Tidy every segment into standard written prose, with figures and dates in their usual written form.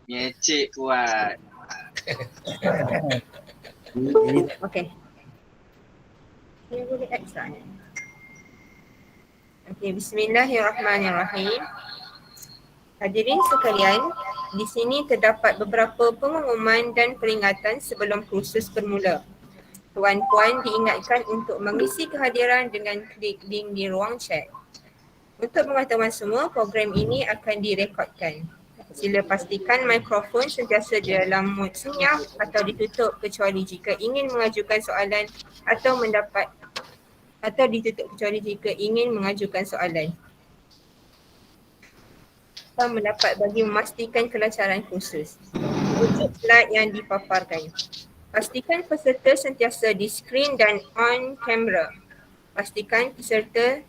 Ngecek kuat. Okey. Saya boleh add slide. Okey, bismillahirrahmanirrahim. Hadirin sekalian, di sini terdapat beberapa pengumuman dan peringatan sebelum kursus bermula. Tuan-puan diingatkan untuk mengisi kehadiran dengan klik link di ruang chat. Untuk pengetahuan semua, program ini akan direkodkan. Sila pastikan mikrofon sentiasa dalam mod senyap atau ditutup kecuali jika ingin mengajukan soalan atau ditutup kecuali jika ingin mengajukan soalan. Kita mendapat bagi memastikan kelancaran kursus. Wujud slide yang dipaparkan. Pastikan peserta sentiasa di skrin dan on kamera. Pastikan peserta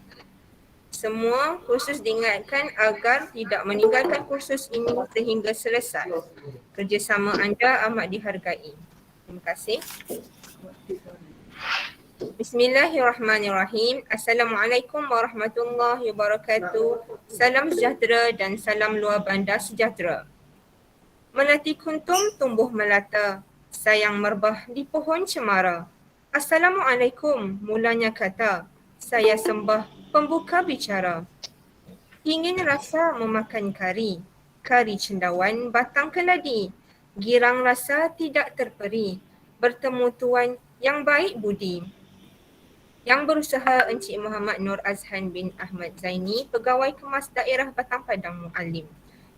semua kursus diingatkan agar tidak meninggalkan kursus ini sehingga selesai. Kerjasama anda amat dihargai. Terima kasih. Bismillahirrahmanirrahim. Assalamualaikum warahmatullahi wabarakatuh. Salam sejahtera dan salam luar bandar sejahtera. Melati kuntum tumbuh melata, sayang merbah di pohon cemara. Assalamualaikum mulanya kata, saya sembah pembuka bicara. Ingin rasa memakan kari, kari cendawan batang keladi. Girang rasa tidak terperi, bertemu tuan yang baik budi. Yang berusaha Encik Muhammad Nur Azhan bin Ahmad Zaini, Pegawai Kemas Daerah Batang Padang Muallim.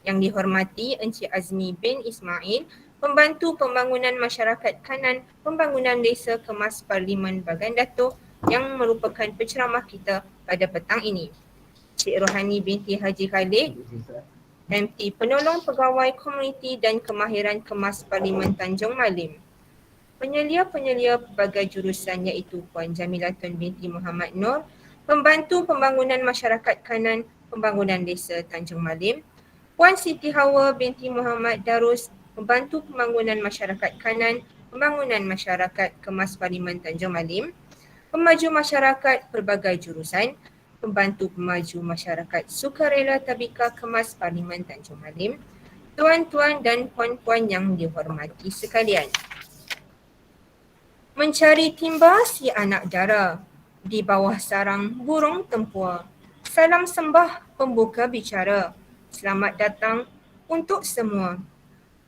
Yang dihormati Encik Azmi bin Ismail, Pembantu Pembangunan Masyarakat Kanan Pembangunan Desa Kemas Parlimen Bagan Datuk yang merupakan penceramah kita pada petang ini. Cik Rohani binti Haji Khalid, MT Penolong Pegawai Komuniti dan Kemahiran Kemas Parlimen Tanjung Malim. Penyelia-penyelia pelbagai jurusan iaitu Puan Jamilatun binti Muhammad Nur, Pembantu Pembangunan Masyarakat Kanan Pembangunan Desa Tanjung Malim, Puan Siti Hawa binti Muhammad Darus, Pembantu Pembangunan Masyarakat Kanan Pembangunan Masyarakat Kemas Parlimen Tanjung Malim, Pemaju Masyarakat pelbagai jurusan, Pembantu Pemaju Masyarakat Sukarela Tabika Kemas Parlimen Tanjung Malim, tuan-tuan dan puan-puan yang dihormati sekalian. Mencari timba si anak dara, di bawah sarang burung tempua. Salam sembah pembuka bicara, selamat datang untuk semua.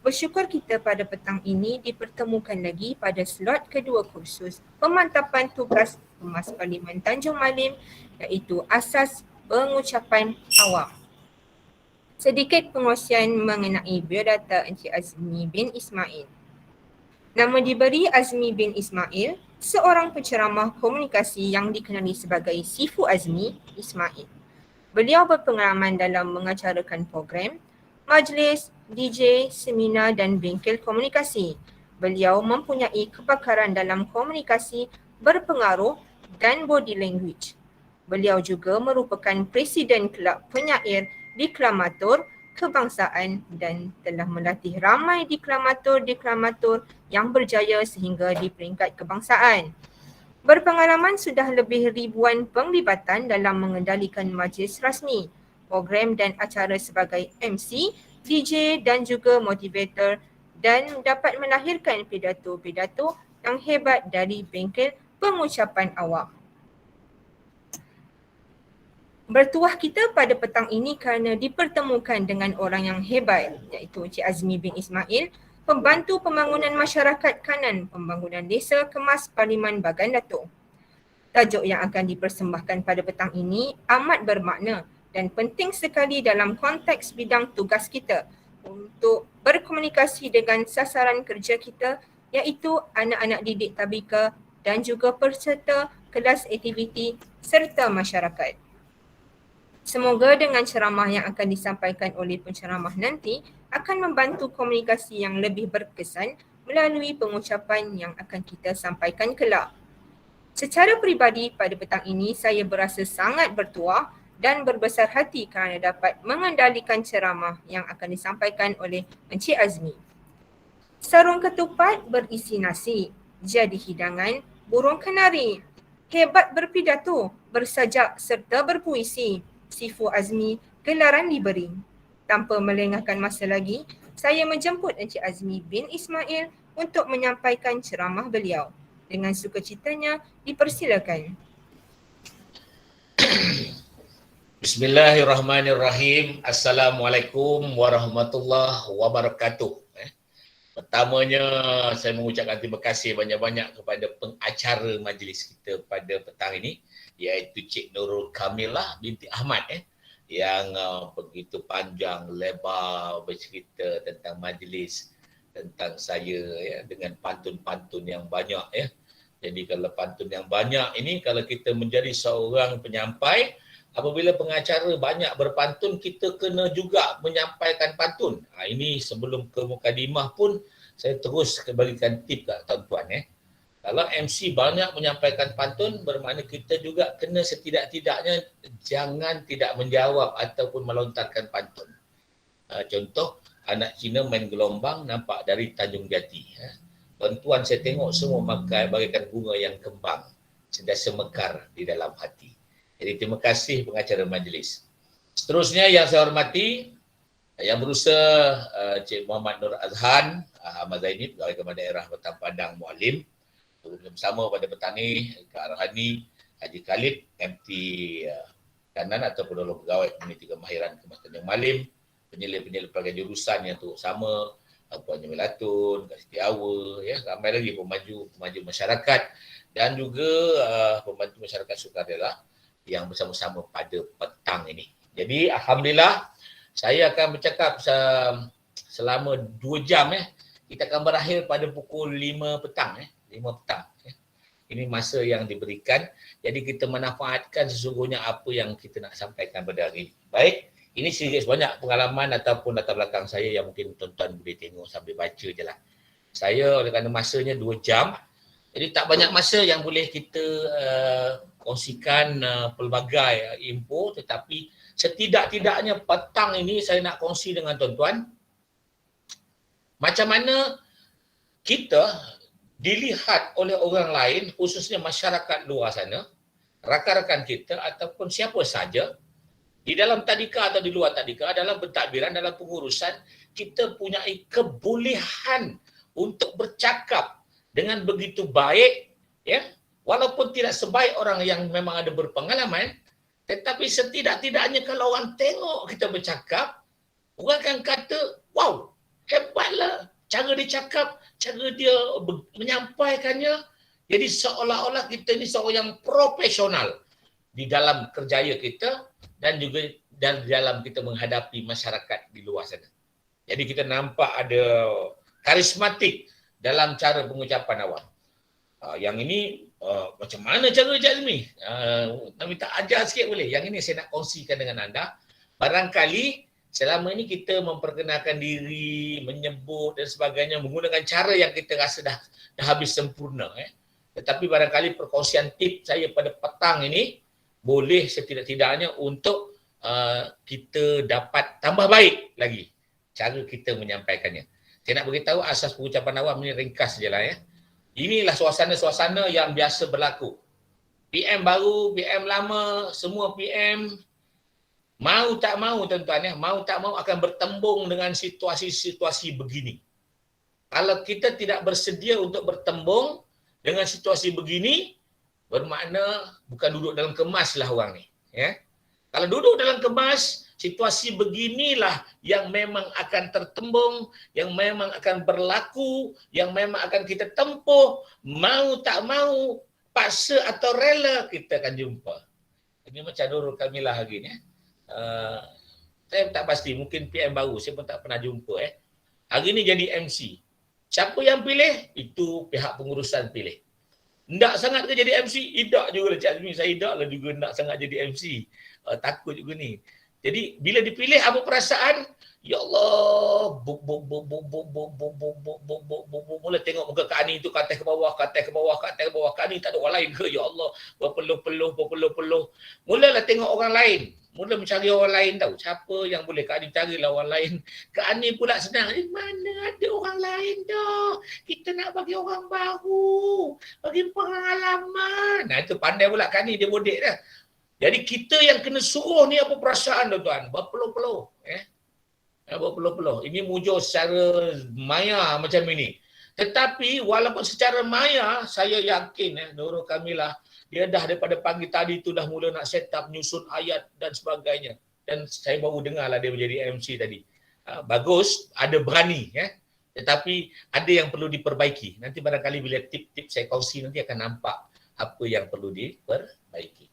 Bersyukur kita pada petang ini dipertemukan lagi pada slot kedua kursus pemantapan tugas Kemas Parlimen Tanjung Malim iaitu asas pengucapan awam. Sedikit pengkongsian mengenai biodata Encik Azmi bin Ismail. Nama diberi Azmi bin Ismail, seorang penceramah komunikasi yang dikenali sebagai Sifu Azmi Ismail. Beliau berpengalaman dalam mengacarakan program, majlis, DJ, seminar dan bengkel komunikasi. Beliau mempunyai kepakaran dalam komunikasi, berpengaruh dan body language. Beliau juga merupakan Presiden Kelab Penyair Deklamator Kebangsaan dan telah melatih ramai deklamator-deklamator yang berjaya sehingga di peringkat kebangsaan. Berpengalaman sudah lebih ribuan penglibatan dalam mengendalikan majlis rasmi, program dan acara sebagai MC, DJ dan juga motivator dan dapat melahirkan pidato-pidato yang hebat dari bengkel pengucapan awam. Bertuah kita pada petang ini kerana dipertemukan dengan orang yang hebat iaitu Encik Azmi bin Ismail, Pembantu Pembangunan Masyarakat Kanan Pembangunan Desa Kemas Parlimen Bagan Datuk. Tajuk yang akan dipersembahkan pada petang ini amat bermakna dan penting sekali dalam konteks bidang tugas kita untuk berkomunikasi dengan sasaran kerja kita iaitu anak-anak didik tabika dan juga peserta kelas aktiviti serta masyarakat. Semoga dengan ceramah yang akan disampaikan oleh penceramah nanti akan membantu komunikasi yang lebih berkesan melalui pengucapan yang akan kita sampaikan kelak. Secara peribadi pada petang ini saya berasa sangat bertuah dan berbesar hati kerana dapat mengendalikan ceramah yang akan disampaikan oleh Encik Azmi. Sarung ketupat berisi nasi, jadi hidangan burung kenari. Hebat berpidato, bersajak serta berpuisi. Sifu Azmi gelaran diberi. Tanpa melengahkan masa lagi, Saya menjemput Encik Azmi bin Ismail untuk menyampaikan ceramah beliau. Dengan sukacitanya, dipersilakan. Bismillahirrahmanirrahim. Assalamualaikum warahmatullahi wabarakatuh. Pertamanya, saya mengucapkan terima kasih banyak-banyak kepada pengacara majlis kita pada petang ini, iaitu Cik Nurul Kamilah binti Ahmad yang begitu panjang lebar bercerita tentang majlis, tentang saya dengan pantun-pantun yang banyak Jadi kalau pantun yang banyak ini, kalau kita menjadi seorang penyampai, apabila pengacara banyak berpantun, kita kena juga menyampaikan pantun. Ini sebelum ke mukadimah pun, saya terus bagikan tip kat tuan-tuan. Kalau MC banyak menyampaikan pantun, bermakna kita juga kena setidak-tidaknya jangan tidak menjawab ataupun melontarkan pantun. Contoh, anak Cina main gelombang nampak dari Tanjung Jati. Tuan-tuan saya tengok semua makai bagaikan bunga yang kembang, sentiasa mekar di dalam hati. Jadi terima kasih pengacara majlis. Seterusnya yang saya hormati, yang berusaha Cik Muhammad Nur Azhan, Ahmad Zainib, Pegawai Kementerian Daerah Batam Padang Mualim, bersama pada petani, Kak Arhani, Haji Khalid, MT Kanan ataupun dalam pegawai Komuniti Kemahiran Kementerian Tanjung Malim, penyelidik-penyelidik pelbagai jurusan yang turut sama, Puan Jamil Atun, Kak Siti Awa, ramai lagi pemaju masyarakat dan juga pembantu masyarakat sukarela yang bersama-sama pada petang ini. Jadi alhamdulillah, saya akan bercakap selama 2 jam Kita akan berakhir pada pukul 5 petang 5 petang. Ini masa yang diberikan. Jadi kita manfaatkan sesungguhnya apa yang kita nak sampaikan pada hari ini. Baik, ini sedikit sebanyak pengalaman ataupun latar belakang saya yang mungkin tuan-tuan boleh tengok sambil baca je lah. Saya oleh kerana masanya 2 jam, jadi tak banyak masa yang boleh kita kongsikan pelbagai info, tetapi setidak-tidaknya petang ini saya nak kongsi dengan tuan-tuan macam mana kita dilihat oleh orang lain, khususnya masyarakat luar sana, rakan-rakan kita ataupun siapa saja di dalam tadika atau di luar tadika, dalam pentadbiran, dalam pengurusan, kita punya kebolehan untuk bercakap dengan begitu baik, walaupun tidak sebaik orang yang memang ada berpengalaman, tetapi setidak-tidaknya kalau orang tengok kita bercakap, orang akan kata, wow, hebatlah cara dia cakap, cara dia menyampaikannya. Jadi seolah-olah kita ni seorang yang profesional di dalam kerjaya kita dan juga dalam kita menghadapi masyarakat di luar sana. Jadi kita nampak ada karismatik dalam cara pengucapan awak. Yang ini macam mana cara Jazmi? Nak minta ajar sikit boleh? Yang ini saya nak kongsikan dengan anda. Barangkali selama ini kita memperkenalkan diri, menyebut dan sebagainya menggunakan cara yang kita rasa dah habis sempurna. Tetapi barangkali perkongsian tip saya pada petang ini boleh setidak-tidaknya untuk kita dapat tambah baik lagi cara kita menyampaikannya. Saya nak beritahu asas pengucapan awam ni ringkas sajalah Inilah suasana-suasana yang biasa berlaku. PM baru, PM lama, semua PM mau tak mau tuan-tuan mau tak mau akan bertembung dengan situasi-situasi begini. Kalau kita tidak bersedia untuk bertembung dengan situasi begini, bermakna bukan duduk dalam kemas lah orang ni. Kalau duduk dalam kemas, situasi beginilah yang memang akan tertembung, yang memang akan berlaku, yang memang akan kita tempuh, mau tak mau, paksa atau rela kita akan jumpa. Ini macam Nurul Kamilah hari ni. Saya tak pasti, mungkin PM baru, saya pun tak pernah jumpa. Hari ni jadi MC. Siapa yang pilih? Itu pihak pengurusan pilih. Ndak sangat ke jadi MC? Tidak juga lah Cik Azmi, saya tidak lah juga nak sangat jadi MC. Takut juga ni. Jadi bila dipilih apa perasaan? Ya Allah, mula tengok muka Kak Ani tu katai ke bawah, katai ke bawah, katai ke bawah. Kak Ani tak ada orang lain ke? Ya Allah, berpeluh-peluh. Mulalah tengok orang lain. Mula mencari orang lain tahu. Siapa yang boleh Kak Ani carilah orang lain. Kak Ani pula senang. Mana ada orang lain dah. Kita nak bagi orang baru. Bagi pengalaman. Nah itu pandai pula Kak Ani, dia bodek dah. Jadi kita yang kena suruh ni apa perasaan tuan-tuan? Berpeluh-peluh. Berpeluh-peluh. Ini muncul secara maya macam ini. Tetapi walaupun secara maya, saya yakin Nurul Kamilah, dia dah daripada pagi tadi tu dah mula nak set up, nyusun ayat dan sebagainya. Dan saya baru dengarlah dia menjadi MC tadi. Bagus, ada berani. Tetapi ada yang perlu diperbaiki. Nanti barangkali bila tip-tip saya kongsi, nanti akan nampak apa yang perlu diperbaiki.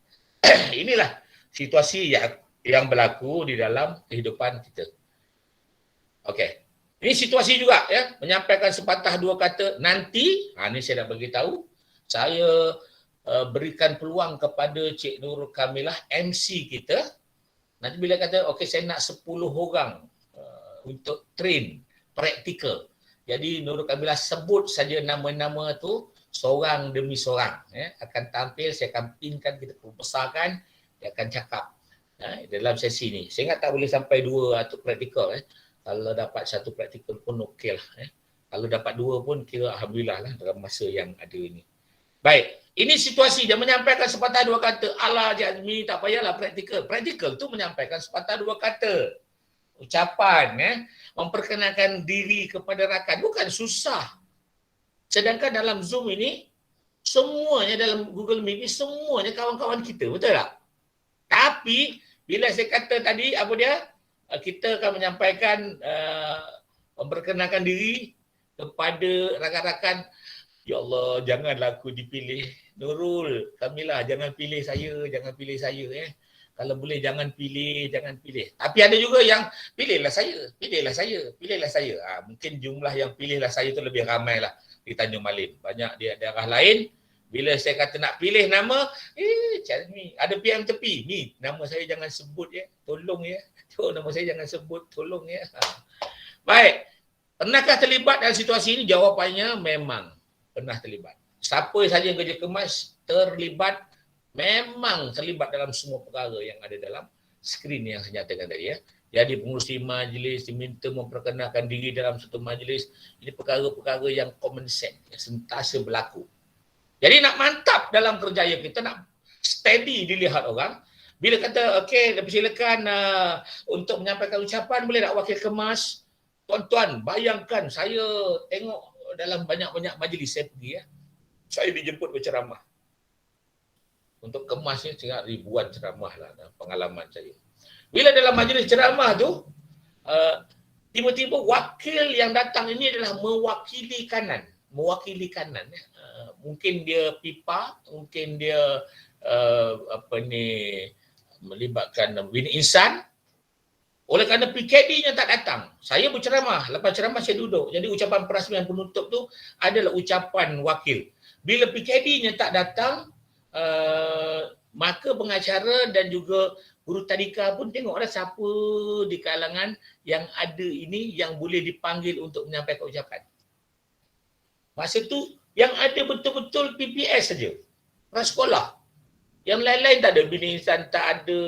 Inilah situasi yang berlaku di dalam kehidupan kita. Okey. Ini situasi juga menyampaikan sepatah dua kata nanti. Ini saya nak bagi tahu. Saya berikan peluang kepada Cik Nurul Kamilah MC kita. Nanti bila kata okey saya nak 10 orang untuk train praktikal. Jadi Nurul Kamilah sebut saja nama-nama tu seorang demi seorang akan tampil, saya akan pinkan, kita besarkan, dia akan cakap dalam sesi ni. Saya ingat tak boleh sampai 2 atau praktikal. Kalau dapat 1 praktikal pun okey lah. Kalau dapat 2 pun kira alhamdulillah lah dalam masa yang ada ini. Baik, ini situasi dia menyampaikan sepatah dua kata. Alah Jazmi, tak payahlah praktikal. Praktikal tu menyampaikan sepatah dua kata. Ucapan, memperkenalkan diri kepada rakan. Bukan susah. Sedangkan dalam Zoom ini, semuanya dalam Google Meet ni, semuanya kawan-kawan kita. Betul tak? Tapi, bila saya kata tadi, apa dia? Kita akan menyampaikan, memperkenalkan diri kepada rakan-rakan. Ya Allah, janganlah aku dipilih. Nurul Kamilah, jangan pilih saya, jangan pilih saya. Kalau boleh jangan pilih, jangan pilih. Tapi ada juga yang pilihlah saya, pilihlah saya, pilihlah saya. Mungkin jumlah yang pilihlah saya tu lebih ramai lah di Tanjung Malim. Banyak di daerah lain, bila saya kata nak pilih nama, Cazmi, ada PM tepi. Ni, nama saya jangan sebut tolong nama saya jangan sebut, tolong Baik, pernahkah terlibat dalam situasi ini? Jawapannya memang pernah terlibat. Siapa saja yang kerja kemas terlibat, memang terlibat dalam semua perkara yang ada dalam skrin yang saya nyatakan tadi. Jadi pengurusi majlis diminta memperkenalkan diri dalam satu majlis. Ini perkara-perkara yang common sense, yang sentiasa berlaku. Jadi nak mantap dalam kerjaya kita, nak steady dilihat orang. Bila kata, okey, silakan untuk menyampaikan ucapan, boleh tak wakil kemas? Tuan-tuan, bayangkan saya tengok dalam banyak-banyak majlis saya pergi. Saya dijemput berceramah. Untuk kemas ni, saya ribuan ceramah lah pengalaman saya. Bila dalam majlis ceramah tu, tiba-tiba wakil yang datang ini adalah mewakili kanan. Mungkin dia pipa, mungkin dia melibatkan bina insan. Oleh kerana PKD-nya tak datang, saya berceramah. Lepas ceramah saya duduk. Jadi ucapan perasmian penutup tu adalah ucapan wakil. Bila PKD-nya tak datang, maka pengacara dan juga guru tadika pun tengoklah siapa di kalangan yang ada ini yang boleh dipanggil untuk menyampaikan ucapan. Masa tu yang ada betul-betul PPS saja. Prasekolah. Yang lain-lain tak ada, bina insan tak ada,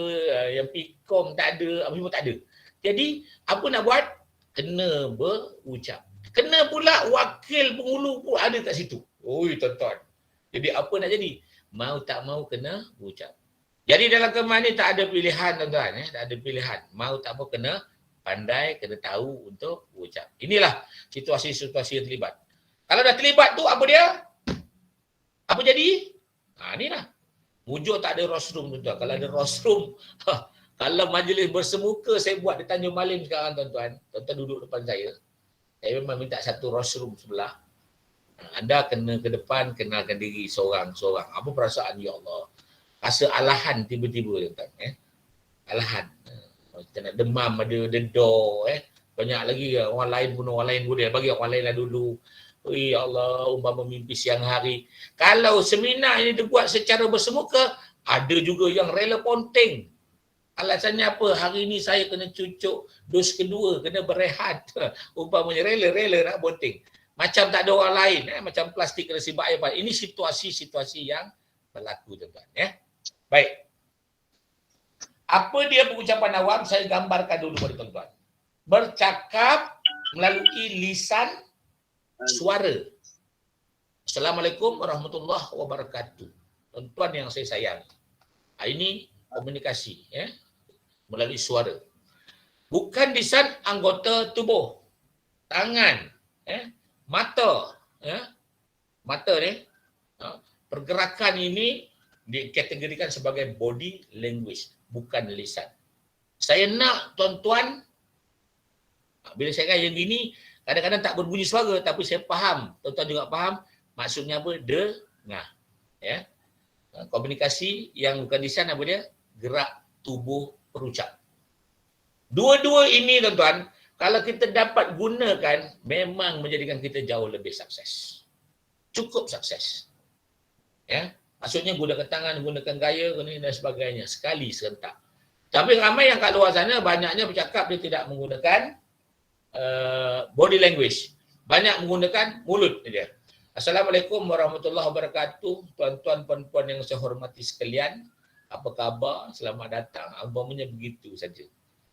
yang PKOM tak ada, apa semua tak ada. Jadi apa nak buat? Kena berucap. Kena pula wakil penghulu pun ada kat situ. Oi tuan-tuan. Jadi apa nak jadi? Mau tak mau kena berucap. Jadi dalam kemas ni tak ada pilihan tuan-tuan. Tak ada pilihan. Mau tak mau kena pandai, kena tahu untuk berucap. Inilah situasi-situasi yang terlibat. Kalau dah terlibat tu apa dia? Apa jadi? Inilah. Wujud tak ada rostrum tuan-tuan. Kalau ada rostrum, kalau majlis bersemuka saya buat di Tanjung Malim sekarang tuan-tuan. Tuan-tuan duduk depan saya. Saya memang minta satu rostrum sebelah. Anda kena ke depan, kenalkan diri seorang-seorang. Apa perasaan? Ya Allah. Rasa alahan tiba-tiba tuan-tuan. Alahan. Kita nak demam, ada dedor. Banyak lagi orang lain pun boleh. Bagi orang lain lah dulu. Ya Allah, umpama mimpi siang hari. Kalau seminar ini dibuat secara bersemuka, ada juga yang rela ponteng. Alasannya apa? Hari ini saya kena cucuk dos kedua, kena berehat. Umpamanya rela nak ponteng. Macam tak ada orang lain, macam plastik kena sibak air. Ini situasi-situasi yang berlaku tuan-tuan. Baik. Apa dia pengucapan awam? Saya gambarkan dulu pada tuan-tuan. Bercakap melalui lisan suara. Assalamualaikum warahmatullahi wabarakatuh. Tuan-tuan yang saya sayang. Ini komunikasi melalui suara. Bukan lisan anggota tubuh. Tangan, mata, mata ni, pergerakan ini dikategorikan sebagai body language, bukan lisan. Saya nak tuan-tuan, bila saya kata yang gini, kadang-kadang tak berbunyi suara tapi saya faham, tuan-tuan juga faham maksudnya apa? Dengar. Ya. Komunikasi yang bukan lisan apa dia? Gerak tubuh perucap. Dua-dua ini tuan-tuan, kalau kita dapat gunakan, memang menjadikan kita jauh lebih sukses. Cukup sukses. Ya. Maksudnya gunakan tangan, gunakan gaya dan sebagainya. Sekali serentak. Tapi ramai yang kat luar sana, banyaknya bercakap dia tidak menggunakan body language. Banyak menggunakan mulut dia. Assalamualaikum warahmatullahi wabarakatuh. Tuan-tuan, puan-puan yang saya hormati sekalian. Apa khabar? Selamat datang. Umpamanya begitu saja.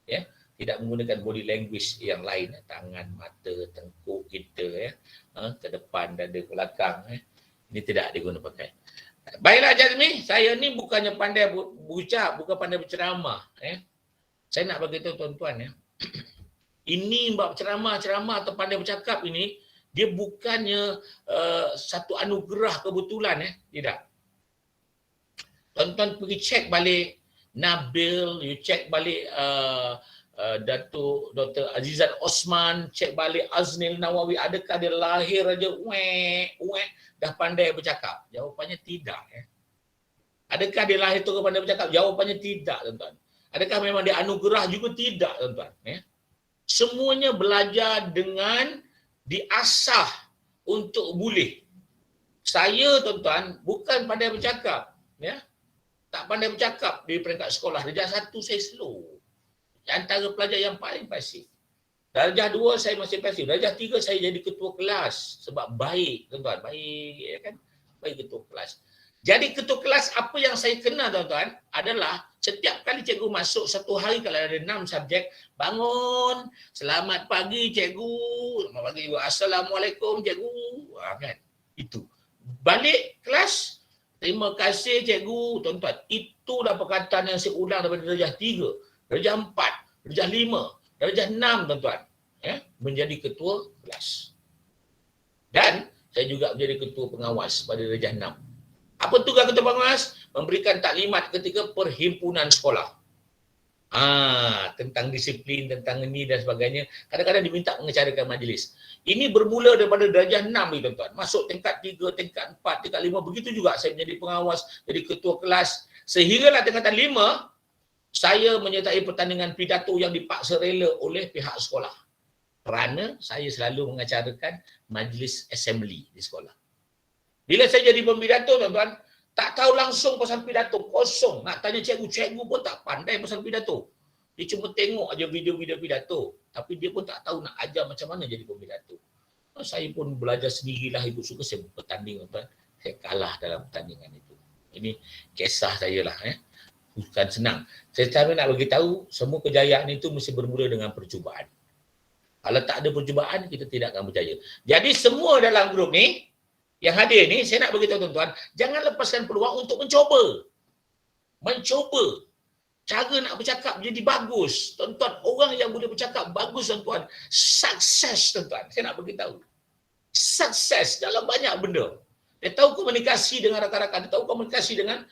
Ya, tidak menggunakan body language yang lain, tangan, mata, tengkuk kita, ya, ke depan, dada, ke belakang, ini tidak diguna pakai. Baiklah Jazmi, saya ni bukannya pandai berucap, bukan pandai berceramah, saya nak bagi tahu tuan-tuan, ya. Ini bab ceramah atau pandai bercakap ini, dia bukannya satu anugerah kebetulan, tidak. Tuan-tuan pergi cek balik Nabil, you cek balik Datuk Dr. Azizan Osman, cek balik Aznil Nawawi, adakah dia lahir aja dah pandai bercakap? Jawapannya tidak, ya. Adakah dia lahir tu pandai bercakap? Jawapannya tidak, tuan-tuan. Adakah memang dia anugerah juga? Tidak, tuan-tuan, ya. Semuanya belajar dengan diasah untuk boleh. Saya, tuan-tuan, bukan pandai bercakap, ya. Tak pandai bercakap di peringkat sekolah. Darjah 1 saya slow. Antara pelajar yang paling pasif. Darjah 2 saya masih pasif. Darjah 3 saya jadi ketua kelas. Sebab baik, tuan-tuan. Baik, ya kan? Baik ketua kelas. Jadi ketua kelas apa yang saya kenal, tuan-tuan, adalah setiap kali cikgu masuk satu hari kalau ada 6 subjek, bangun, selamat pagi cikgu, selamat pagi, assalamualaikum cikgu, kan? Itu. Balik kelas, terima kasih cikgu, tuan-tuan. Itu dah perkataan yang saya ulang daripada darjah 3, darjah 4, darjah 5, darjah 6, tuan-tuan. Ya, menjadi ketua kelas. Dan saya juga menjadi ketua pengawas pada darjah 6. Apa tugas ketua pengawas? Memberikan taklimat ketika perhimpunan sekolah. Tentang disiplin, tentang ini dan sebagainya. Kadang-kadang diminta mengecarakan majlis. Ini bermula daripada darjah 6 ni, tuan-tuan. Masuk tingkat 3, tingkat 4, tingkat 5. Begitu juga saya menjadi pengawas, jadi ketua kelas. Sehinggalah tingkatan 5, saya menyertai pertandingan pidato yang dipaksa rela oleh pihak sekolah. Kerana saya selalu mengacarakan majlis assembly di sekolah. Bila saya jadi pempidato, tuan-tuan, tak tahu langsung pasal pidato, kosong. Nak tanya cikgu, cikgu pun tak pandai pasal pidato. Dia cuma tengok aja video-video pidato. Tapi dia pun tak tahu nak ajar macam mana jadi pempidato. Saya pun belajar sendirilah, ikut suka saya bertanding, tuan-tuan. Saya kalah dalam pertandingan itu. Ini kisah saya lah. Bukan senang. Saya cuma nak bagi tahu, semua kejayaan itu mesti bermula dengan percubaan. Kalau tak ada percubaan, kita tidak akan berjaya. Jadi semua dalam grup ni, yang hadir ni, saya nak beritahu tuan-tuan, jangan lepaskan peluang untuk mencoba. Mencoba. Cara nak bercakap jadi bagus. Tuan-tuan, orang yang boleh bercakap bagus, tuan-tuan, sukses, tuan-tuan. Saya nak beritahu. Sukses dalam banyak benda. Dia tahu komunikasi dengan rakan-rakan, dia tahu komunikasi dengan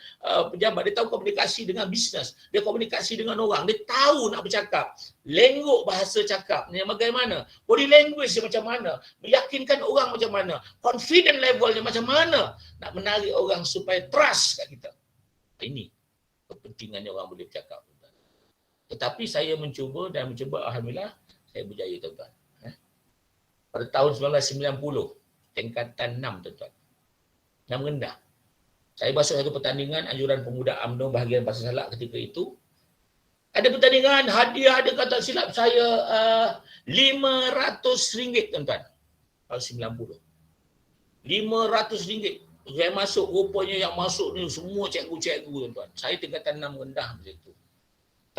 pejabat, dia tahu komunikasi dengan bisnes, dia komunikasi dengan orang, dia tahu nak bercakap, lenggok bahasa cakapnya bagaimana, body language dia macam mana, meyakinkan orang macam mana, confident levelnya macam mana, nak menarik orang supaya trust kat kita. Ini kepentingannya orang boleh bercakap. Tetapi saya mencuba, alhamdulillah, saya berjaya, tuan-tuan. Pada tahun 1990, tingkatan 6, tuan-tuan. 6 rendah. Saya masuk satu pertandingan anjuran pemuda UMNO bahagian Pasir Salak ketika itu. Ada pertandingan, hadiah ada kata silap saya RM500, tuan-tuan. Tahun 90. RM500. Saya masuk, rupanya yang masuk ni semua cikgu-cikgu, tuan-tuan. Saya tingkatan 6 rendah macam itu.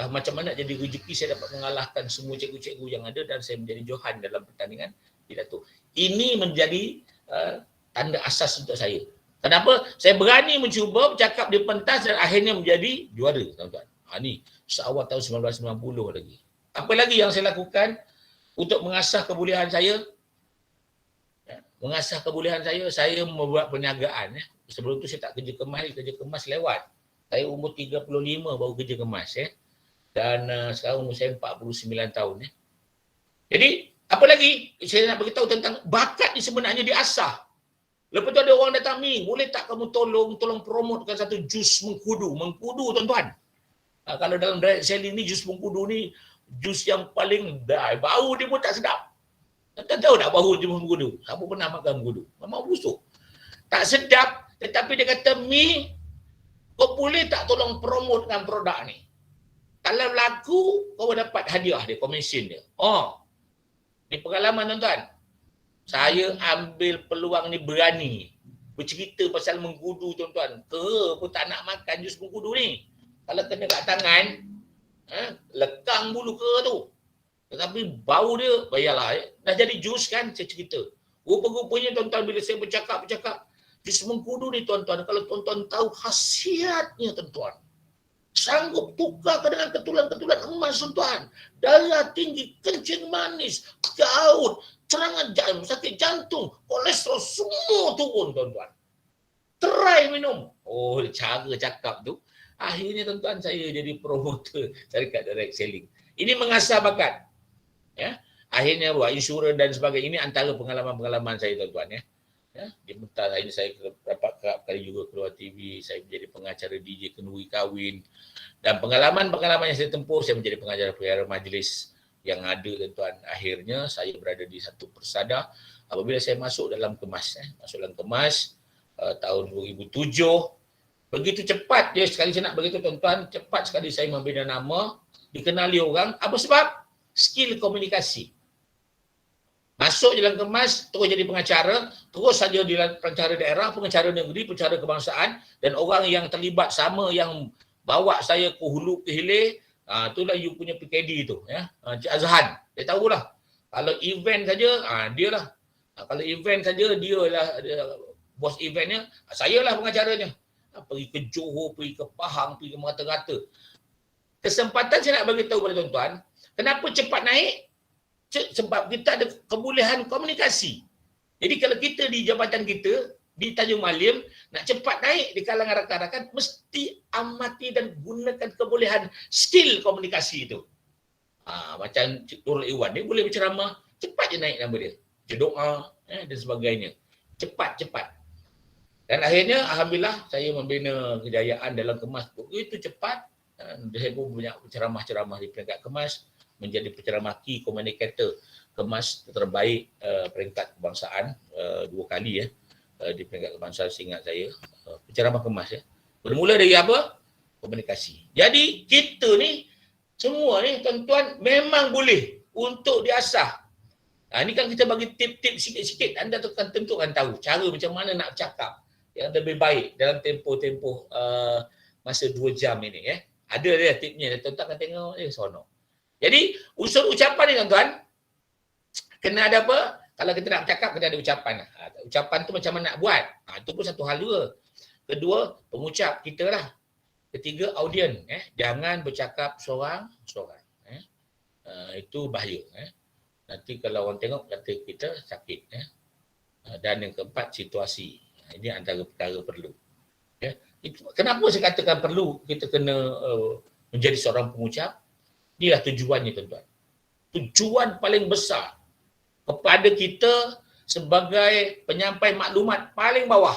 Macam mana jadi rezeki saya dapat mengalahkan semua cikgu-cikgu yang ada dan saya menjadi johan dalam pertandingan pidato. Ini menjadi tanda asas untuk saya. Kenapa? Saya berani mencuba bercakap di pentas dan akhirnya menjadi juara, tuan-tuan. Ini seawal tahun 1990 lagi. Apa lagi yang saya lakukan untuk mengasah kebolehan saya? Mengasah kebolehan saya membuat perniagaan. Sebelum tu saya tak kerja kemas lewat. Saya umur 35 baru kerja kemas. Dan sekarang umur saya 49 tahun. Jadi, apa lagi saya nak beritahu tentang bakat ni sebenarnya diasah. Lepas tu ada orang datang, ni boleh tak kamu tolong promotkan satu jus mengkudu. Mengkudu tuan-tuan. Kalau dalam direct selling ni, jus mengkudu ni, jus yang paling bau dia pun tak sedap. Tak tahu tak bau jus mengkudu. Siapa pernah makan mengkudu? Memang busuk. Tak sedap, tetapi dia kata, Mi, kau boleh tak tolong promotkan produk ni? Kalau laku, kau dapat hadiah dia, komisen dia. Ni pengalaman tuan-tuan. Saya ambil peluang ni berani. Bercerita pasal mengkudu tuan-tuan. Pun tak nak makan jus mengkudu ni. Kalau kena kat tangan, lekang bulu tu. Tetapi bau dia, bayarlah. Dah jadi jus kan, saya cerita. Rupa-rupanya tuan-tuan, bila saya bercakap, jus mengkudu ni tuan-tuan, kalau tuan-tuan tahu khasiatnya tuan-tuan, sanggup tukarkan dengan ketulan-ketulan emas tuan-tuan. Darah tinggi, kencing manis, gaut, serangan sakit jantung, kolesterol, semua turun tuan-tuan. Try minum. Cara cakap tu. Akhirnya tuan-tuan saya jadi promoter syarikat direct selling. Ini mengasah bakat. Akhirnya buat insurans dan sebagainya. Ini antara pengalaman-pengalaman saya tuan-tuan. Di mentah ini saya dapat kerap kali juga keluar TV. Saya menjadi pengacara DJ kenduri kahwin. Dan pengalaman-pengalaman yang saya tempuh, saya menjadi pengacara perkara majlis yang ada tuan-tuan. Akhirnya saya berada di satu persada apabila saya masuk dalam kemas. Masuk dalam kemas tahun 2007. Begitu cepat dia sekali saya nak beritahu tuan-tuan, cepat sekali saya membina nama, dikenali orang. Apa sebab? Skill komunikasi. Masuk dalam kemas, terus jadi pengacara, terus saja di pengacara daerah, pengacara negeri, pengacara kebangsaan, dan orang yang terlibat sama yang bawa saya ke hulu ke hilir, itulah you punya PKD tu, Cik Azhan. Dia tahulah. Kalau event saja, dia lah. Kalau event saja, dia lah bos eventnya, saya lah pengacaranya. Pergi ke Johor, pergi ke Pahang, pergi ke Merata-Rata. Kesempatan saya nak bagi tahu kepada tuan-tuan, kenapa cepat naik? Sebab kita ada kebolehan komunikasi. Jadi kalau kita di jabatan kita, di Tanjung Malim, nak cepat naik di kalangan rakan-rakan, mesti amati dan gunakan kebolehan skill komunikasi itu. Macam Cik Nurul Iwan, dia boleh berceramah, cepat je naik nama dia. Berdoa dan sebagainya. Cepat. Dan akhirnya, Alhamdulillah, saya membina kejayaan dalam kemas. Begitu cepat, saya pun banyak ceramah-ceramah di peringkat kemas, menjadi penceramah key communicator kemas terbaik peringkat kebangsaan 2 kali di peringkat kebangsaan seingat saya. Penceramah kemas Bermula dari apa? Komunikasi. Jadi, kita ni, semua ni, tuan-tuan, memang boleh untuk diasah. Ini kan kita bagi tip-tip sikit-sikit. Anda tentu kan tahu cara macam mana nak cakap yang lebih baik dalam tempoh masa 2 jam ini. Ada dia tipnya. Tuan-tuan akan tengok, seronok. Jadi, unsur ucapan ni tuan-tuan, kena ada apa? Kalau kita nak bercakap, kena ada ucapan. Ucapan tu macam mana nak buat? Itu pun satu hal juga. Kedua, pengucap kita lah. Ketiga, audien. Jangan bercakap seorang-seorang. Itu bahaya. Nanti kalau orang tengok, kata kita sakit. Dan yang keempat, situasi. Ini antara perkara perlu. Kenapa saya katakan perlu kita kena menjadi seorang pengucap? Inilah tujuannya tuan-tuan. Tujuan paling besar kepada kita sebagai penyampai maklumat paling bawah.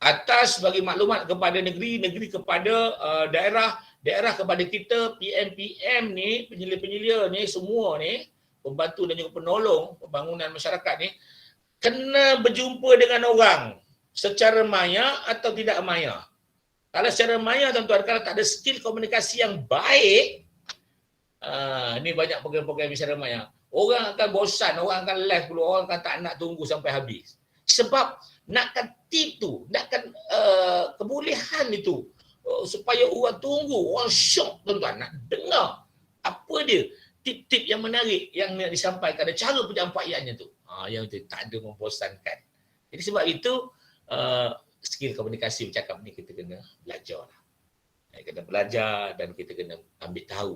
Atas bagi maklumat kepada negeri, negeri kepada daerah, daerah kepada kita, PM-PM ni, penyelia-penyelia ni, semua ni, pembantu dan juga penolong pembangunan masyarakat ni, kena berjumpa dengan orang secara maya atau tidak maya. Kalau secara maya tuan-tuan, kalau tak ada skill komunikasi yang baik, ni banyak program-program secara maya, orang akan bosan, orang akan live dulu, orang akan tak nak tunggu sampai habis. Sebab nakkan tip tu, nakkan kebolehan itu, supaya orang tunggu, orang syok tuan-tuan, nak dengar apa dia, tip-tip yang menarik yang disampaikan, cara penyampaiannya tu. Yang tu tak ada membosankan. Jadi sebab itu, skill komunikasi bercakap ni kita kena belajar lah. Kena belajar dan kita kena ambil tahu.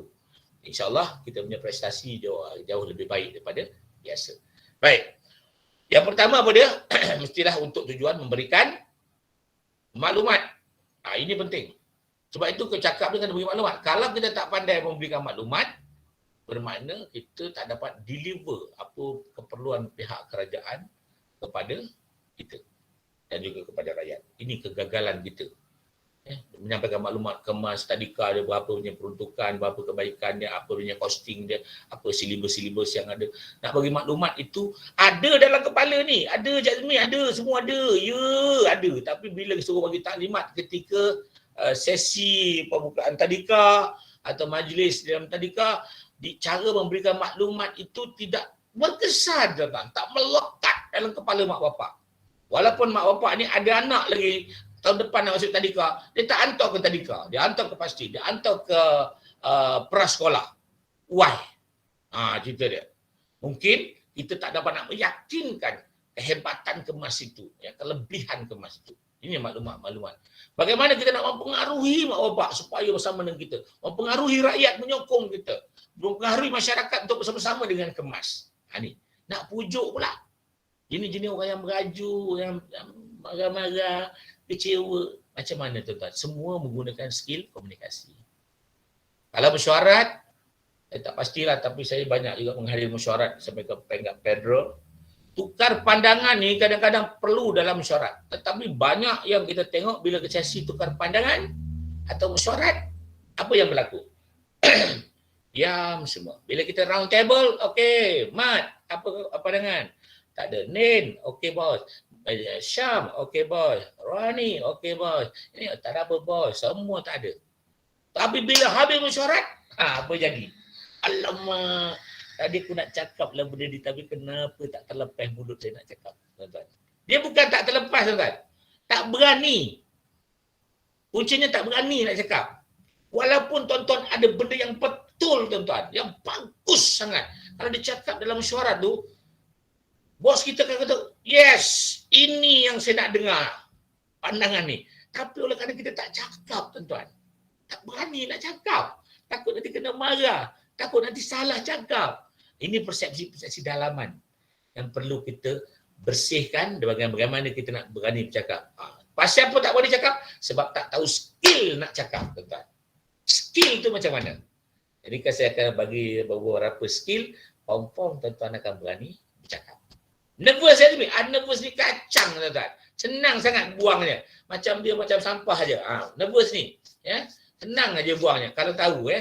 InsyaAllah kita punya prestasi jauh lebih baik daripada biasa. Baik. Yang pertama apa dia? Mestilah untuk tujuan memberikan maklumat. Ini penting. Sebab itu kecakap dia kena beri maklumat. Kalau kita tak pandai memberikan maklumat, bermakna kita tak dapat deliver apa keperluan pihak kerajaan kepada kita dan juga kepada rakyat. Ini kegagalan kita. Menyampaikan maklumat kemas tadika dia, berapa punya peruntukan, berapa kebaikan dia, apa punya costing dia, apa silibus-silibus yang ada. Nak bagi maklumat itu ada dalam kepala ni, ada Jazmi, ada, semua ada. Ya, ada. Tapi bila suruh bagi taklimat ketika sesi pembukaan tadika atau majlis dalam tadika, cara memberikan maklumat itu tidak berkesan, tak melekat dalam kepala mak bapak. Walaupun mak bapak ni ada anak lagi tahun depan nak masuk tadika, dia tak hantar ke tadika, dia hantar ke pasti, dia hantar ke prasekolah. Why? Cerita dia. Mungkin kita tak dapat nak meyakinkan kehebatan kemas itu, kelebihan kemas itu. Ini maklumat-maklumat. Bagaimana kita nak mempengaruhi mak bapak supaya bersama dengan kita, mempengaruhi rakyat menyokong kita, mempengaruhi masyarakat untuk bersama-sama dengan kemas. Ni nak pujuk pula. Jenis-jenis orang yang beraju, yang marah-marah, kecewa. Macam mana tuan-tuan? Semua menggunakan skill komunikasi. Kalau mesyuarat, saya tak pastilah, tapi saya banyak juga menghadiri mesyuarat sampai ke peringkat federal. Tukar pandangan ni kadang-kadang perlu dalam mesyuarat. Tetapi banyak yang kita tengok bila ke sesi tukar pandangan atau mesyuarat, apa yang berlaku? Diam semua. Bila kita round table, okey, Mat, apa pandangan? Tak ada. Nin, okey bos. Syam, okey bos. Rani, okey bos. Ini tak ada apa bos. Semua tak ada. Tapi bila habis mesyuarat, apa jadi? Alamak, tadi aku nak cakap lah benda ni, tapi kenapa tak terlepas mulut saya nak cakap, tuan-tuan. Dia bukan tak terlepas, tuan-tuan. Tak berani. Kuncinya tak berani nak cakap. Walaupun tuan-tuan ada benda yang betul, tuan-tuan, yang bagus sangat. Kalau dia cakap dalam mesyuarat tu, bos kita akan kata, yes, ini yang saya nak dengar, pandangan ni. Tapi oleh kerana kita tak cakap, tuan-tuan, tak berani nak cakap, takut nanti kena marah, takut nanti salah cakap. Ini persepsi-persepsi dalaman yang perlu kita bersihkan. Bagaimana kita nak berani bercakap. Pasal apa tak boleh cakap? Sebab tak tahu skill nak cakap, tuan-tuan. Skill tu macam mana? Jadi saya akan bagi beberapa skill, confirm tuan-tuan akan berani bercakap. Nervous saya ni, nervous ni kacang, tuan-tuan. Senang sangat buangnya. Macam dia macam sampah aja. Nervous ni, senang aja buangnya. Kalau tahu,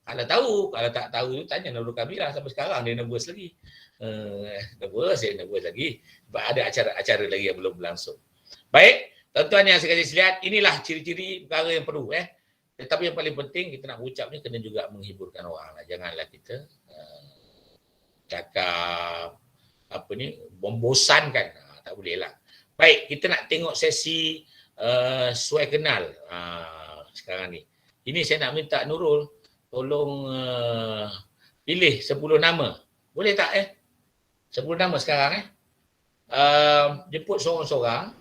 Kalau tahu, kalau tak tahu tu tanya Nurul Kamila, sampai sekarang dia nervous lagi. Nervous lagi. Sebab ada acara-acara lagi yang belum berlangsung. Baik, tuan-tuan yang saya kasih lihat, inilah ciri-ciri perkara yang perlu. Tetapi yang paling penting kita nak ucapnya kena juga menghiburkan orang lah. Janganlah kita cakap membosankan. Tak boleh lah. Baik, kita nak tengok sesi suai kenal sekarang ni. Ini saya nak minta Nurul tolong pilih 10 nama. Boleh tak 10 nama sekarang jemput seorang-seorang.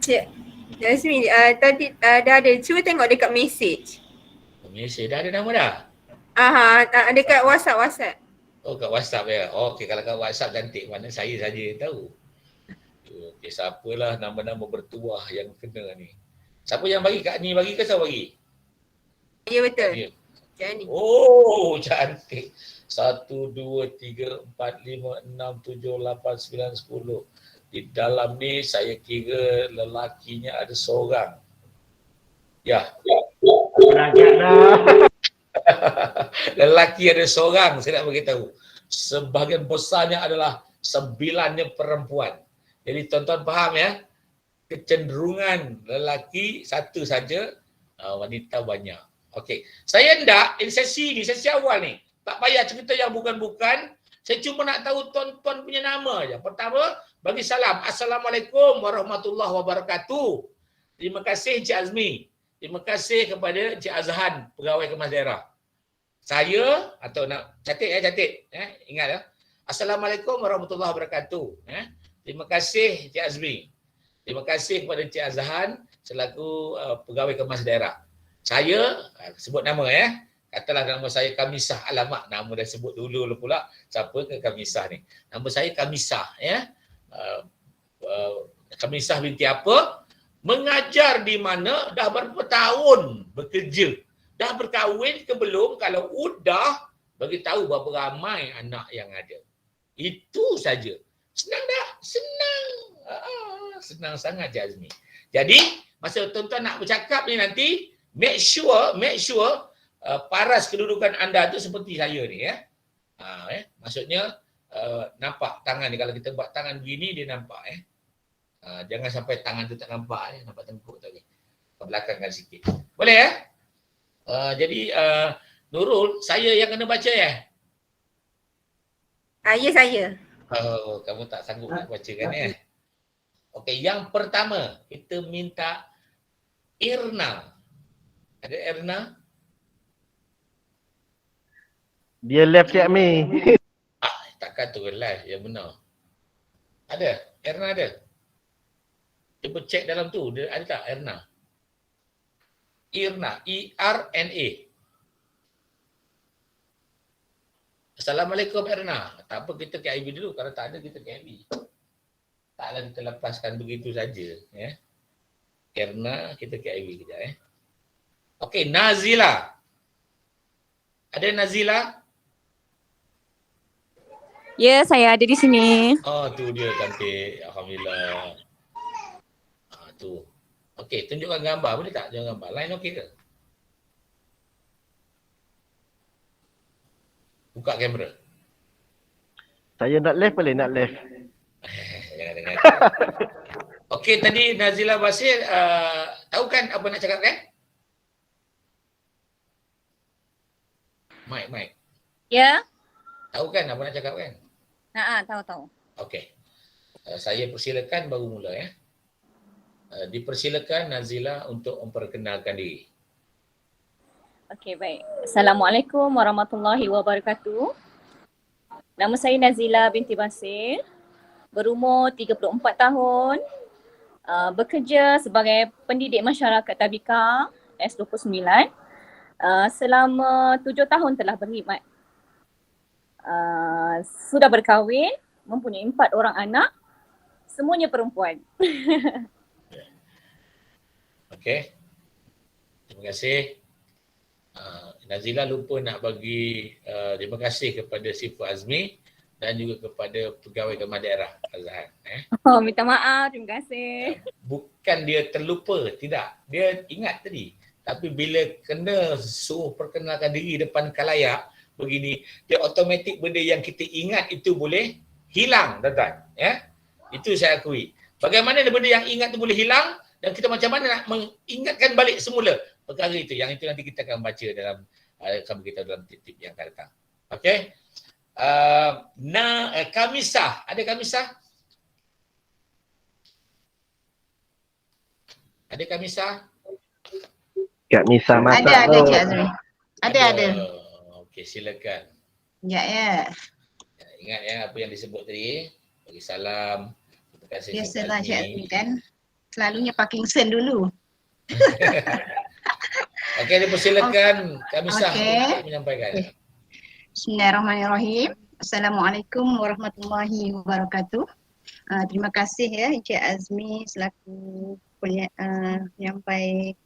Cik Jazmi, tadi dah ada. Cuba tengok dekat mesej. Mesej dah ada nama dah? Dekat WhatsApp. Oh, kat WhatsApp ya. Okey, kalau kat WhatsApp cantik, mana saya saja yang tahu. Okey, siapalah nama-nama bertuah yang kena ni. Siapa yang bagi? Kak Ni bagi ke siapa bagi? Ya, betul. Ya. Cik Ni. Oh, cantik. 1, 2, 3, 4, 5, 6, 7, 8, 9, 10. Di dalam ni saya kira lelakinya ada seorang. Ya. Lelaki ada seorang, saya nak beritahu. Sebahagian besarnya adalah 9-nya perempuan. Jadi tuan-tuan faham kecenderungan lelaki satu saja, wanita banyak. Okey. Saya hendak sesi awal ni. Tak payah cerita yang bukan-bukan. Saya cuma nak tahu tuan-tuan punya nama je. Pertama, bagi salam. Assalamualaikum warahmatullahi wabarakatuh. Terima kasih Encik Azmi. Terima kasih kepada Encik Azhan, pegawai kemas daerah. Saya, atau nak catat ingat Assalamualaikum warahmatullahi wabarakatuh. Terima kasih Encik Azmi. Terima kasih kepada Encik Azhan selaku pegawai kemas daerah. Saya, sebut nama Katalah nama saya Kamisah. Alamak, nama dah sebut dulu pula. Siapa ke Kamisah ni? Nama saya Kamisah, ya. Kamisah binti apa? Mengajar di mana dah berapa tahun bekerja. Dah berkahwin ke belum? Kalau udah, bagi tahu berapa ramai anak yang ada. Itu saja. Senang tak? Senang. Senang sangat je Azmi. Jadi, masa tuan-tuan nak bercakap ni nanti, make sure paras kedudukan anda tu seperti saya ni, ya. Maksudnya nampak tangan ni, kalau kita buat tangan begini dia nampak, ya. Jangan sampai tangan tu tak nampak, ya. Nampak tengkuk tadi. Belakangkan sikit. Boleh, ya? Jadi Nurul, saya yang kena baca, ya? Ya, saya. Oh, kamu tak sanggup nak baca kan, ya? Okey, yang pertama kita minta Irna. Ada Irna? Dia left Cik Mi. Takkan tu live, ya benar. Ada? Erna ada? Cuba cek dalam tu, dia ada tak Erna? Irna, E-R-N-A. Assalamualaikum Erna. Tak apa, kita KIV dulu. Kalau tak ada, kita KIV. Taklah kita lepaskan begitu saja. Ya. Erna, kita KIV kejap. Okey, Nazila. Ada Nazila? Ya, saya ada di sini. Oh, tu dia cantik. Alhamdulillah. Tu. Okey, tunjukkan gambar. Boleh tak tunjukkan gambar? Line okey ke? Buka kamera. Saya nak left boleh? Nak left. Jangan dengar. Okey, tadi Nazila Basir tahu kan apa nak cakap kan? Mike. Ya? Tahu kan apa nak cakap kan? Tahu. Okey. Saya persilakan baru mula, ya. Dipersilakan Nazila untuk memperkenalkan diri. Okey, baik. Assalamualaikum warahmatullahi wabarakatuh. Nama saya Nazila binti Basir. Berumur 34 tahun. Bekerja sebagai pendidik masyarakat Tabika S29. Selama 7 tahun telah berkhidmat. Sudah berkahwin, mempunyai 4 orang anak. Semuanya perempuan. Okey. Terima kasih. Nazila lupa nak bagi terima kasih kepada Siful Azmi dan juga kepada pegawai Khidmat Daerah Azhan. Oh, minta maaf. Terima kasih. Bukan dia terlupa, tidak. Dia ingat tadi. Tapi bila kena suruh perkenalkan diri depan khalayak begini, dia automatik benda yang kita ingat itu boleh hilang, tuan-tuan. Ya? Itu saya akui. Bagaimana benda yang ingat itu boleh hilang dan kita macam mana nak mengingatkan balik semula perkara itu. Yang itu nanti kita akan baca dalam kita dalam tip-tip yang akan datang. Okey. Kamisah. Ada Kamisah? Ada Kamisah? Kak Misa masak Ada tu. Cik Azmi. Ada. Okey, silakan. Ya. Ingat ya apa yang disebut tadi. Bagi salam. Terima kasih. Biasalah Cik Azmi kan. Selalunya Parkinson dulu. Okey, dipersilakan Kamisah Okey. untuk menyampaikan. Okey. Bismillahirrahmanirrahim. Assalamualaikum warahmatullahi wabarakatuh. Terima kasih ya Encik Azmi selaku penyampai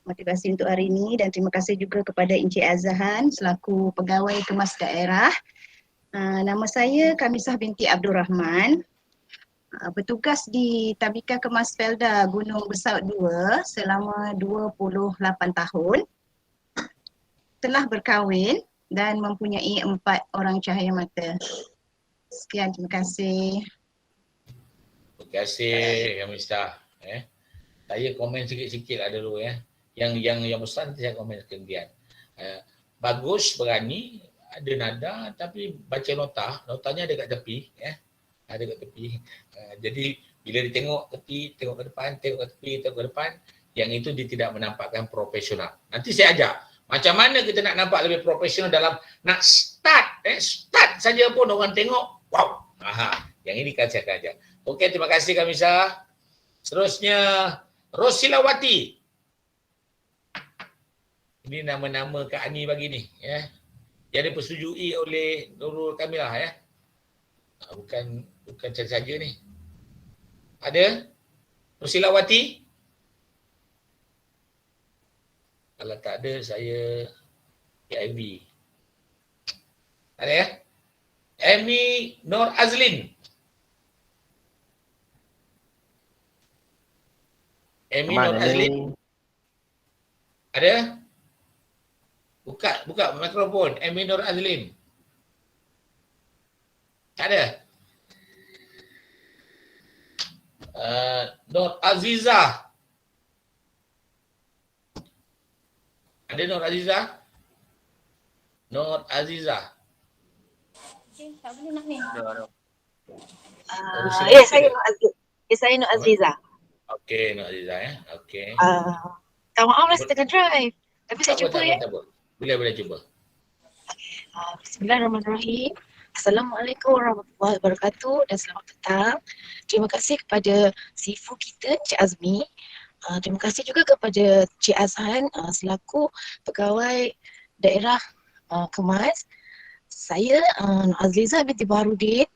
motivasi untuk hari ini dan terima kasih juga kepada Encik Azhan selaku pegawai kemas daerah. Nama saya Kamisah binti Abdul Rahman. Bertugas di Tabika Kemas Felda Gunung Besaut 2 selama 28 tahun. Telah berkahwin dan mempunyai 4 orang cahaya mata. Sekian, terima kasih. Terima kasih Kamisah. Saya komen sikit-sikit lah dulu ya. Yang besar nanti saya komen kemudian. Bagus, berani, ada nada tapi baca notanya ada kat tepi ya. Ada kat tepi. Jadi bila dia tengok tepi, tengok ke depan, tengok ke tepi, tengok ke depan, yang itu dia tidak menampakkan profesional. Nanti saya ajar macam mana kita nak nampak lebih profesional dalam nak start saja pun orang tengok, wow. Yang ini kan saya akan ajar. Okey, terima kasih Kamisah. Seterusnya Rosilawati. Ini nama-nama Kak Ani bagi ni. Ya. Yang dipersetujui oleh Nurul Kamilah. Ya. Bukan saja ni. Ada? Rusilawati? Kalau tak ada, saya PIB. Ada ya? Amy Nur Azlin. Amy Nur Mana Azlin. ni? Ada? Buka mikrofon. Amy Nur Azlin. Tak ada? Nur Aziza. Ada Nur Aziza? Nur Aziza. Tak boleh nak ni. Saya Nur Aziza. Okey, Nur Aziza ya. Okey. Tak maaf lah saya tengah drive. Tapi saya Tak apa, cuba tak ya. apa, tak apa. Boleh cuba. Bismillahirrahmanirrahim. Assalamualaikum warahmatullahi wabarakatuh dan selamat petang. Terima kasih kepada Sifu kita, Cik Azmi. Terima kasih juga kepada Cik Azhan selaku pegawai daerah Kemas. Saya Azliza binti Baharudin,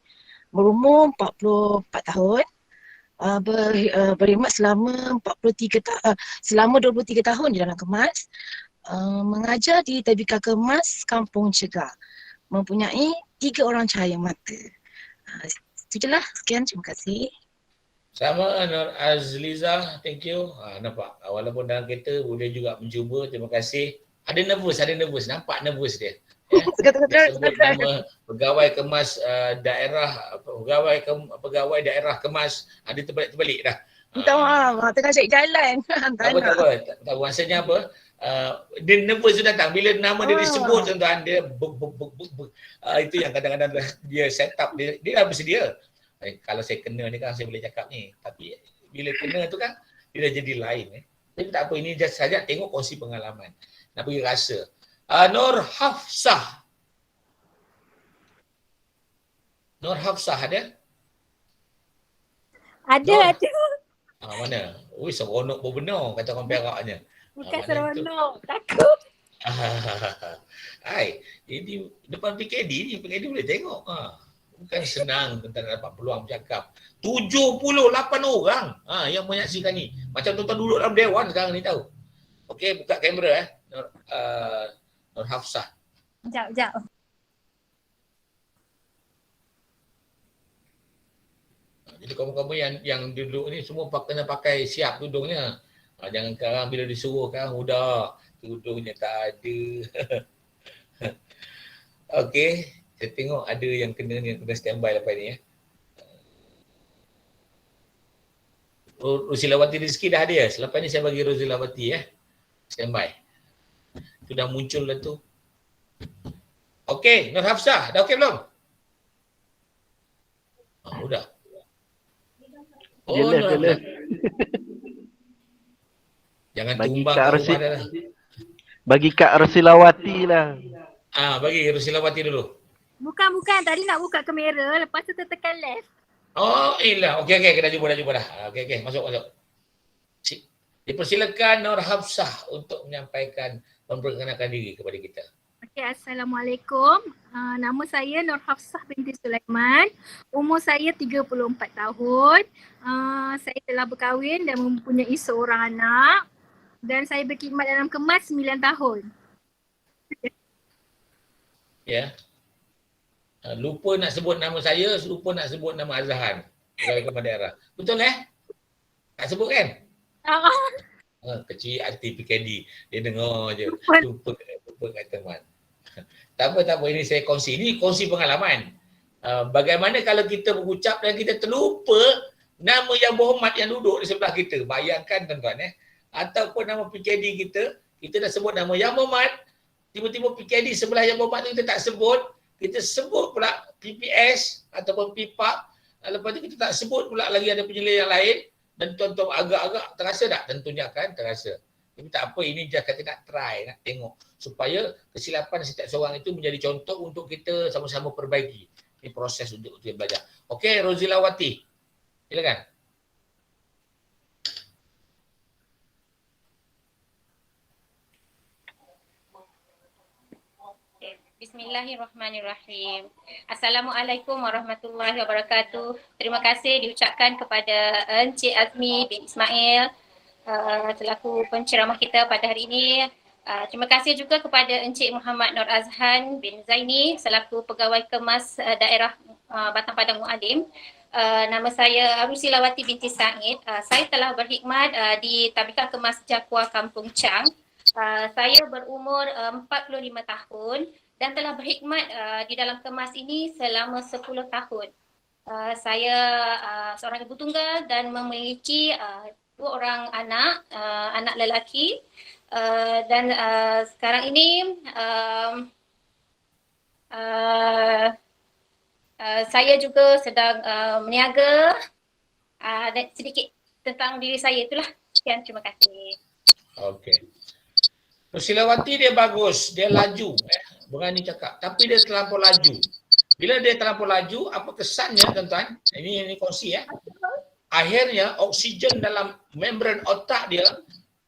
berumur 44 tahun. Berkhidmat selama 23 tahun di dalam Kemas. Mengajar di Tadbika Kemas Kampung Cegah. Mempunyai 3 orang cahaya mata. Itu je lah. Sekian, terima kasih. Sama Nur Azliza, thank you. Nampak, walaupun dalam kereta boleh juga mencuba, terima kasih. Ada nervous, nampak nervous dia. Ya. Dia sebut nama pegawai kemas daerah, pegawai daerah Kemas, ada terbalik dah. Minta maaf, tengah cari jalan. Tak apa. Maksudnya apa? Dia nervous tu datang. Bila nama dia disebut tuan-tuan, dia itu yang kadang-kadang dia set up. Dia dah bersedia. Kalau saya kena ni kan saya boleh cakap ni. Tapi bila kena tu kan, dia dah jadi lain. Tapi tak apa, ini just saja tengok kongsi pengalaman. Nak bagi rasa. Nur Hafsah. Nur Hafsah ada? Ada. Mana? Ui, seronok benar kata orang Peraknya. Bukan seronok, takut. Hai, ini depan PKD boleh tengok. Bukan senang tentang dapat peluang bercakap. 78 orang yang menyaksikan ni. Macam tuan-tuan duduk dalam dewan sekarang ni tahu. Okey, buka kamera Nur Hafsah. Sekejap. Jadi kamu-kamu yang duduk ni semua kena pakai siap tudungnya. Jangan sekarang bila disuruh kan udah tudungnya tak ada. Okey, saya tengok ada yang kena standby lepas ni ya. Rusilawati Rizki dah ada ya? Selepas ni saya bagi Rusilawati ya. Standby. Itu dah muncul dah tu. Okey, Nur Hafsah, dah okey belum? Udah. Dia left. Jangan Bagi tumbang Kak kat Rusi- rumah dah. Bagi Kak Rusilawati lah. Bagi Rusilawati dulu. Bukan. Tadi nak buka kamera, lepas tu tertekan left. Oh, iyalah. Okey, dah jumpa dah. Okey, masuk. Dipersilakan Nur Hafsah untuk menyampaikan memperkenalkan diri kepada kita. Okey, Assalamualaikum. Nama saya Nur Hafsah binti Sulaiman. Umur saya 34 tahun. Saya telah berkahwin dan mempunyai seorang anak. Dan saya berkhidmat dalam Kemas 9 tahun. Ya. Lupa nak sebut nama saya, lupa nak sebut nama Azhan. Pegawai Kemas Daerah. Betul tak sebut kan? Kecil arti PKD. Dia dengar je. Lupa kat teman. Tak apa. Ini saya kongsi. Ini kongsi pengalaman. Bagaimana kalau kita mengucap dan kita terlupa nama yang berhormat yang duduk di sebelah kita. Bayangkan tuan-tuan ataupun nama PKD kita dah sebut nama yang berhormat. Tiba-tiba PKD sebelah yang berhormat tu kita tak sebut. Kita sebut pula PPS ataupun PIPAP. Lepas tu kita tak sebut pula lagi ada penilaian yang lain. Dan tuan-tuan agak-agak terasa tak? Tentunya kan terasa. Tapi tak apa, ini just kata nak try, nak tengok. Supaya kesilapan setiap seorang itu menjadi contoh untuk kita sama-sama perbaiki. Ini proses untuk kita belajar. Okey, Rozilawati. Silakan. Bismillahirrahmanirrahim. Assalamualaikum warahmatullahi wabarakatuh. Terima kasih diucapkan kepada Encik Azmi bin Ismail selaku penceramah kita pada hari ini. Terima kasih juga kepada Encik Muhammad Nur Azhan bin Zaini selaku Pegawai Kemas Daerah Batang Padang Mualim. Nama saya Arusilawati binti Said. Saya telah berkhidmat di Tabika Kemas Jakwa Kampung Chang. Saya berumur 45 tahun dan telah berkhidmat di dalam kemas ini selama 10 tahun. Saya seorang ibu tunggal dan memiliki 2 orang anak, anak lelaki. Dan sekarang ini saya juga sedang meniaga dan sedikit tentang diri saya itulah. Sekian, terima kasih. Okey. Nusilawati dia bagus, dia laju, berani cakap. Tapi dia terlampau laju. Bila dia terlampau laju, apa kesannya tuan-tuan? Ini kongsi Akhirnya oksigen dalam membran otak dia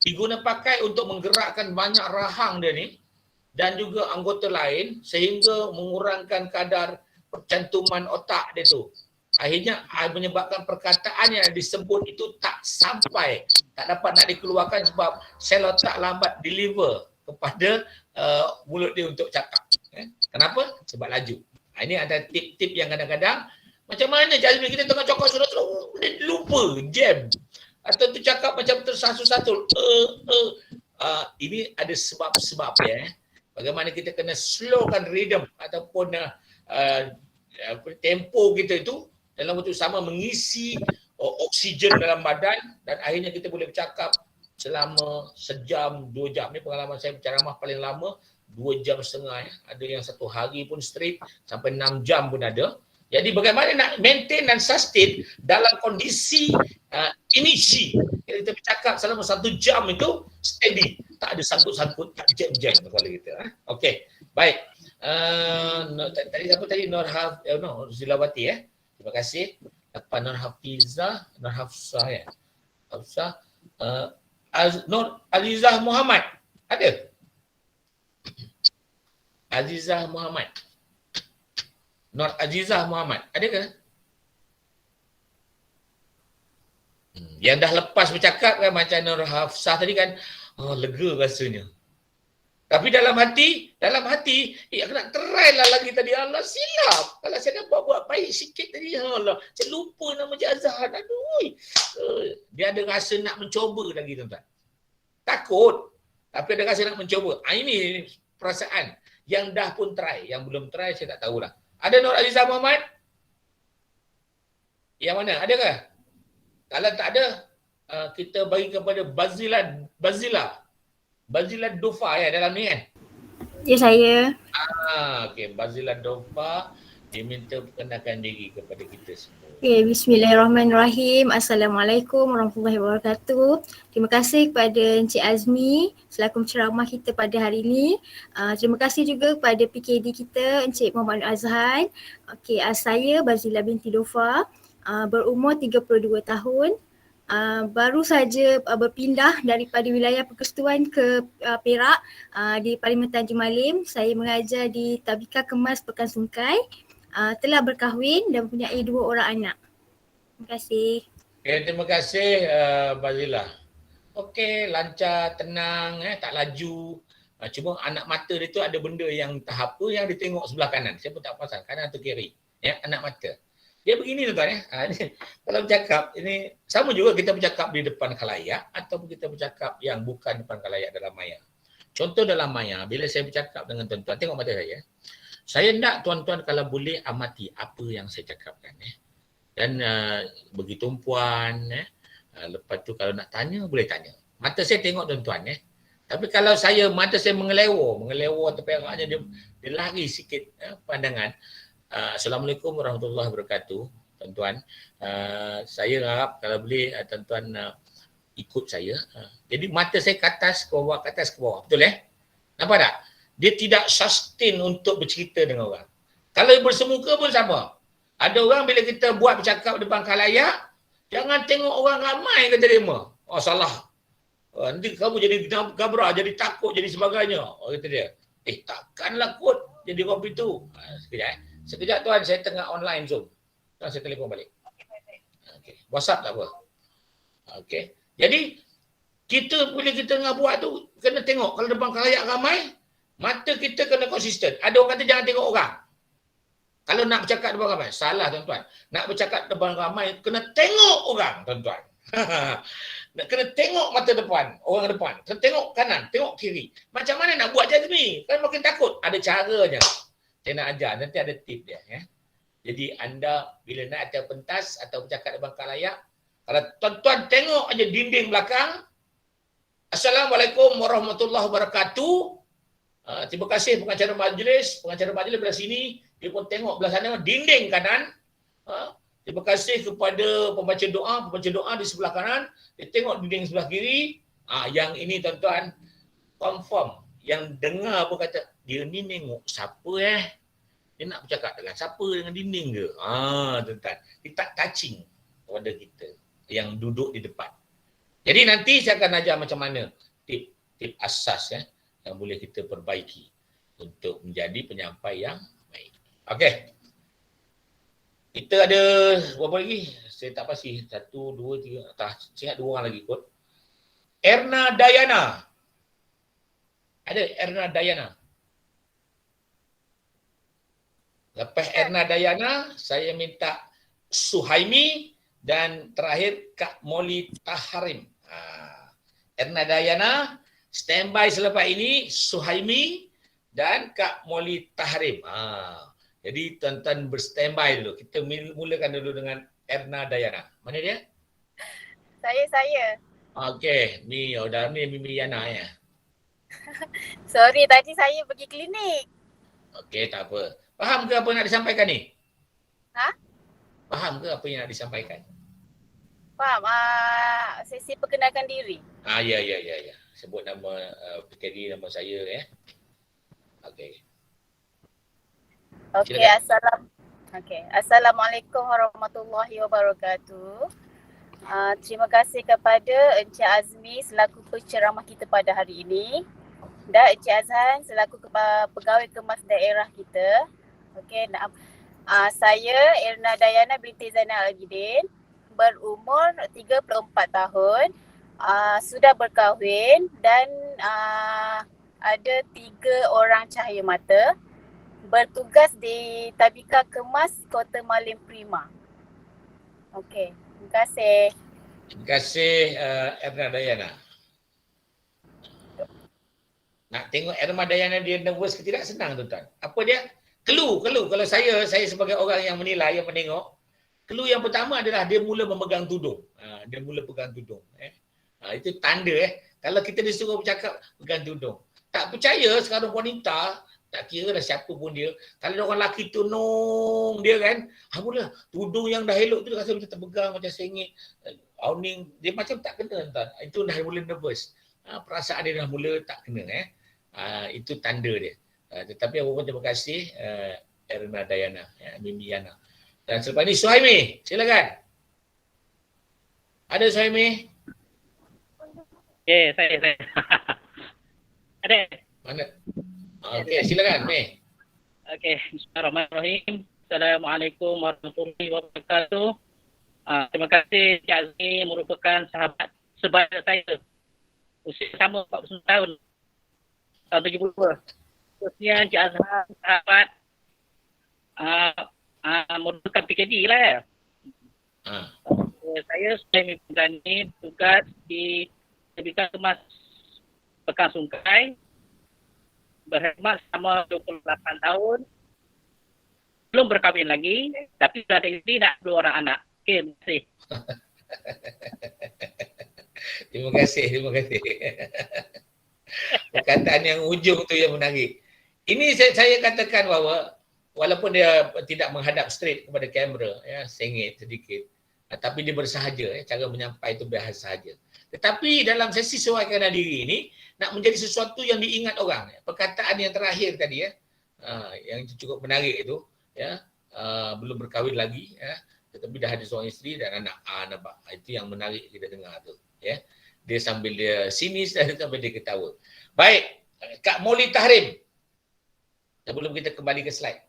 diguna pakai untuk menggerakkan banyak rahang dia ni dan juga anggota lain sehingga mengurangkan kadar percantuman otak dia tu. Akhirnya menyebabkan perkataan yang disebut itu tak sampai, tak dapat nak dikeluarkan sebab sel otak lambat deliver kepada mulut dia untuk cakap. Kenapa? Sebab laju. Ini ada tip-tip yang kadang-kadang macam mana Jazmi kita tengah cakap sudah lupa, jam. Atau tu cakap macam tersasul-sasul. Ini ada sebab-sebab Bagaimana kita kena slowkan rhythm ataupun tempo kita itu dalam waktu sama mengisi oksigen dalam badan dan akhirnya kita boleh bercakap selama sejam, 2 jam. Ini pengalaman saya berceramah paling lama 2 jam setengah. Ada yang 1 hari pun straight sampai 6 jam pun ada. Jadi bagaimana nak maintain dan sustain dalam kondisi energi. Kita bercakap selama 1 jam itu steady. Tak ada sangkut-sangkut, tak jam-jam kalau kita. Okey, baik. Tadi siapa tadi? Zilawati Terima kasih. Apa Nur Hafizah, Nur Hafsah Hafsah. Nur Azizah Muhammad. Ada? Azizah Muhammad. Nur Azizah Muhammad. Ada ke? Yang dah lepas bercakap kan macam Nur Hafsah tadi kan, lega rasanya. Tapi dalam hati, aku nak try lah lagi tadi. Allah silap. Kalau saya dah buat baik sikit tadi, Allah, saya lupa nama Cik Azhar. Aduh. Dia ada rasa nak mencoba lagi tuan-tuan. Takut. Tapi ada rasa nak mencoba. Ini perasaan. Yang dah pun try. Yang belum try, saya tak tahulah. Ada Nur Azizah Muhammad? Yang mana? Ada ke? Kalau tak ada, kita bagi kepada Bazila Dofa dalam ni kan? Ya, saya. Okey, Bazila Dofa diminta perkenalkan diri kepada kita semua. Okay, bismillahirrahmanirrahim. Assalamualaikum warahmatullahi wabarakatuh. Terima kasih kepada Encik Azmi selaku penceramah kita pada hari ini. Terima kasih juga kepada PKD kita Encik Muhammad Azhan. Okey, saya Bazila binti Dofa, berumur 32 tahun. Baru saja berpindah daripada wilayah Persekutuan ke Perak di Parlimen Tanjung Malim. Saya mengajar di Tabika Kemas Pekan Sungkai. Telah berkahwin dan mempunyai 2 orang anak. Terima kasih. Okay, terima kasih Bazila. Okey, lancar, tenang, tak laju. Cuma anak mata dia tu ada benda yang tahap tu yang dia tengok sebelah kanan. Saya pun tak pasal, kanan atau kiri. Anak mata. Dia begini tuan-tuan kalau bercakap, ini sama juga kita bercakap di depan khalayak ataupun kita bercakap yang bukan depan khalayak dalam maya. Contoh dalam maya, bila saya bercakap dengan tuan-tuan, tengok mata saya. Saya nak tuan-tuan kalau boleh amati apa yang saya cakapkan. Dan bagi tumpuan, lepas tu kalau nak tanya, boleh tanya. Mata saya tengok tuan-tuan. Tapi kalau mata saya mengelewar terperaknya dia lari sikit pandangan. Assalamualaikum warahmatullahi wabarakatuh, tuan-tuan. Saya harap kalau boleh tuan-tuan ikut saya. Jadi mata saya ke atas ke bawah, betul Nampak tak? Dia tidak sustain untuk bercerita dengan orang. Kalau bersemuka pun sama. Ada orang bila kita buat bercakap depan khalayak, jangan tengok orang ramai kata terima. Salah. Nanti kamu jadi gabra, jadi takut, jadi sebagainya. Kata dia. Takkanlah kot. jadi orang pintu. Sekejap Sekejap tuan, saya tengah online Zoom. Tuan, saya telefon balik. Okay. WhatsApp tak apa. Okey. Jadi kita bila kita tengah buat tu kena tengok kalau depan khalayak ramai, mata kita kena konsisten. Ada orang kata jangan tengok orang. Kalau nak bercakap depan ramai, salah tuan-tuan. Nak bercakap depan ramai kena tengok orang tuan-tuan. Kena tengok mata depan, orang depan. Kena tengok kanan, tengok kiri. Macam mana nak buat macam ni? Kan makin takut. Ada caranya. Saya nak ajar, nanti ada tip dia. Ya. Jadi anda bila nak atas pentas atau bercakap depan khalayak, kalau tuan-tuan tengok aja dinding belakang, Assalamualaikum warahmatullahi wabarakatuh. Terima kasih pengacara majlis belah sini, dia pun tengok belah sana dinding kanan. Terima kasih kepada pembaca doa di sebelah kanan, dia tengok dinding sebelah kiri. Yang ini tuan-tuan confirm, yang dengar pun kata dia ni tengok siapa dia nak bercakap dengan siapa, dengan dinding ke? Tuan-tuan, dia tak touching kepada kita yang duduk di depan. Jadi nanti saya akan ajar macam mana tip asas yang boleh kita perbaiki untuk menjadi penyampai yang baik. Okey. Kita ada berapa lagi? Saya tak pasti. 1, 2, 3. Tak, saya ingat 2 orang lagi kot. Erna Dayana. Ada Erna Dayana. Lepas Erna Dayana, saya minta Suhaimi dan terakhir Kak Molly Taharim. Erna Dayana, standby selepas ini Suhaimi dan Kak Molly Taharim. Jadi tuan-tuan berstandby dulu. Kita mulakan dulu dengan Erna Dayana. Mana dia? Saya. Okey, ni dalam ni Mimi Yana ya. Sorry, tadi saya pergi klinik. Okey, tak apa. Faham ke apa nak disampaikan ni? Faham ke apa yang nak disampaikan? Faham. Sesi perkenalkan diri. Ya. Sebut nama PKD, nama saya ya. Okey. Okey, Assalamualaikum warahmatullahi wabarakatuh. Terima kasih kepada Encik Azmi selaku penceramah kita pada hari ini dan Encik Azhan selaku pegawai kemas daerah kita. Okey, saya Erna Dayana binti Zainal Abidin, berumur 34 tahun, sudah berkahwin dan ada 3 orang cahaya mata, bertugas di Tabika Kemas Kota Malim Prima. Okey, terima kasih. Terima kasih Erna Dayana. Nak tengok Erna Dayana dia nervous ke tidak, senang tuan-tuan. Apa dia? Clue. Kalau saya sebagai orang yang menilai, yang menengok, clue yang pertama adalah dia mula memegang tudung. Dia mula pegang tudung. Itu tanda kalau kita disuruh bercakap pegang tudung. Tak percaya sekarang wanita, tak kira dah siapa pun dia, kalau orang lelaki tunung dia kan, mula tudung yang dah elok tu dia rasa macam terpegang, macam sengit, awning, dia macam tak kena tuan. Itu dah mula nervous. Perasaan dia dah mula tak kena itu tanda dia. Tetapi apa pun terima kasih Erna Dayana, Mimi Yana. Dan selepas ini Suhaimi, silakan. Ada Suhaimi? Saya. Ada. Mana? Okey, silakan Mei. Okey, bismillahirrahmanirrahim. Assalamualaikum warahmatullahi wabarakatuh. Terima kasih Cik Azmi merupakan sahabat sebaya saya. Usia sama 49 tahun. Tahun 72. Khususnya Cik Azhar sahabat merupakan PKD lah ya. Saya sudah menjalani tugas di Tabika Kemas Pekan Sungkai, berkhidmat selama 28 tahun. Belum berkahwin lagi, tapi sudah ada isteri nak 2 orang anak. Okey, terima kasih. Terima kasih. Perkataan yang ujung tu yang menarik. Ini saya katakan bahawa walaupun dia tidak menghadap straight kepada kamera, sengit sedikit, tapi dia bersahaja, cara menyampaikan itu biasa saja. Tetapi dalam sesi sesuaikan diri ini nak menjadi sesuatu yang diingat orang. Perkataan yang terakhir tadi yang cukup menarik itu, belum berkahwin lagi, tetapi dah ada seorang isteri dan anak. Nampak? Itu yang menarik kita dengar tu. Dia sambil dia sinis dan sambil dia ketawa. Baik, Kak Molly Tahrim. Sebelum kita kembali ke slide.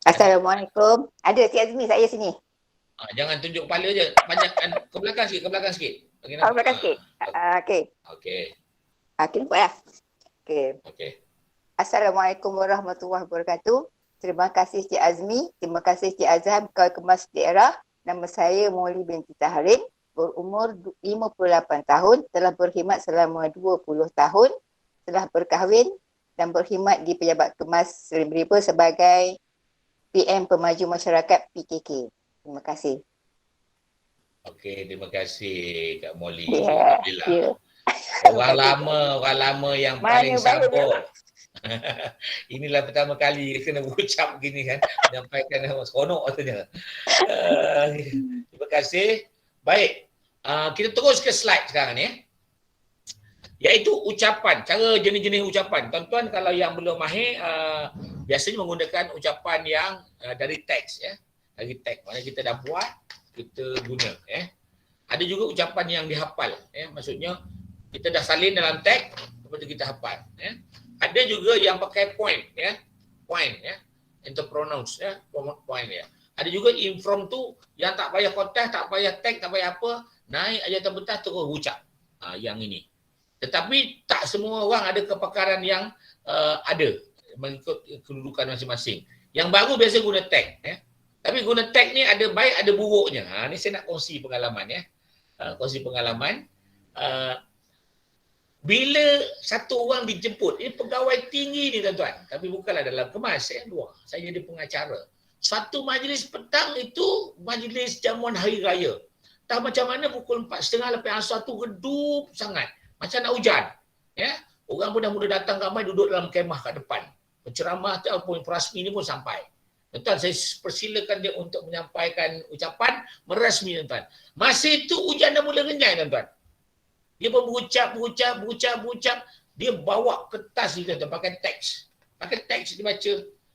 Assalamualaikum. Ada Cik Azmi, saya sini. Jangan tunjuk kepala je. Banyak ke belakang sikit, ke belakang sikit. Bagi Oh, belakang sikit. Okey. Okey. Okey, nampaklah. Okey. Okey. Assalamualaikum warahmatullahi wabarakatuh. Terima kasih Cik Azmi. Terima kasih Cik Azham, Kepala Kemas Daerah. Nama saya Moli binti Tahrin. Berumur 58 tahun. Telah berkhidmat selama 20 tahun. Telah berkahwin dan berkhidmat di Pejabat Kemas Serim River sebagai PM Pemaju Masyarakat PKK. Terima kasih. Okey, terima kasih Kak Molly. Ya, Alhamdulillah. ya. Orang lama yang paling sabar. Inilah pertama kali kena ucap gini kan, menyampaikan seronok katanya. Terima kasih. Baik, kita terus ke slide sekarang ni. Iaitu ucapan, cara jenis-jenis ucapan. Tuan-tuan kalau yang belum mahir, biasanya menggunakan ucapan yang dari teks ya. Dari teks, maknanya kita dah buat, kita guna ya. Ada juga ucapan yang dihafal ya, maksudnya kita dah salin dalam teks, lepas tu kita hafal ya. Ada juga yang pakai point ya. Point ya. Interpronounce ya, point ya. Ada juga impromptu yang tak payah konteks, tak payah tag, tak payah apa, naik aja terbentas terus ucap. Yang ini. Tetapi tak semua orang ada kepakaran yang ada mengikut kedudukan masing-masing. Yang baru biasa guna tag ya. Tapi guna tag ni ada baik ada buruknya. Ni saya nak kongsi pengalaman ya. Kongsi pengalaman. Bila satu orang dijemput, ini pegawai tinggi ni tuan-tuan, tapi bukanlah dalam kemas ya, luar. Saya jadi pengacara. Satu majlis petang itu majlis jamuan hari raya. Tak macam mana pukul 4:30 lepas asar tu redup sangat. Macam nak hujan. Ya, orang pun dah mula datang ramai duduk dalam kemah kat depan. Penceramah ataupun perasmi ni pun sampai. Tuan-tuan, saya persilakan dia untuk menyampaikan ucapan merasmi tuan-tuan. Masa itu hujan dah mula renyai tuan-tuan. Dia pun berucap. Dia bawa kertas ni tuan-tuan, pakai teks. Pakai teks dia baca.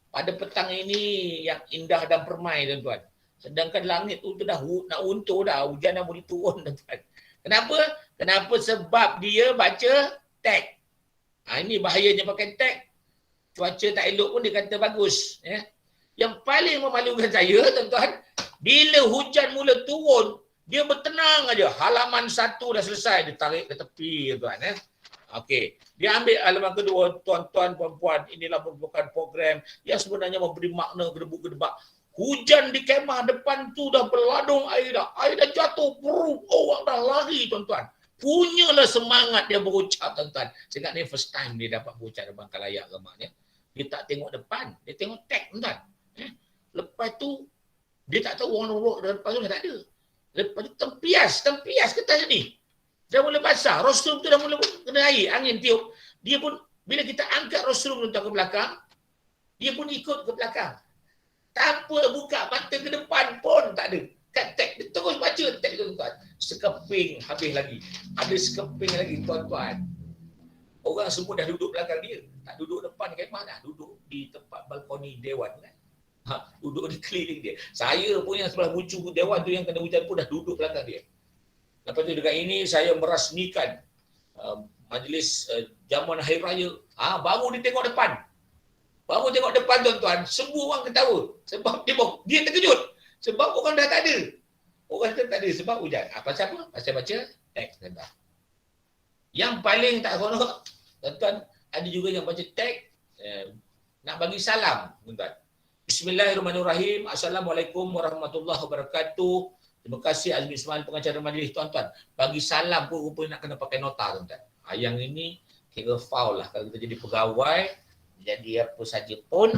Pada petang ini yang indah dan permai tuan-tuan. Sedangkan langit tu dah nak untur dah, hujan dah boleh turun tuan-tuan. Kenapa? Kenapa? Sebab dia baca teks. Ini bahayanya pakai teks. Cuaca tak elok pun dia kata bagus. Ya. Yang paling memalukan saya tuan-tuan, bila hujan mula turun, dia bertenang aja. Halaman 1 dah selesai, dia tarik ke tepi tuan ya. Okey, dia ambil halaman kedua, tuan-tuan, puan-puan, inilah merupakan program yang sebenarnya memberi makna gedebuk-gedebak. Hujan di kemah depan tu dah berladung air dah jatuh, orang dah lari tuan-tuan. Punyalah semangat dia berucap tuan-tuan. Sehingga ni first time dia dapat berucap depan khalayak ramai. Dia tak tengok depan, dia tengok teks tuan-tuan. Lepas tu, dia tak tahu orang depan tu dah tak ada. Lepas tu tempias kertas ni. Dah mula basah, rostrum tu dah mula kena air, angin tiup. Dia pun, bila kita angkat rostrum tu ke belakang, dia pun ikut ke belakang. Tanpa buka mata ke depan pun tak ada. Kat teks, dia terus baca teks tu tuan-tuan. Sekeping habis lagi. Ada sekeping lagi tuan-tuan. Orang semua dah duduk belakang dia. Tak duduk depan kemah dah. Duduk di tempat balkoni dewan kan. Duduk di keliling dia. Saya pun yang sebelah mucu dewan tu yang kena hujan pun dah duduk belakang dia. Lepas tu dekat ini saya merasmikan majlis jamuan hari raya. Baru dia tengok depan. Baru tengok depan tuan-tuan, semua orang ketawa. Sebab dia terkejut. Sebab orang dah tak ada. Orang dah tak ada sebab hujan. Pasal apa? Pasal baca teks tuan-tuan. Yang paling tak seronok, tuan-tuan, ada juga yang baca teks nak bagi salam tuan-tuan. Bismillahirrahmanirrahim. Assalamualaikum warahmatullahi wabarakatuh. Terima kasih Azmi Ismail, pengacara majlis tuan-tuan. Bagi salam pun rupanya nak kena pakai nota tuan-tuan. Yang ini kira foul lah kalau kita jadi pegawai, jadi apa saja pun,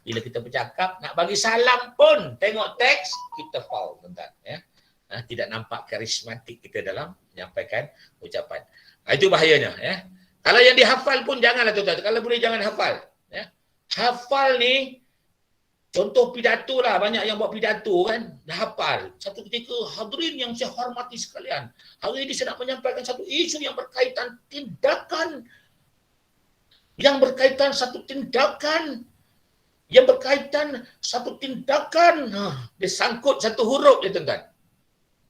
bila kita bercakap nak bagi salam pun tengok teks kita foul tuan-tuan ya. Tidak nampak karismatik kita dalam menyampaikan ucapan. Itu bahayanya ya. Kalau yang dihafal pun janganlah tuan-tuan. Kalau boleh jangan hafal ya. Hafal ni contoh pidato lah, banyak yang buat pidato kan, dah hafal. Satu ketika hadirin yang saya hormati sekalian, hari ini saya nak menyampaikan satu isu yang berkaitan tindakan, dia sangkut satu huruf dia tuan-tuan.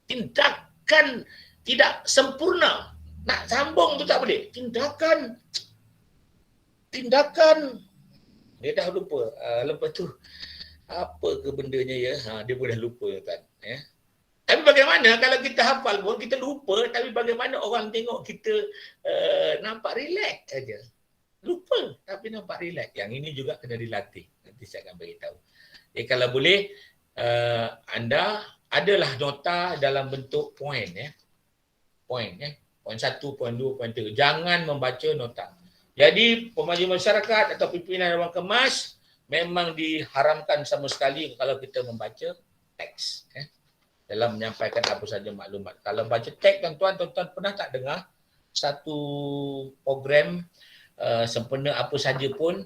Tindakan tidak sempurna. Nak sambung tu tak boleh. Tindakan tindakan dia dah lupa. Lepas tu apa ke bendanya ya? Dia pun dah lupa kan. Ya. Tapi bagaimana kalau kita hafal pun kita lupa, tapi bagaimana orang tengok kita nampak relax saja. Lupa tapi nampak relax. Yang ini juga kena dilatih. Nanti saya akan beritahu. Jadi kalau boleh anda adalah nota dalam bentuk poin ya. Poin ya. Poin 1, poin 2, poin 3. Jangan membaca nota. Jadi pemaji masyarakat atau pimpinan Dewan Kemas memang diharamkan sama sekali kalau kita membaca teks dalam menyampaikan apa saja maklumat. Kalau baca teks tuan-tuan pernah tak dengar satu program sempena apa saja pun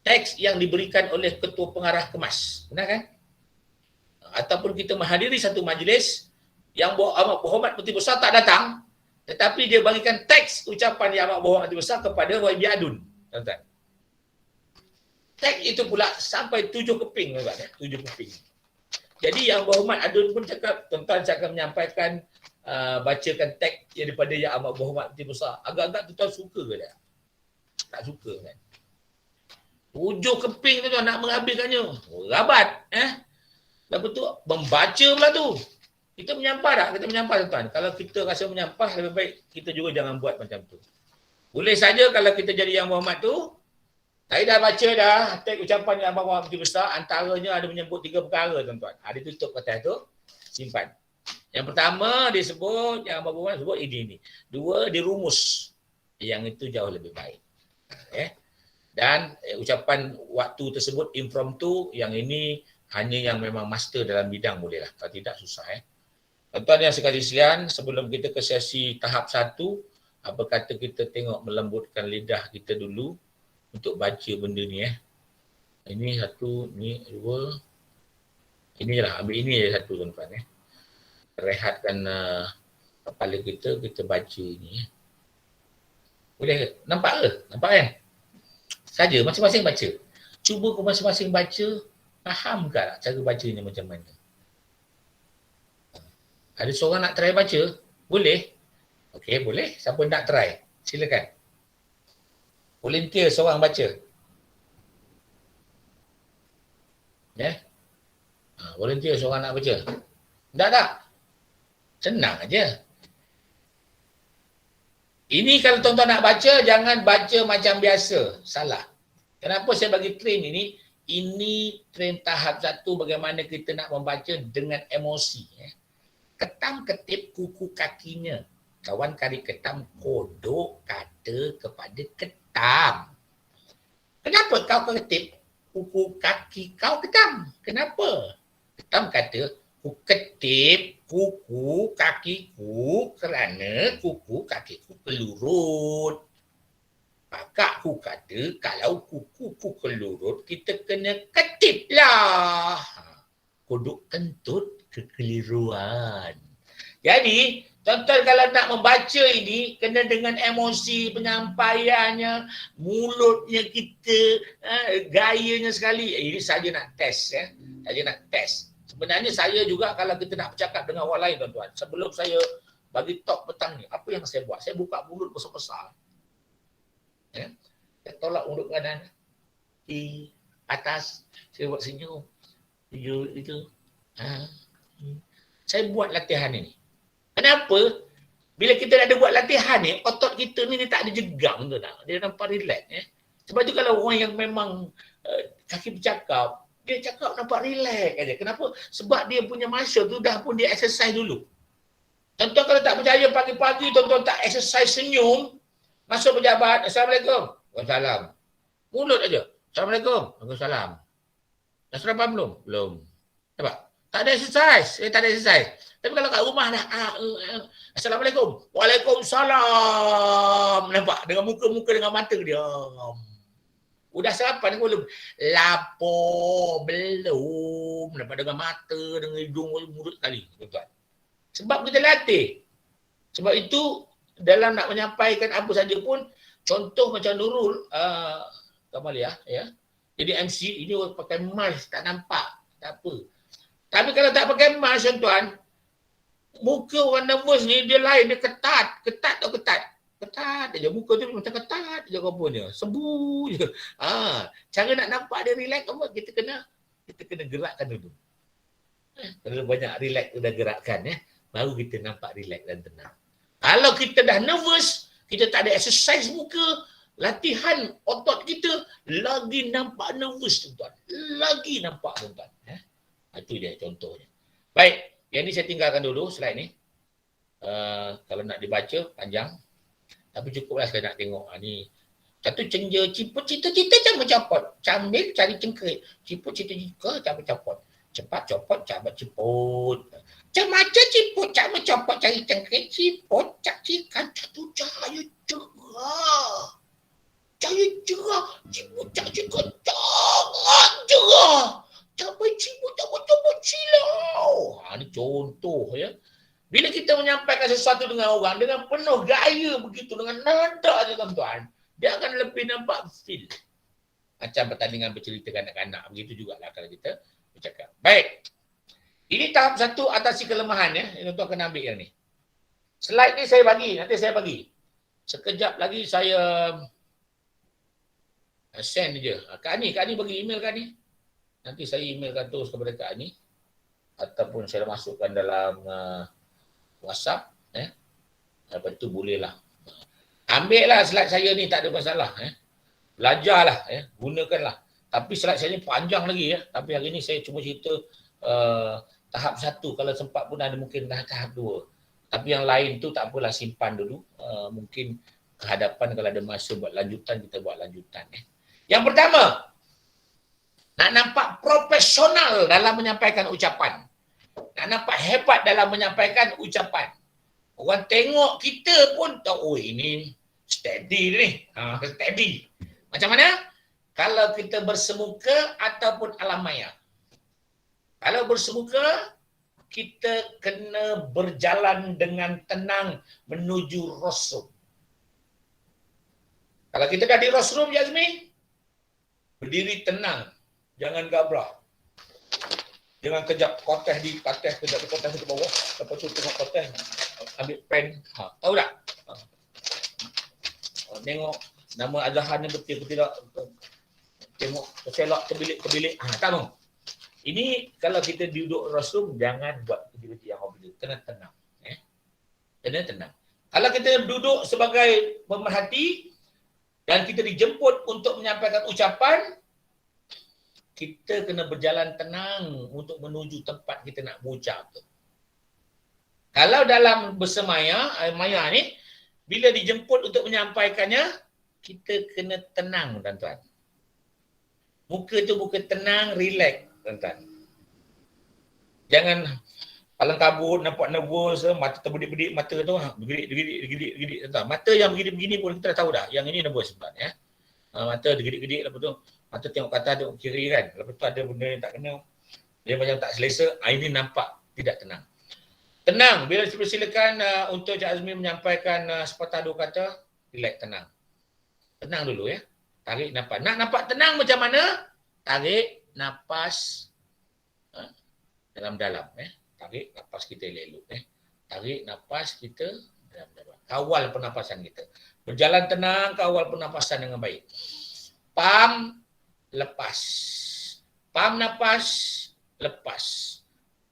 teks yang diberikan oleh Ketua Pengarah Kemas. Benar kan? Ataupun kita menghadiri satu majlis yang amat berhormat Puteri Besar tak datang, tetapi dia bagikan teks ucapan yang amat berhormat Puteri Besar kepada YB Adun. Tuan-tuan. Teks itu pula sampai 7 keping tuan-tuan ya, 7 keping. Jadi yang berhormat Adun pun cakap, tuan-tuan saya akan menyampaikan bacakan teks daripada yang amat berhormat Puteri Besar. Agak-agak tuan-tuan suka ke tak? Tak suka kan? 7 keping tuan-tuan nak menghabiskannya. Rabat Lepas tu membaca pula tu. Kita menyampah tak? Kita menyampah tuan-tuan. Kalau kita rasa menyampah, lebih baik kita juga jangan buat macam tu. Boleh saja kalau kita jadi yang berhormat tu, saya dah baca dah teks ucapan yang Abang Puteri Besar, antaranya ada menyebut 3 perkara tuan-tuan. Dia tutup kertas tu, simpan. Yang pertama dia sebut, yang Abang Puteri sebut ini. 2, dia rumus. Yang itu jauh lebih baik. Dan ucapan waktu tersebut impromptu, yang ini hanya yang memang master dalam bidang boleh lah. Kalau tidak susah Tuan-tuan yang sekali sekalian, sebelum kita ke sesi tahap 1, apa kata kita tengok melembutkan lidah kita dulu untuk baca benda ni Ini 1, ni 2. Inilah, ambil ini je 1 tuan-tuan Rehatkan kepala kita baca ni Boleh ke? Nampak ke? Nampak kan? Saja, masing-masing baca. Cuba kau masing-masing baca, faham ke tak cara bacanya macam mana? Ada seorang nak try baca? Boleh? Okey, boleh. Siapa nak try? Silakan. Volunteer seorang baca. Volunteer seorang nak baca. Tak? Senang aja. Ini kalau tuan-tuan nak baca, jangan baca macam biasa. Salah. Kenapa saya bagi train ini? Ini train tahap 1 bagaimana kita nak membaca dengan emosi. Ketam-ketip kuku kakinya. Kawan kari ketam kodok kata kepada ketam. Kenapa kau ketip kuku kaki kau ketam? Kenapa? Ketam kata, ku ketip kuku kakiku kerana kuku kakiku kelurut. Kakakku kata kalau kukuku kelurut kita kena ketiplah. Kodok kentut kekeliruan. Jadi, tuan-tuan kalau nak membaca ini, kena dengan emosi penyampaiannya, mulutnya kita, gayanya sekali. Ini saja nak test Saja nak test. Sebenarnya saya juga kalau kita nak bercakap dengan orang lain tuan-tuan, sebelum saya bagi talk petang ni, apa yang saya buat? Saya buka mulut besar-besar. Saya tolak mulut kanan. Di atas, saya buat senyum. Itu. Saya buat latihan ini. Kenapa? Bila kita ada buat latihan ni, otot kita ni dia tak ada jegang tu tak. Dia nampak relax. Sebab tu kalau orang yang memang kaki bercakap, dia cakap nampak relax aja. Kenapa? Sebab dia punya masa tu dah pun dia exercise dulu. Tuan-tuan kalau tak percaya pagi-pagi tuan-tuan tak exercise senyum, masuk pejabat, Assalamualaikum. Waalaikumsalam. Mulut aja. Assalamualaikum. Waalaikumsalam. Dah sarapan belum? Belum. Nampak? Tak ada exercise. Tak ada exercise. Tapi kalau kat rumah dah, Assalamualaikum. Waalaikumsalam. Nampak? Dengan muka-muka, dengan mata dia. Udah sarapan belum? Lapor. Belum. Nampak dengan mata, dengan hidung, mulut sekali. Tuan-tuan. Sebab kita latih. Sebab itu, dalam nak menyampaikan apa saja pun, contoh macam Nurul, Kamalia, jadi MC, ini orang pakai mask, tak nampak. Tak apa. Tapi kalau tak pakai mask tuan-tuan, muka orang nervous ni dia lain, dia ketat. Ketat atau ketat? Ketat je. Muka tu macam ketat je rupanya. Sembuh je. Cara nak nampak dia relax apa? Kita kena gerakkan dulu. Kalau banyak relax dah gerakkan baru kita nampak relax dan tenang. Kalau kita dah nervous, kita tak ada exercise muka, latihan otot kita, lagi nampak nervous tuan-tuan. Lagi nampak tuan-tuan. Itu dia contohnya. Baik, yang ni saya tinggalkan dulu slide ni. Kalau nak dibaca panjang. Tapi cukuplah saya nak tengok. Ni satu cenja, ciput cita-cita cara mencopot. Cambil cari cengkrit. Ciput cita-cita cara mencopot. Cepat copot, cepat ciput. Macam ciput cara mencopot cari cengkrit. Ciput cacikan satu cahaya cerah. Cahaya cerah. Ciput cacikan sangat cerah. Cabai ciput cabai silau. Ni contoh ya. Bila kita menyampaikan sesuatu dengan orang dengan penuh gaya begitu, dengan nada je tuan-tuan, dia akan lebih nampak feel. Macam pertandingan bercerita kanak-kanak. Begitu jugalah kalau kita bercakap. Baik. Ini tahap satu atasi kelemahan ya. Tuan-tuan kena ambil yang ni. Slide ni saya bagi. Nanti saya bagi. Sekejap lagi saya send je. Kak Ani bagi email Kak Ani. Nanti saya emailkan terus kepada Kak Ani. Ataupun saya masukkan dalam WhatsApp. Lepas tu bolehlah. Ambil lah slide saya ni, tak ada masalah. Belajarlah, gunakanlah. Tapi slide saya ni panjang lagi ya. Tapi hari ni saya cuma cerita tahap satu. Kalau sempat pun ada mungkin tahap dua. Tapi yang lain tu tak apalah, simpan dulu. Mungkin kehadapan kalau ada masa buat lanjutan, kita buat lanjutan. Yang pertama, nak nampak profesional dalam menyampaikan ucapan. Nak nampak hebat dalam menyampaikan ucapan. Orang tengok kita pun tahu, oh ini steady ni. Steady. Macam mana? Kalau kita bersemuka ataupun alam maya. Kalau bersemuka, kita kena berjalan dengan tenang menuju rostrum. Kalau kita dah di rostrum, Jazmi, berdiri tenang. Jangan gabrak. Jangan kejap kotes di atas, kejap kotes di bawah. Lepas tu tengok kotes, ambil pen. Tahu tak? Tengok nama azahan ni betul ke tidak. Tengok terselak ke bilik. Tak mau. Ini kalau kita duduk rostrum, jangan buat kerja-kerja yang hobi. Kena tenang. Kena tenang. Kalau kita duduk sebagai pemerhati dan kita dijemput untuk menyampaikan ucapan, kita kena berjalan tenang untuk menuju tempat kita nak berucap tu. Kalau dalam bersemaya, maya ni, bila dijemput untuk menyampaikannya, kita kena tenang, tuan-tuan. Muka tu muka tenang, relax, tuan-tuan. Jangan palang kabut, nampak nervous, mata terbedik-bedik, mata tu bergedik-gedik, tuan-tuan. Mata yang begini-begini pun kita dah tahu dah, yang ini nervous sebenarnya. Mata tergedik-gedik, lepas tu mata tengok kanan, tengok kiri kan. Lepas tu ada benda yang tak kena. Dia macam tak selesa. Ini nampak tidak tenang. Tenang. Bila dipersilakan untuk Cik Azmi menyampaikan sepatah dua kata, relax, tenang. Tenang dulu ya. Tarik nafas. Nak nampak tenang macam mana? Tarik nafas dalam-dalam. Tarik nafas kita elok-elok. Tarik nafas kita dalam-dalam. Kawal pernafasan kita. Berjalan tenang, kawal pernafasan dengan baik. Pam, lepas. Pam nafas, lepas.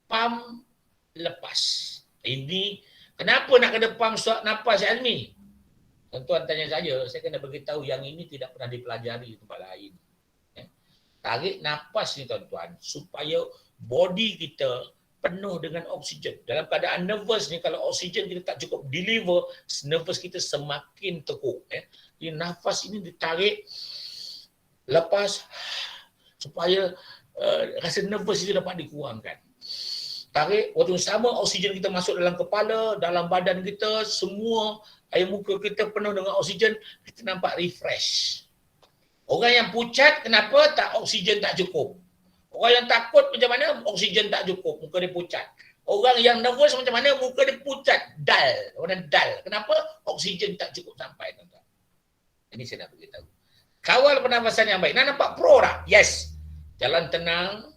Pam, lepas. Ini kenapa nak kena pam suap nafas Azmi? Tuan-tuan tanya saya kena beritahu yang ini tidak pernah dipelajari di tempat lain. Tarik nafas ni tuan-tuan supaya body kita penuh dengan oksigen. Dalam keadaan nervous ni, kalau oksigen kita tak cukup deliver, nervous kita semakin teruk. Jadi nafas ini ditarik, lepas supaya rasa nervous itu dapat dikurangkan. Tarik, waktu sama oksigen kita masuk dalam kepala, dalam badan kita, semua air muka kita penuh dengan oksigen, kita nampak refresh. Orang yang pucat, kenapa? Tak oksigen tak cukup. Orang yang takut macam mana? Oksigen tak cukup, muka dia pucat. Orang yang nervous macam mana? Muka dia pucat, dull. Orang dull. Kenapa? Oksigen tak cukup sampai. Ini saya nak beritahu. Kawal pernafasan yang baik. Nak nampak pro tak? Yes. Jalan tenang.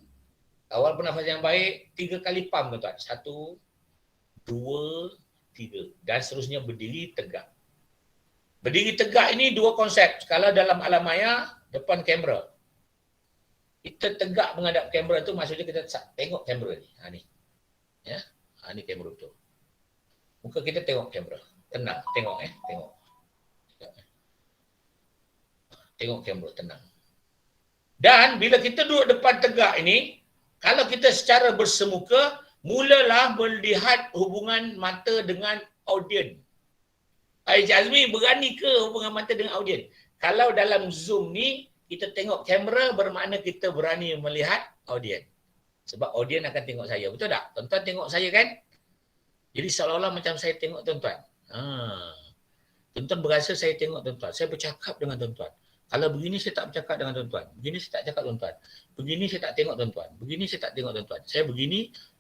Kawal pernafasan yang baik. 3 kali pam tuan. 1, 2, 3. Dan seterusnya berdiri tegak. Berdiri tegak ini dua konsep. Kalau dalam alam maya, depan kamera. Kita tegak menghadap kamera tu maksudnya kita tengok kamera ni. Ni. Ya. Ni kamera tu. Muka kita tengok kamera. Tenang, tengok tengok. Tengok kamera, tenang. Dan bila kita duduk depan tegak ini, kalau kita secara bersemuka, mulalah melihat hubungan mata dengan audien. Encik Azmi, berani ke hubungan mata dengan audien? Kalau dalam Zoom ni, kita tengok kamera bermakna kita berani melihat audien. Sebab audien akan tengok saya. Betul tak? Tuan-tuan tengok saya kan? Jadi seolah-olah macam saya tengok tuan-tuan. Tuan-tuan berasa saya tengok tuan-tuan. Saya bercakap dengan tuan-tuan. Kalau begini saya tak bercakap dengan tuan-tuan. Begini saya tak cakap tuan-tuan. Begini saya tak tengok tuan-tuan. Begini saya tak tengok tuan-tuan. Saya begini,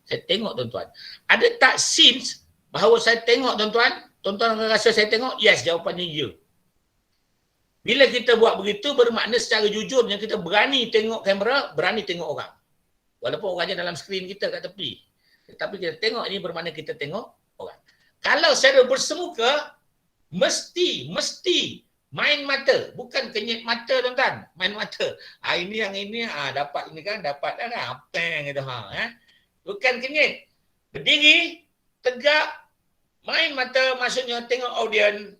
saya tengok tuan-tuan. Ada tak scenes bahawa saya tengok tuan-tuan? Tuan-tuan rasa saya tengok? Yes, jawapannya ya. Bila kita buat begitu, bermakna secara jujurnya kita berani tengok kamera, berani tengok orang. Walaupun orangnya dalam skrin kita kat tepi. Tapi kita tengok ini bermakna kita tengok orang. Kalau secara bersemuka, mesti main mata, bukan kenyit mata tuan-tuan, main mata. Ini yang ini dapat ini kan, dapat kan apa yang gitu bukan kenyit. Berdiri tegak, main mata maksudnya tengok audien.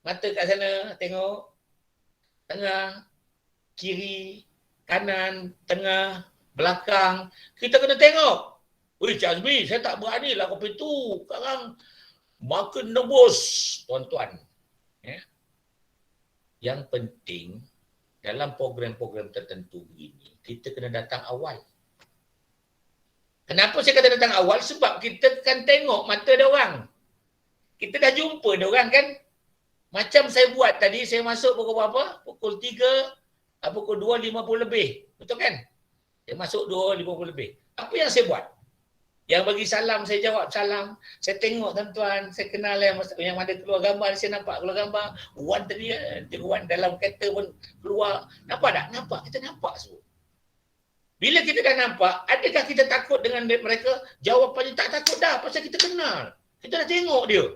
Mata kat sana tengok tengah, kiri, kanan, tengah, belakang. Kita kena tengok. Wih, Cik Azmi, saya tak berani lah kopi tu. Sekarang makin nervous, tuan-tuan. Yang penting dalam program-program tertentu begini, kita kena datang awal. Kenapa saya kata datang awal? Sebab kita kan tengok mata dia orang. Kita dah jumpa dia orang kan. Macam saya buat tadi, saya masuk pukul berapa? Pukul 3, pukul 2.50 lebih. Betul kan? Saya masuk 2.50 lebih. Apa yang saya buat? Yang bagi salam, saya jawab salam. Saya tengok tuan-tuan, saya kenal yang ada keluar gambar, saya nampak keluar gambar. Wan tadi, Wan dalam kereta pun keluar. Nampak tak? Nampak, kita nampak semua. Bila kita dah nampak, adakah kita takut dengan mereka? Jawapannya tak takut dah, pasal kita kenal. Kita dah tengok dia.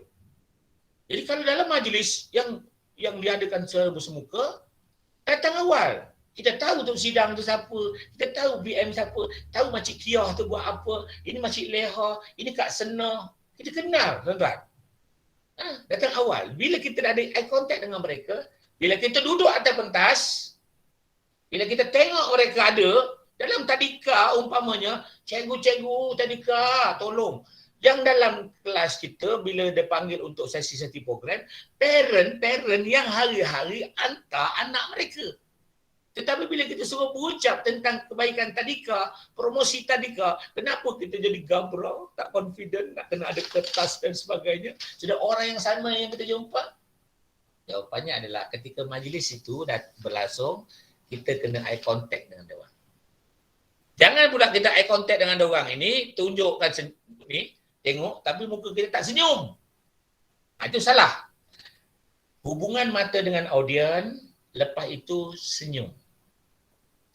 Jadi kalau dalam majlis yang diadakan secara bersemuka, datang awal. Kita tahu tu sidang tu siapa, kita tahu BM siapa, tahu Makcik Kiah tu buat apa, ini Makcik Leha, ini Kak Sena. Kita kenal, tuan-tuan. Datang awal. Bila kita ada eye contact dengan mereka, bila kita duduk atas pentas, bila kita tengok mereka ada, dalam tadika umpamanya, cikgu-cikgu tadika, tolong. Yang dalam kelas kita, bila dia panggil untuk sesi-sesi program, parent yang hari-hari hantar anak mereka. Tetapi bila kita suruh berucap tentang kebaikan tadika, promosi tadika, kenapa kita jadi gabrau, tak confident, nak kena ada kertas dan sebagainya? Sudah orang yang sama yang kita jumpa? Jawapannya adalah ketika majlis itu dah berlangsung, kita kena eye contact dengan dia orang. Jangan pula kita eye contact dengan dia orang ini, tunjukkan ni, tengok, tapi muka kita tak senyum. Itu salah. Hubungan mata dengan audien, lepas itu senyum.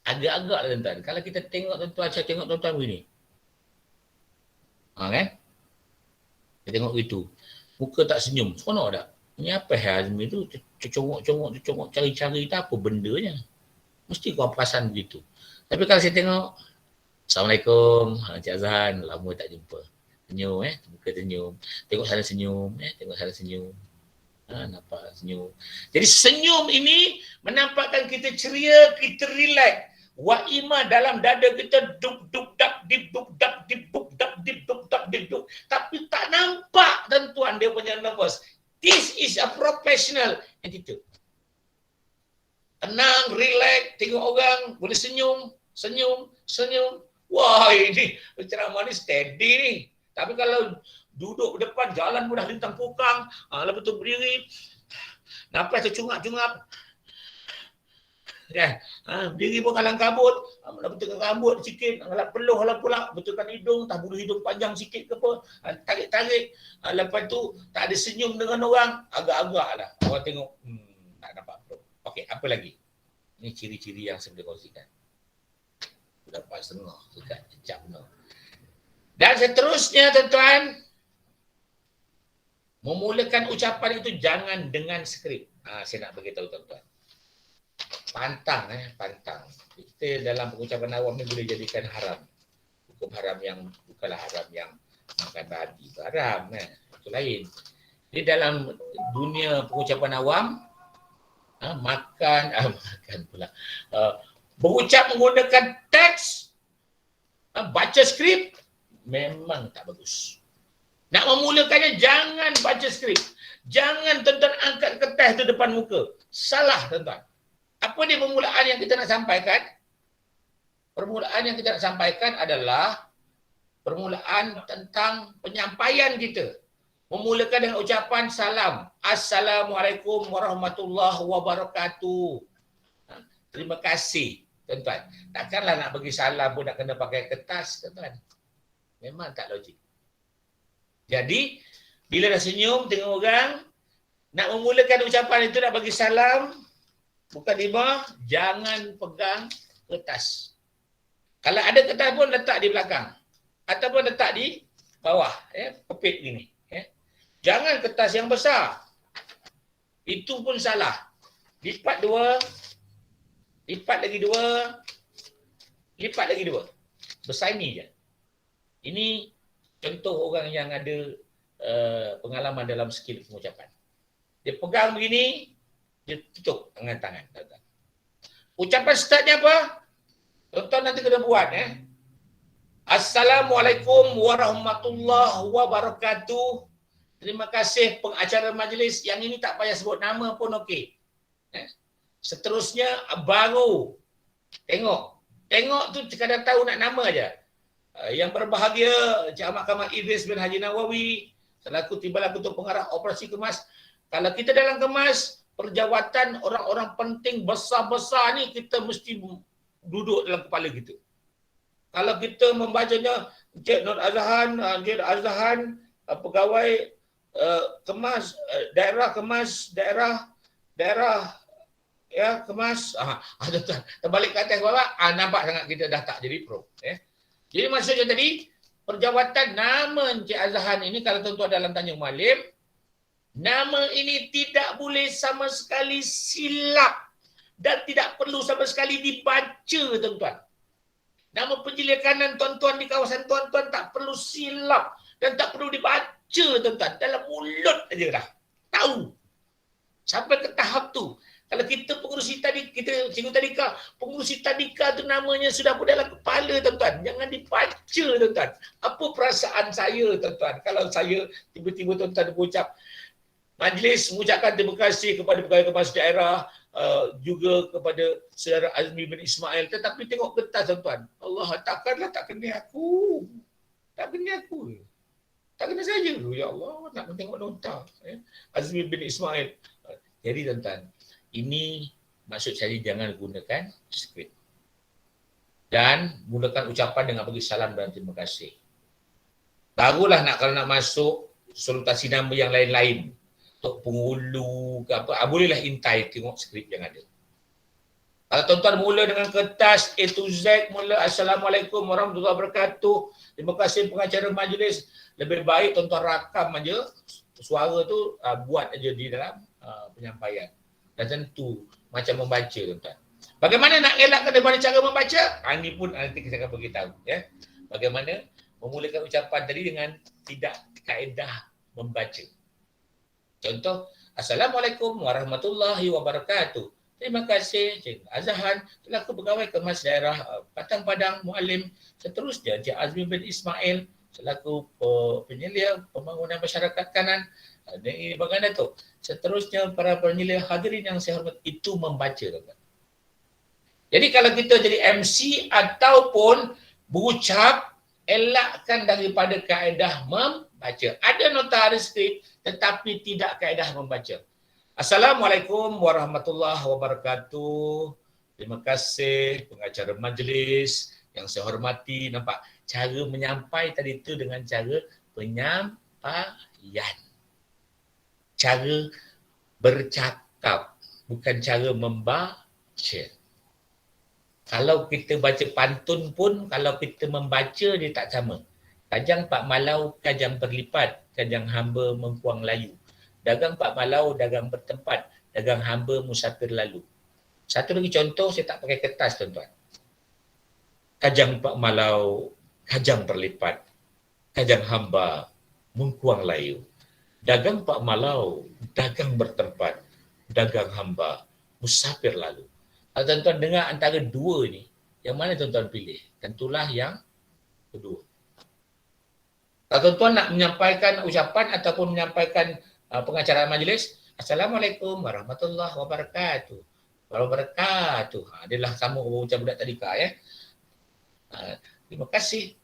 Agak-agak lah tuan-tuan. Kalau kita tengok tuan-tuan, saya tengok tuan-tuan begini. Kan? Kita tengok begitu. Muka tak senyum. Seronok tak? Ini apa Azmi tu? Congok-congok, cari-cari tak apa bendanya. Mesti kau perasan begitu. Tapi kalau saya tengok, Assalamualaikum, Encik Azhan, lama tak jumpa. Senyum, muka senyum. Tengok sana senyum, tengok sana senyum. Nampak senyum. Jadi senyum ini menampakkan kita ceria, kita relax. Wa ima dalam dada kita duk-duk-dap, dip-duk-dap, dip-duk-dap, dip-duk-dap, dip-duk. Tapi tak nampak tuan-tuan dia punya nervous. This is a professional attitude. Tenang, relax, tengok orang, boleh senyum. Wah, ini ceramah ni steady ni. Tapi kalau duduk depan jalan mudah lintang pukang, lepas tu berdiri, nafas tercungap-cungap. Kan? Berdiri pun kalang kabut, betulkan rambut sikit, ngalap peluh lah pula, betulkan hidung, tak bulu hidung panjang sikit ke apa, tarik-tarik. Lepas tu tak ada senyum dengan orang, agak-agak lah. Orang tengok, tak nampak apa. Okey, apa lagi? Ini ciri-ciri yang saya boleh kongsikan. Dapat setengah, dekat jejak benar. Dan seterusnya tuan-tuan, memulakan ucapan itu jangan dengan skrip. Saya nak beritahu tuan-tuan. Pantang. Kita dalam pengucapan awam ni boleh jadikan haram. Hukum haram yang bukanlah haram yang makan babi. Itu haram. Itu lain. Di dalam dunia pengucapan awam, makan pula. Berucap menggunakan teks, baca skrip, memang tak bagus. Nak memulakannya jangan baca skrip. Jangan tuan-tuan angkat kertas tu depan muka. Salah tuan-tuan. Apa dia permulaan yang kita nak sampaikan? Permulaan yang kita nak sampaikan adalah permulaan tentang penyampaian kita. Memulakan dengan ucapan salam. Assalamualaikum warahmatullahi wabarakatuh. Terima kasih tuan-tuan. Takkanlah nak bagi salam pun nak kena pakai kertas tuan-tuan. Memang tak logik. Jadi, bila dah senyum tengok orang, nak memulakan ucapan itu nak bagi salam, bukan lima, jangan pegang kertas. Kalau ada kertas pun letak di belakang. Ataupun letak di bawah. Kepit gini. Jangan kertas yang besar. Itu pun salah. Lipat dua. Lipat lagi dua. Lipat lagi dua. Besar ini je. Ini contoh orang yang ada pengalaman dalam skill pengucapan. Dia pegang begini, dia tutup dengan tangan. Ucapan startnya apa? Tuan-tuan nanti kena buat. Assalamualaikum warahmatullahi wabarakatuh. Terima kasih pengacara majlis. Yang ini tak payah sebut nama pun okey. Seterusnya baru tengok. Tengok tu sekadar tahu nak nama aja. Yang berbahagia Encik Ahmad Kamal Idris bin Haji Nawawi selaku Timbalan Ketua Pengarah Operasi Kemas. Kalau kita dalam kemas, perjawatan orang-orang penting besar-besar ni kita mesti duduk dalam kepala kita. Kalau kita membacanya Encik Nur Azhan, Encik Azhan, pegawai kemas, daerah kemas, daerah ya kemas. Terbalik ke atas bawah, nampak sangat kita dah tak jadi pro. Jadi maksudnya tadi, perjawatan nama Encik Azhan ini kalau tuan-tuan dalam Tanjung Malim, nama ini tidak boleh sama sekali silap dan tidak perlu sama sekali dibaca tuan-tuan. Nama penjelia kanan tuan-tuan di kawasan tuan-tuan tak perlu silap dan tak perlu dibaca tuan-tuan. Dalam mulut aja dah. Tahu. Sampai ke tahap tu. Kalau kita pengurusi tadi, kita cikgu tadika, pengurusi tadika tu namanya sudah pun dalam kepala tuan-tuan. Jangan dibaca tuan-tuan. Apa perasaan saya tuan-tuan kalau saya tiba-tiba tuan-tuan berucap majlis mengucapkan terima kasih kepada pegawai kemas daerah, juga kepada saudara Azmi bin Ismail, tetapi tengok kertas tuan-tuan. Allah, takkanlah tak kena aku. Tak kena aku. Tak kena saja. Ya Allah, nak tengok nota. Azmi bin Ismail. Jadi tuan-tuan, ini maksud saya jangan gunakan skrip. Dan gunakan ucapan dengan bagi salam dan terima kasih. Barulah kalau nak masuk salutasi nama yang lain-lain. Tok Penghulu ke apa, bolehlah intai tengok skrip yang ada. Kalau tuan-tuan mula dengan kertas A to Z, mula Assalamualaikum warahmatullahi wabarakatuh, terima kasih pengacara majlis, lebih baik tuan-tuan rakam aja suara tu, buat aja di dalam penyampaian. Dan tentu macam membaca tuan-tuan. Bagaimana nak elakkan daripada cara membaca? Ini pun nanti kita akan beritahu. Bagaimana memulakan ucapan tadi dengan tidak kaedah membaca. Contoh, Assalamualaikum warahmatullahi wabarakatuh. Terima kasih Encik Azhan selaku pegawai kemas daerah Patang Padang Mualim. Seterusnya Encik Azmi bin Ismail selaku penyelia pembangunan masyarakat kanan. Ini bagaimana tu? Seterusnya para penyelia hadirin yang saya hormat, itu membaca. Jadi kalau kita jadi MC ataupun berucap, elakkan daripada kaedah membaca. Ada nota skrip tetapi tidak kaedah membaca. Assalamualaikum warahmatullahi wabarakatuh. Terima kasih pengacara majlis yang saya hormati. Nampak cara menyampaikan tadi itu dengan cara penyampaian. Cara bercakap, bukan cara membaca. Kalau kita baca pantun pun, kalau kita membaca dia tak sama. Kajang Pak Malau, kajang berlipat, kajang hamba mengkuang layu. Dagang Pak Malau, dagang bertempat, dagang hamba musafir lalu. Satu lagi contoh, saya tak pakai kertas tuan-tuan. Kajang Pak Malau, kajang berlipat, kajang hamba, mengkuang layu. Dagang Pak Malau, dagang bertempat, dagang hamba, musafir lalu. Kalau tuan-tuan dengar antara dua ni, yang mana tuan-tuan pilih? Tentulah yang kedua. Kalau tuan-tuan nak menyampaikan ucapan ataupun menyampaikan pengacaraan majlis, Assalamualaikum warahmatullahi wabarakatuh. Adalah sama ucap budak tadika ya. Terima kasih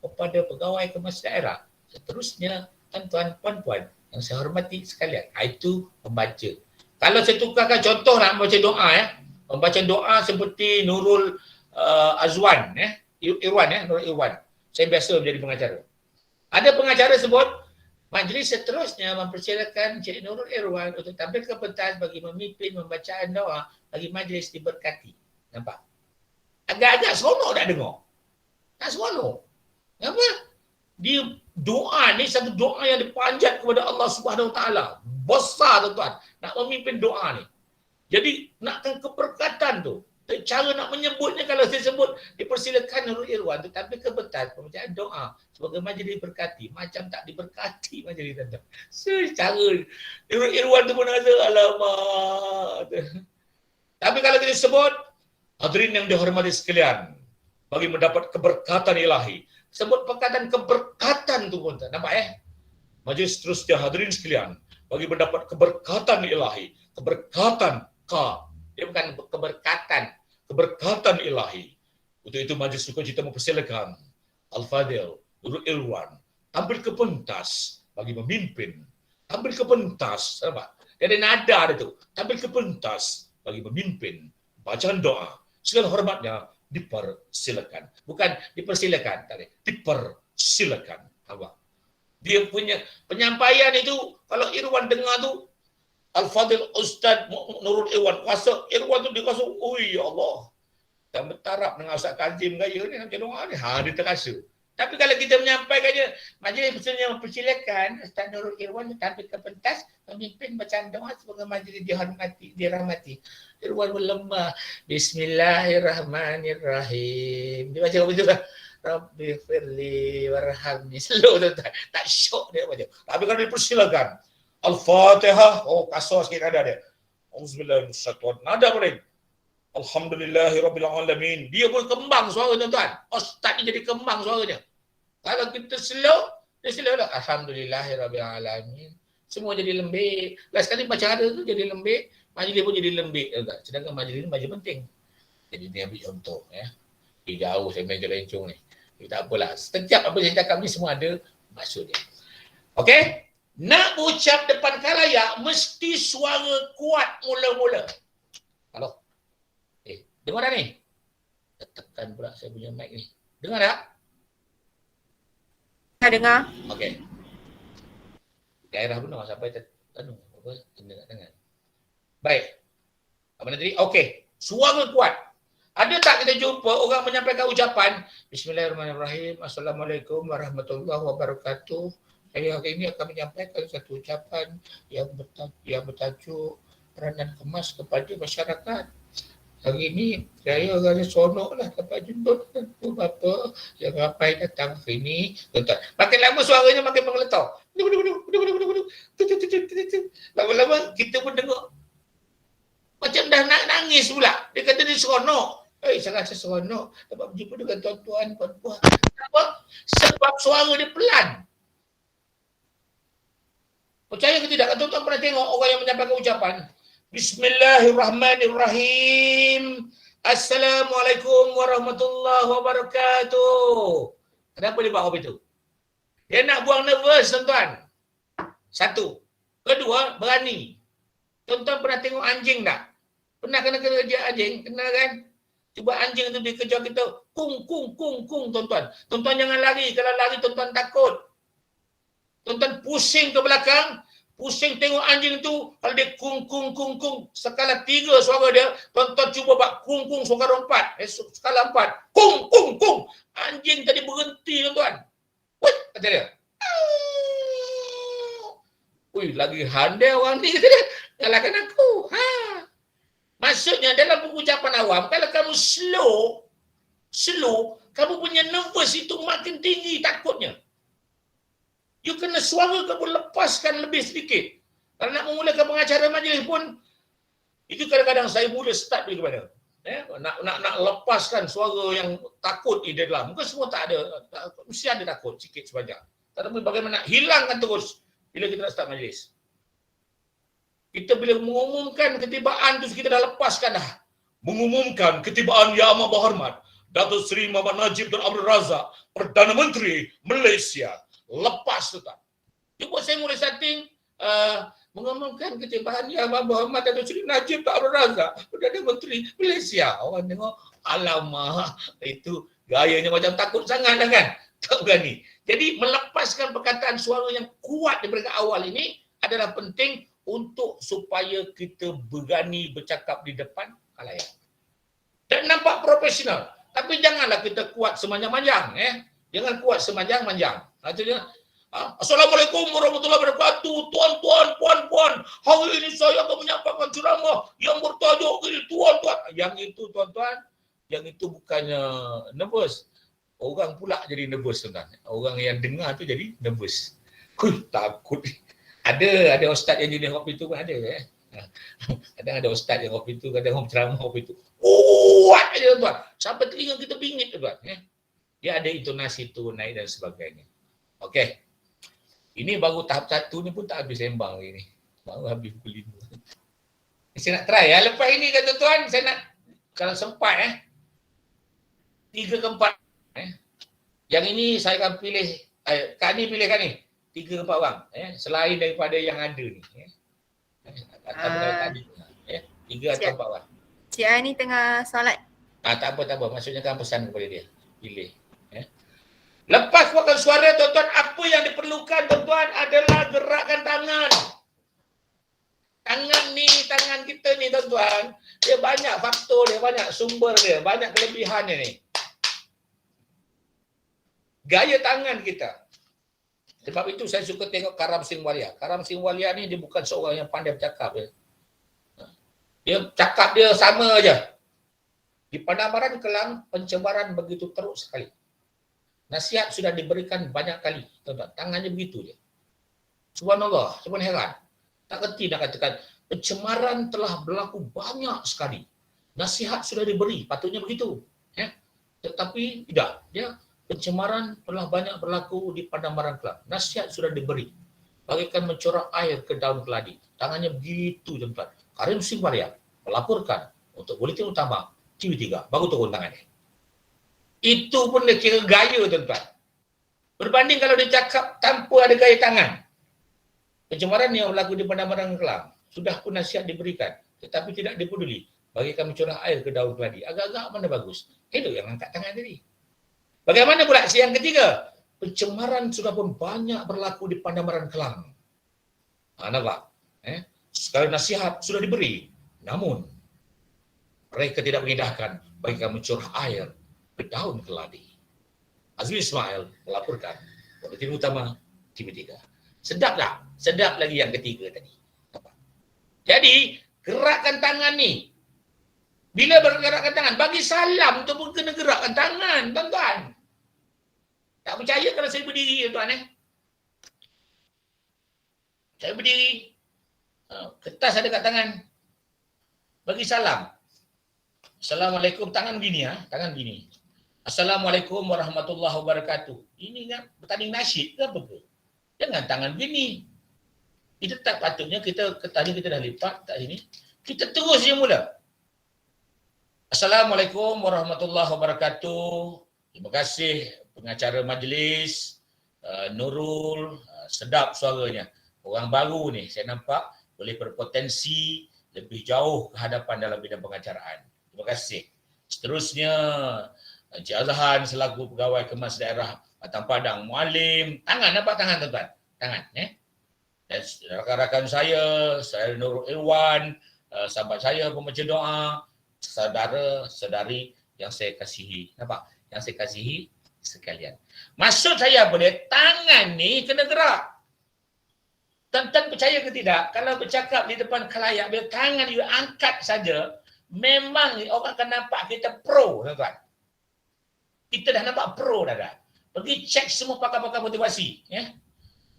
kepada pegawai kemas daerah. Seterusnya tuan-tuan puan-puan yang saya hormati sekalian. Itu pembaca. Kalau saya tukarkan contoh nak membaca doa ya. Membaca doa seperti Nurul Azwan ya. Nurul Irwan. Saya biasa menjadi pengacara. Ada pengacara sebut majlis seterusnya mempersilakan Cik Nurul Irwan untuk tampil ke pentas bagi memimpin pembacaan doa bagi majlis diberkati. Nampak? Agak-agak seronok tak dengar? Tak seronok. Kenapa? Dia doa ni satu doa yang dipanjat kepada Allah Subhanahu Wa Taala. Besar tuan-tuan nak memimpin doa ni. Jadi nakkan keberkatan tu. Cara nak menyebutnya kalau saya sebut dipersilakan Nurul Irwan tetapi ke pentas pembacaan doa sebagai majlis diberkati. Macam tak diberkati majlis tuan-tuan. Secara Nurul Irwan tu pun rasa alamak. Tapi kalau kita sebut hadirin yang dihormati sekalian, bagi mendapat keberkatan ilahi. Sebut perkataan keberkatan tu pun nampak Majlis seterusnya hadirin sekalian, bagi mendapat keberkatan ilahi. Keberkatan dia bukan keberkatan ilahi. Untuk itu majlis sukacita mempersilakan Al-Fadil Nurul Irwan tampil ke pentas bagi memimpin. Tampil ke pentas, nampak? Dia ada nada dia tu. Tampil ke pentas bagi memimpin bacaan doa. Segala hormatnya dipersilakan. Bukan dipersilakan, tadi. Dipersilakan. Apa? Dia punya penyampaian itu, kalau Irwan dengar tu, Al-Fadil Ustaz Nurul Irwan, kuasa Irwan tu dia kuasa, ya Allah. Dan bertarap dengan Ustaz Kazim gaya ni, macam doa ni, dia terasa. Tapi kalau kita menyampaikannya, majlis pesannya mempersilakan Ustaz Nurul Irwan tampil ke pentas memimpin bacaan doa sebagai majlis dirahmati. Irwan berlemah. Bismillahirrahmanirrahim. Dia baca begitu lah. Rabbi firli warhamni. Slow tuan-tuan. Tak syok dia baca. Tapi kalau dipersilakan Al-Fatihah. Kasar sikit nada dia. Auzubillahiminasyaitonir rajim. Nada boleh. Alhamdulillahirrabbilalamin. Dia pun kembang suara tuan-tuan. Ustaz ni jadi kembang suaranya. Kalau kita slow, dia slow lah. Alhamdulillahirrabbilalamin. Semua jadi lembik. Last kali baca ada tu jadi lembik. Majlis pun jadi lembik. Sedangkan majlis ni majlis penting. Jadi dia ambil contoh. Jauh saya main lencong ni. Tak apalah. Setiap apa yang saya cakap ni semua ada maksud dia. Okey? Nak ucap depan khalayak mesti suara kuat mula-mula. Halo? Dengar tak ni? Tekan pula saya punya mic ni. Dengar tak? Dengar. Okey. Gairah benar sampai kena kat tangan. Baik. Apa nanti? Okey. Suara kuat. Ada tak kita jumpa orang menyampaikan ucapan Bismillahirrahmanirrahim. Assalamualaikum warahmatullahi wabarakatuh. Saya hari ini akan menyampaikan satu ucapan yang bertajuk peranan kemas kepada masyarakat. Hari ini saya rasa seronok lah dapat jemput tu bapa yang ramai datang hari ini. Tuan-tuan, makin lama suaranya makin mengeletar. Lama-lama kita pun dengar macam dah nak nangis pula. Dia kata dia seronok. Saya rasa seronok dapat berjumpa dengan tuan-tuan, puan-puan. Kenapa? Sebab suara dia pelan. Percaya ke tidak? Tuan-tuan pernah tengok orang yang menyampaikan ucapan Bismillahirrahmanirrahim. Assalamualaikum warahmatullahi wabarakatuh. Kenapa dia buat apa itu? Dia nak buang nervous, tuan-tuan. Satu. Kedua, berani. Tuan-tuan pernah tengok anjing tak? Pernah kena kerja anjing? Kena kan? Cuba anjing tu dia kejar kita. Kung, kung, kung, kung, tuan-tuan. Tuan-tuan jangan lari. Kalau lari, tuan-tuan takut. Tuan-tuan pusing ke belakang. Pusing tengok anjing tu, kalau dia kung, kung, kung, kung, skala 3 suara dia, tuan-tuan cuba buat kung, kung, suara 4, skala 4, kung, kung, kung. Anjing tadi berhenti, tuan-tuan. Wih, kata dia. Wih, lagi handai orang ni kata dia. Kalahkan aku. Ha. Maksudnya dalam pengucapan awam, kalau kamu slow, kamu punya nervous itu makin tinggi takutnya. You kena suara kamu lepaskan lebih sedikit. Kalau nak memulakan pengacara majlis pun, itu kadang-kadang saya mula start dulu kepada. Nak lepaskan suara yang takut di dalam. Mungkin semua tak ada, mesti ada takut sikit sebanyak. Tetapi bagaimana hilangkan terus bila kita nak start majlis. Kita bila mengumumkan ketibaan tu kita dah lepaskan dah. Mengumumkan ketibaan Yang Amat Berhormat Datuk Seri Muhammad Najib Tun Abdul Razak, Perdana Menteri Malaysia. Lepas tu tak. Dia buat saya mula setting mengumumkan ketibaan Yang Amat Berhormat Datuk Seri Najib Tun Abdul Razak, Perdana Menteri Malaysia. Orang tengok, alamak, itu gayanya macam takut sangat dah kan. Tak berani. Jadi melepaskan perkataan suara yang kuat daripada awal ini adalah penting untuk supaya kita berani bercakap di depan khalayak. Dan nampak profesional. Tapi janganlah kita kuat semanjang-manjang. Jangan kuat semanjang-manjang. Artinya, Assalamualaikum warahmatullahi wabarakatuh. Tuan-tuan, puan-puan. Hari ini saya akan menyampaikan ceramah yang bertajuk ini, tuan-tuan. Yang itu, tuan-tuan, yang itu bukannya nervous. Orang pula jadi nervous, tuan-tuan. Orang yang dengar tu jadi nervous. Takut. Ada ustaz yang jenis waktu itu pun ada. Kadang ada ustaz yang waktu itu, kadang orang ceramah waktu itu. Kuat aja tuan. Sampai telinga kita bingit tuan. Dia ada intonasi tu naik dan sebagainya. Okey. Ini baru tahap 1 ni pun tak habis sembang ini. Baru habis pukul 5. Saya nak try ya. Lepas ini kata tuan, saya nak kalau sempat 3 ke 4. Yang ini saya akan pilih Kak ni pilih Kak ni. 3 ke 4 orang. Selain daripada yang ada ni. Atau tadi. 3 atau 4 orang. Cik Ai ni tengah solat. Tak apa. Maksudnya kan pesan kepada dia. Pilih. Lepas buatkan suara tuan-tuan, apa yang diperlukan tuan-tuan adalah gerakkan tangan. Tangan kita ni tuan-tuan, dia banyak faktor dia, banyak sumber dia, banyak kelebihannya ni. Gaya tangan kita. Sebab itu saya suka tengok Karam Singh Walia. Karam Singh Walia ni dia bukan seorang yang pandai bercakap. Dia cakap dia sama aja. Di Pandamaran Kelang, pencemaran begitu teruk sekali. Nasihat sudah diberikan banyak kali. Tuan-tuan, tangannya begitu je. Subhanallah, cuma heran. Tak kerti nak katakan, pencemaran telah berlaku banyak sekali. Nasihat sudah diberi, patutnya begitu. Tetapi tidak. Dia pencemaran telah banyak berlaku di Pandamaran Kelang. Nasihat sudah diberi. Bagaikan mencorah air ke daun keladi. Tangannya begitu, tuan-tuan. Karim Singh Walia melaporkan untuk Buletin Utama TV3. Baru turun tangannya. Itu pun dia kira gaya, tuan-tuan. Berbanding kalau dia cakap tanpa ada gaya tangan. Pencemaran yang berlaku di Pandamaran Kelang. Sudah pun nasihat diberikan. Tetapi tidak dipeduli. Bagaikan mencurah air ke daun keladi. Agak-agak mana bagus. Itu yang angkat tangan tadi. Bagaimana pula yang ketiga? Pencemaran sudah pun banyak berlaku di Pandamaran Kelang. Nampak? Sekali nasihat sudah diberi. Namun, mereka tidak mengindahkan bagaikan mencurah air ke daun keladi. Azmi Ismail melaporkan Buletin Utama TV3. Sedap tak? Sedap lagi yang ketiga tadi. Jadi, gerakkan tangan ni. Bila bergerakkan tangan, bagi salam tu pun kena gerakkan tangan, tuan-tuan. Tak percaya kalau saya berdiri, tuan Saya berdiri. Kertas ada kat tangan. Bagi salam. Assalamualaikum, tangan gini tangan gini. Assalamualaikum warahmatullahi wabarakatuh. Ini kan bertanding nasyid ke apa ke? Jangan tangan gini. Kita tak patutnya tadi kita dah lipat tak sini. Kita terus je mula. Assalamualaikum warahmatullahi wabarakatuh. Terima kasih pengacara majlis Nurul, sedap suaranya. Orang baru ni saya nampak boleh berpotensi lebih jauh ke hadapan dalam bidang pengacaraan. Terima kasih. Seterusnya Encik Azhan selaku pegawai kemas daerah Batang Padang, mualim. Tangan, nampak tangan tuan-tuan? Tangan. Dan rakan-rakan saya Nurul Irwan, sahabat saya pembaca doa, saudara-saudari yang saya kasihi. Nampak? Yang saya kasihi sekalian. Maksud saya apa dia? Tangan ni kena gerak. Tuan-tuan percaya ke tidak, kalau bercakap di depan khalayak, bila tangan you angkat saja, memang orang akan nampak kita pro, tuan-tuan. Kita dah nampak pro dah. Pergi cek semua pakar-pakar motivasi. Ya.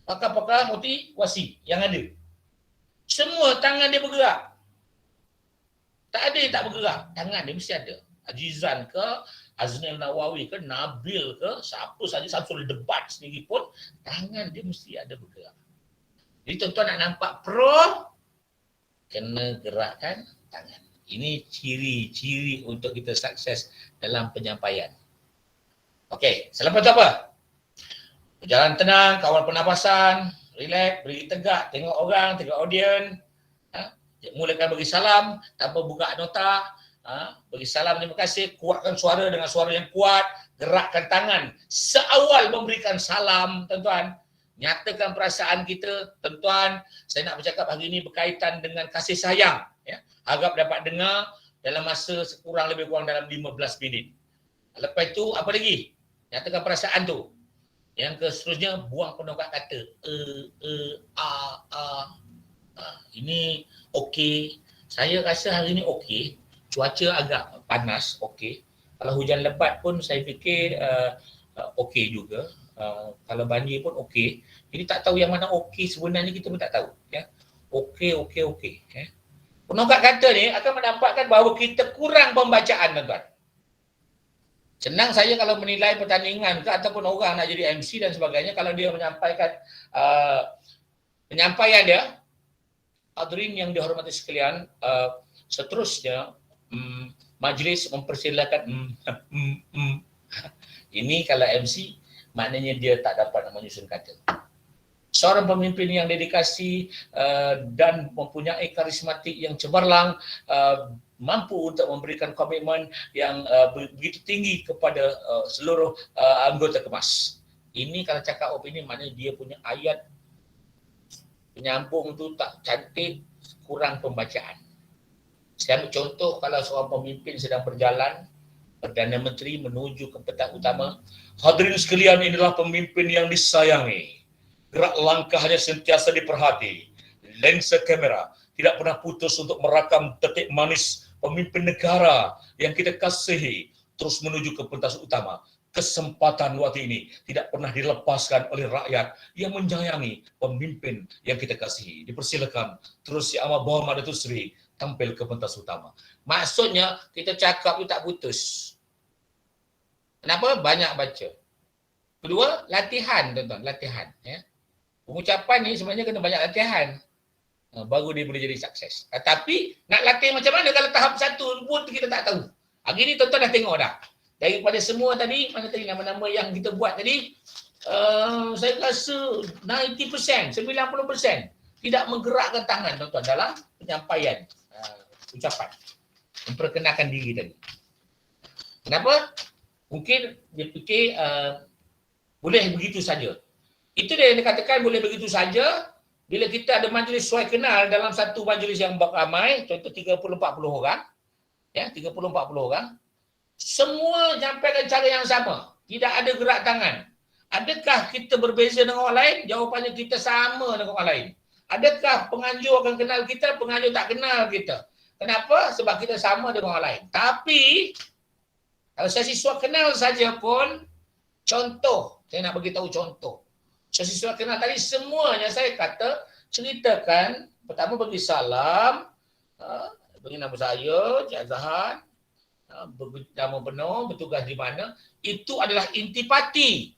Pakar-pakar motivasi yang ada. Semua tangan dia bergerak. Tak ada yang tak bergerak. Tangan dia mesti ada. Ajizan ke, Aznil Nawawi ke, Nabil ke, siapa saja Samsul Debat sendiri pun, tangan dia mesti ada bergerak. Jadi tuan-tuan nak nampak pro, kena gerakkan tangan. Ini ciri-ciri untuk kita sukses dalam penyampaian. Okey, selepas tu apa? Berjalan tenang, kawal pernafasan, relax, berdiri tegak, tengok orang, tengok audien. Mulakan bagi salam, tanpa buka nota. Bagi salam, terima kasih, kuatkan suara dengan suara yang kuat, gerakkan tangan. Seawal memberikan salam, tuan-tuan, nyatakan perasaan kita, tuan-tuan, saya nak bercakap hari ini berkaitan dengan kasih sayang. Ya. Harap dapat dengar dalam masa lebih kurang dalam 15 minit. Lepas itu, apa lagi? Nyatakan perasaan tu. Yang seterusnya, buang penongkat kata. Ini okey. Saya rasa hari ini okey. Cuaca agak panas, okey. Kalau hujan lebat pun saya fikir okey juga. Kalau banjir pun okey. Jadi tak tahu yang mana okey sebenarnya, kita pun tak tahu. Ya. Okey. Ya. Penongkat kata ni akan menampakkan bahawa kita kurang pembacaan, tuan-tuan. Senang saya kalau menilai pertandingan ke ataupun orang nak jadi MC dan sebagainya, kalau dia menyampaikan penyampaian dia, hadirin yang dihormati sekalian, seterusnya majlis mempersilakan ini kalau MC maknanya dia tak dapat menyusun kata. Seorang pemimpin yang dedikasi dan mempunyai karismatik yang cemerlang, mampu untuk memberikan komitmen yang begitu tinggi kepada seluruh anggota kemas. Ini kalau cakap opini maknanya dia punya ayat penyambung tu tak cantik, kurang pembacaan. Saya ambil contoh, kalau seorang pemimpin sedang berjalan, Perdana Menteri menuju ke petak utama, hadirin sekalian, inilah pemimpin yang disayangi. Gerak langkahnya sentiasa diperhati. Lensa kamera tidak pernah putus untuk merakam detik manis pemimpin negara yang kita kasihi terus menuju ke pentas utama. Kesempatan waktu ini tidak pernah dilepaskan oleh rakyat yang menyayangi pemimpin yang kita kasihi. Dipersilakan terus Si Amat Muhammad Datuk Seri tampil ke pentas utama. Maksudnya kita cakap itu tak putus. Kenapa? Banyak baca. Kedua, latihan, tuan-tuan, latihan. Ya. Pengucapan ni sebenarnya kena banyak latihan. Baru dia boleh jadi sukses. Tapi nak latih macam mana kalau tahap satu pun kita tak tahu. Hari ni tuan-tuan dah tengok dah. Daripada semua tadi, mana tadi nama-nama yang kita buat tadi, saya rasa 90%, 90% tidak menggerakkan tangan, tuan-tuan, dalam penyampaian ucapan. Memperkenalkan diri tadi. Kenapa? Mungkin dia fikir boleh begitu saja. Itu dia yang dikatakan boleh begitu saja bila kita ada majlis suai kenal dalam satu majlis yang ramai, contoh 30-40 orang, ya, 30-40 orang, semua nyampaikan cara yang sama, tidak ada gerak tangan. Adakah kita berbeza dengan orang lain? Jawapannya kita sama dengan orang lain. Adakah penganjur akan kenal kita, penganjur tak kenal kita? Kenapa? Sebab kita sama dengan orang lain. Tapi kalau sesi suai kenal saja pun, contoh, saya nak beritahu contoh. Sesi suai kenal tadi semuanya saya kata, ceritakan, pertama bagi salam, bagi nama saya, Cik Azhan, nama penuh, bertugas di mana, itu adalah intipati.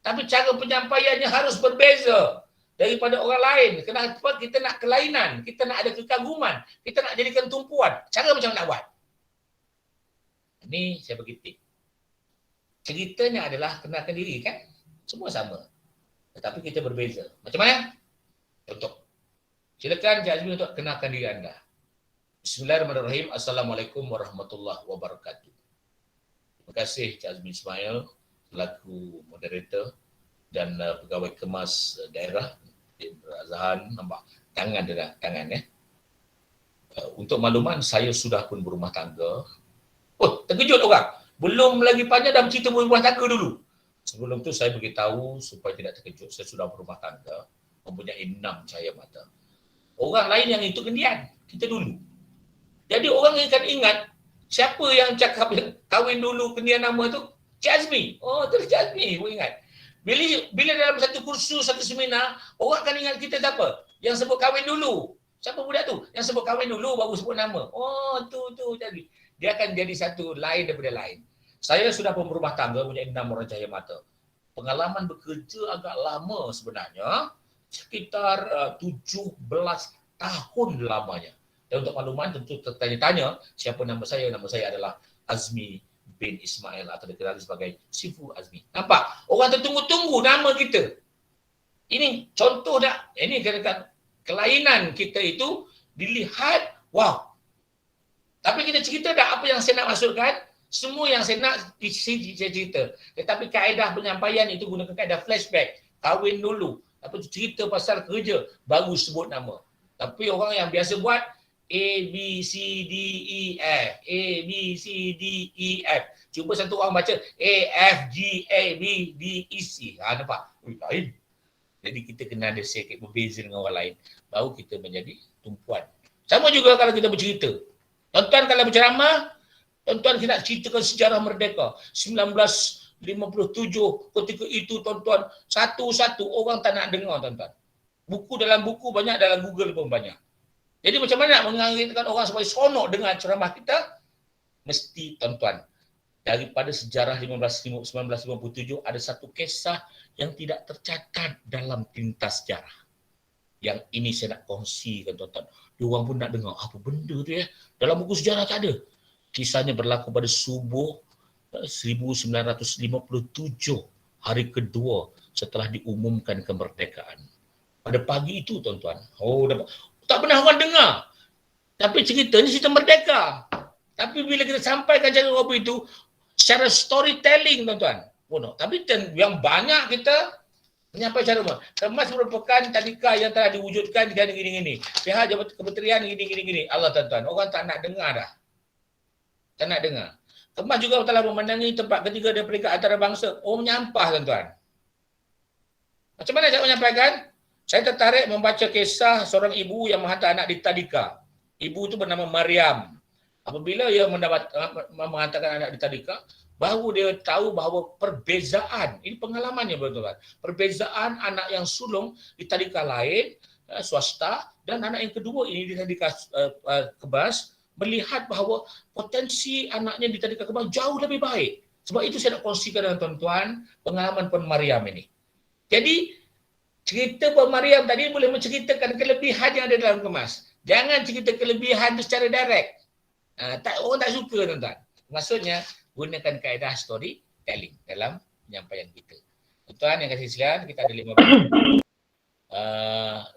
Tapi cara penyampaiannya harus berbeza daripada orang lain. Kenapa? Kita nak kelainan, kita nak ada kekaguman, kita nak jadikan tumpuan. Cara macam nak buat? Ini saya bagi tip. Ceritanya adalah kenalkan diri kan? Semua sama. Tetapi kita berbeza. Macam mana? Contoh. Silakan Cik Azmi untuk kenalkan diri anda. Bismillahirrahmanirrahim. Assalamualaikum warahmatullahi wabarakatuh. Terima kasih Cik Azmi Ismail selaku moderator dan pegawai kemas daerah Azhan. Nampak tangan dia, tangan ya. Untuk makluman, saya sudah pun berumah tangga. Oh, terkejut orang. Belum lagi panjang dah bercerita berumah tangga dulu. Sebelum tu saya beritahu supaya tidak terkejut. Saya sudah berumah tangga mempunyai 6 cahaya mata. Orang lain yang itu kendian, kita dulu. Jadi orang akan ingat siapa yang cakap kahwin dulu kendian nama tu? Cik Azmi. Oh, tu Cik Azmi, aku ingat. Bila dalam satu kursus, satu seminar, orang akan ingat kita siapa? Yang sebut kahwin dulu. Siapa budak tu? Yang sebut kahwin dulu baru sebut nama. Oh, tu jadi. Dia akan jadi satu lain daripada lain. Saya sudah pun berumah tangga, punya 6 orang cahaya mata. Pengalaman bekerja agak lama sebenarnya. Sekitar 17 tahun lamanya. Dan untuk makluman tentu tertanya-tanya siapa nama saya. Nama saya adalah Azmi bin Ismail atau dikenali sebagai Sifu Azmi. Nampak? Orang tertunggu-tunggu nama kita. Ini contoh dah. Ini katakan kelainan kita itu dilihat, wow. Tapi kita cerita dah apa yang saya nak masukkan. Semua yang saya nak cerita. Tetapi kaedah penyampaian itu gunakan kaedah flashback. Kahwin dulu. Apa tu cerita pasal kerja, baru sebut nama. Tapi orang yang biasa buat A, B, C, D, E, F. A, B, C, D, E, F. Cuba satu orang baca A, F, G, A, B, D, E, C. Nampak? Lain. Jadi kita kena ada sedikit berbeza dengan orang lain. Baru kita menjadi tumpuan. Sama juga kalau kita bercerita. Tuan-tuan kalau berceramah, tuan-tuan kita nak ceritakan sejarah merdeka. 1957, ketika itu tuan-tuan, satu-satu orang tak nak dengar tuan-tuan. Buku dalam buku banyak, dalam Google pun banyak. Jadi macam mana nak mengagetkan orang supaya seronok dengan ceramah kita? Mesti tuan-tuan, daripada sejarah 1957 ada satu kisah yang tidak tercatat dalam tinta sejarah. Yang ini saya nak kongsikan tuan-tuan. Diorang pun nak dengar, apa benda tu ya? Dalam buku sejarah tak ada. Kisahnya berlaku pada subuh 1957, hari kedua setelah diumumkan kemerdekaan. Pada pagi itu tuan-tuan, tak pernah orang dengar. Tapi cerita ni cerita merdeka. Tapi bila kita sampaikan cara apa itu, secara storytelling tuan-tuan. Tapi yang banyak kita menyampaikan cara apa. Kemas merupakan tadika yang telah diwujudkan gini-gini. Pihak Jabatan Kementerian gini-gini. Allah tuan-tuan, orang tak nak dengar dah. Tak nak dengar. Kemas juga telah memenangi tempat ketiga dan peringkat antarabangsa. Oh, menyampah tuan-tuan. Macam mana saya menyampaikan? Saya tertarik membaca kisah seorang ibu yang menghantar anak di tadika. Ibu itu bernama Maryam. Apabila ia menghantarkan anak di tadika, baru dia tahu bahawa perbezaan, ini pengalamannya tuan-tuan. Perbezaan anak yang sulung di tadika lain, swasta, dan anak yang kedua ini di tadika kebas, melihat bahawa potensi anaknya di tadika kebas jauh lebih baik. Sebab itu saya nak kongsikan dengan tuan-tuan pengalaman Puan Maryam ini. Jadi cerita Puan Maryam tadi boleh menceritakan kelebihan yang ada dalam kemas. Jangan cerita kelebihan itu secara direct. Orang tak suka tuan-tuan. Maksudnya gunakan kaedah storytelling dalam penyampaian kita. Tuan-tuan yang kasih silakan, kita ada 5 minit.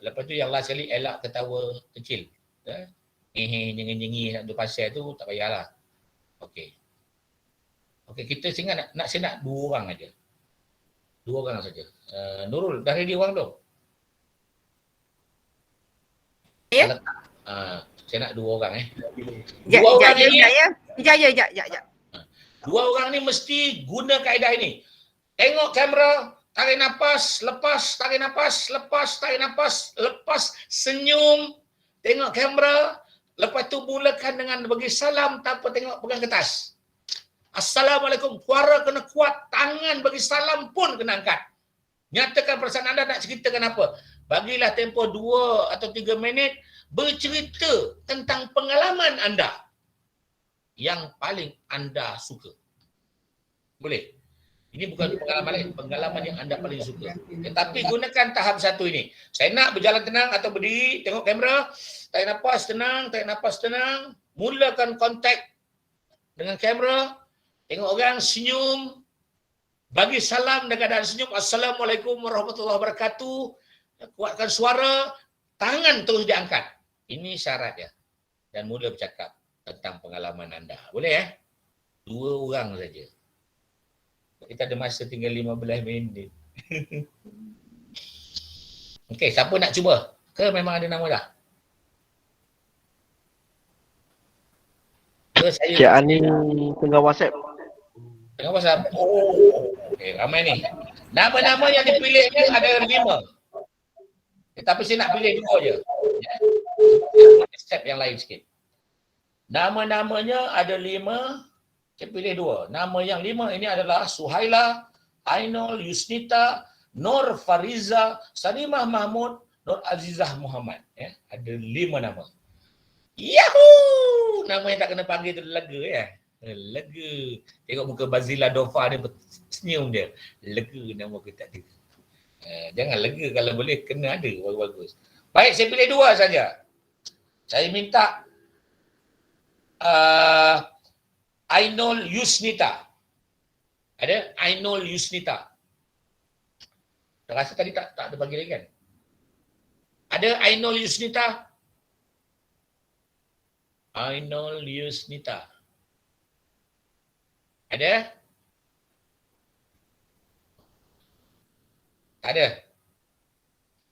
Lepas tu yang last sekali elak ketawa kecil. Nyengi-nyengi nak duduk pasal tu tak payahlah. Okey, kita saya nak 2 orang aja. 2 orang saja. Nurul, dah ready orang tu? Ya. Saya nak 2 orang Ya. 2 orang ni. Ya. 2 orang ni mesti guna kaedah ini. Tengok kamera, tarik nafas, lepas, tarik nafas, lepas, tarik nafas, lepas, senyum. Tengok kamera, lepas tu mulakan dengan bagi salam tanpa tengok pegang kertas. Assalamualaikum. Suara kena kuat, tangan bagi salam pun kena angkat. Nyatakan perasaan anda nak ceritakan apa. Bagilah tempoh 2 atau 3 minit bercerita tentang pengalaman anda yang paling anda suka. Boleh? Ini bukan pengalaman lain, pengalaman yang anda paling suka. Tetapi gunakan tahap 1 ini. Saya nak berjalan tenang atau berdiri, tengok kamera, tarik nafas tenang, tarik nafas tenang. Mulakan kontak dengan kamera, tengok orang, senyum, bagi salam dengan keadaan senyum. Assalamualaikum warahmatullahi wabarakatuh. Kuatkan suara, tangan terus diangkat. Ini syaratnya. Dan mula bercakap tentang pengalaman anda. Boleh 2 orang saja. Kita ada masa tinggal 15 minit. Okey, siapa nak cuba? Ke memang ada nama dah? Ke saya? Cik Ani tengah WhatsApp. Tengah WhatsApp. Okey, ramai ni. Nama-nama yang dipilih ni ada 5. Tapi saya nak pilih dua je. Ya. Step yang lain sikit. Nama-namanya ada 5. Saya pilih 2. Nama yang 5 ini adalah Suhaila, Ainul Yusnita, Nur Fariza, Salimah Mahmud, Nur Azizah Muhammad. Ya. Ada 5 nama. Yahoo! Nama yang tak kena panggil tu lega ya. Lega. Tengok muka Bazila Dofa ni senyum dia. Lega nama kita tu. Jangan lega kalau boleh kena ada bagus-bagus. Baik, saya pilih 2 saja. Saya minta Ainul Yusnita. Ada Ainul Yusnita. Dah rasa tadi tak ada bagi lagi kan? Ada Ainul Yusnita? Ainul Yusnita. Ada? Tak ada.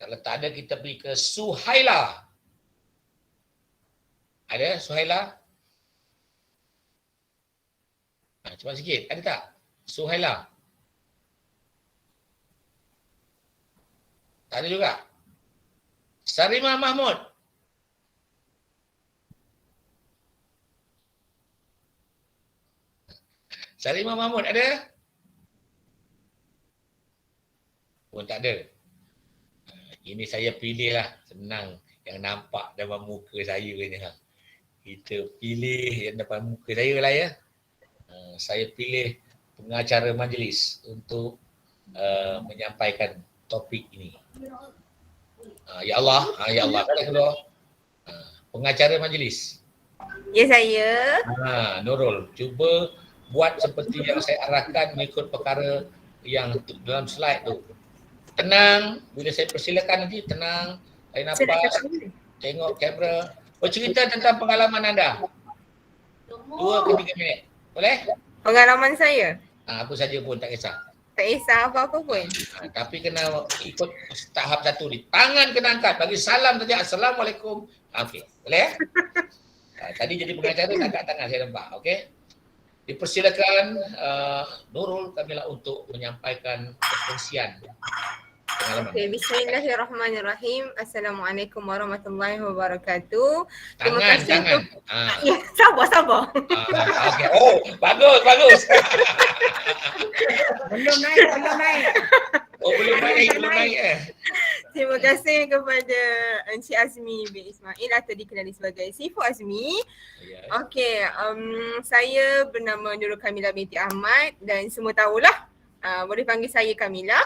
Kalau tak ada, kita pergi ke Suhaila. Ada Suhaila? Cepat sikit. Ada tak? Suhaila. Tak ada juga. Salimah Mahmud. Salimah Mahmud ada? Pun tak ada. Ini saya pilih lah. Senang. Yang nampak dalam muka saya ni. Kita pilih yang depan muka saya lah ya. Saya pilih pengacara majlis untuk menyampaikan topik ini. Ya Allah, kata keluar. Pengacara majlis. Ya saya. Nurul, cuba buat seperti yang saya arahkan mengikut perkara yang dalam slide tu. Tenang, bila saya persilakan nanti tenang, tarik nafas, tengok kamera, bercerita tentang pengalaman anda. 2 ke 3 minit. Boleh? Pengalaman saya? Apa saja pun tak kisah. Tak kisah apa-apa pun. Tapi kena ikut tahap 1 ni. Tangan kena angkat, bagi salam saja. Assalamualaikum. Okey, boleh? Tadi jadi pengacara tak angkat tangan saya nampak. Okey. Dipersilakan Nurul Kamila untuk menyampaikan perkongsian pengalaman. Okay, bismillahirrahmanirrahim. Assalamualaikum warahmatullahi wabarakatuh. Terima Tangan, kasih tangan. Ya, sabar. Okey. Oh, bagus. Belum naik. Oh, belum naik. Terima kasih kepada Encik Azmi bin Ismail atau dikenali sebagai Sifu Azmi. Yes. Okey, saya bernama Nurul Kamila binti Ahmad dan semua tahulah, boleh panggil saya Kamila.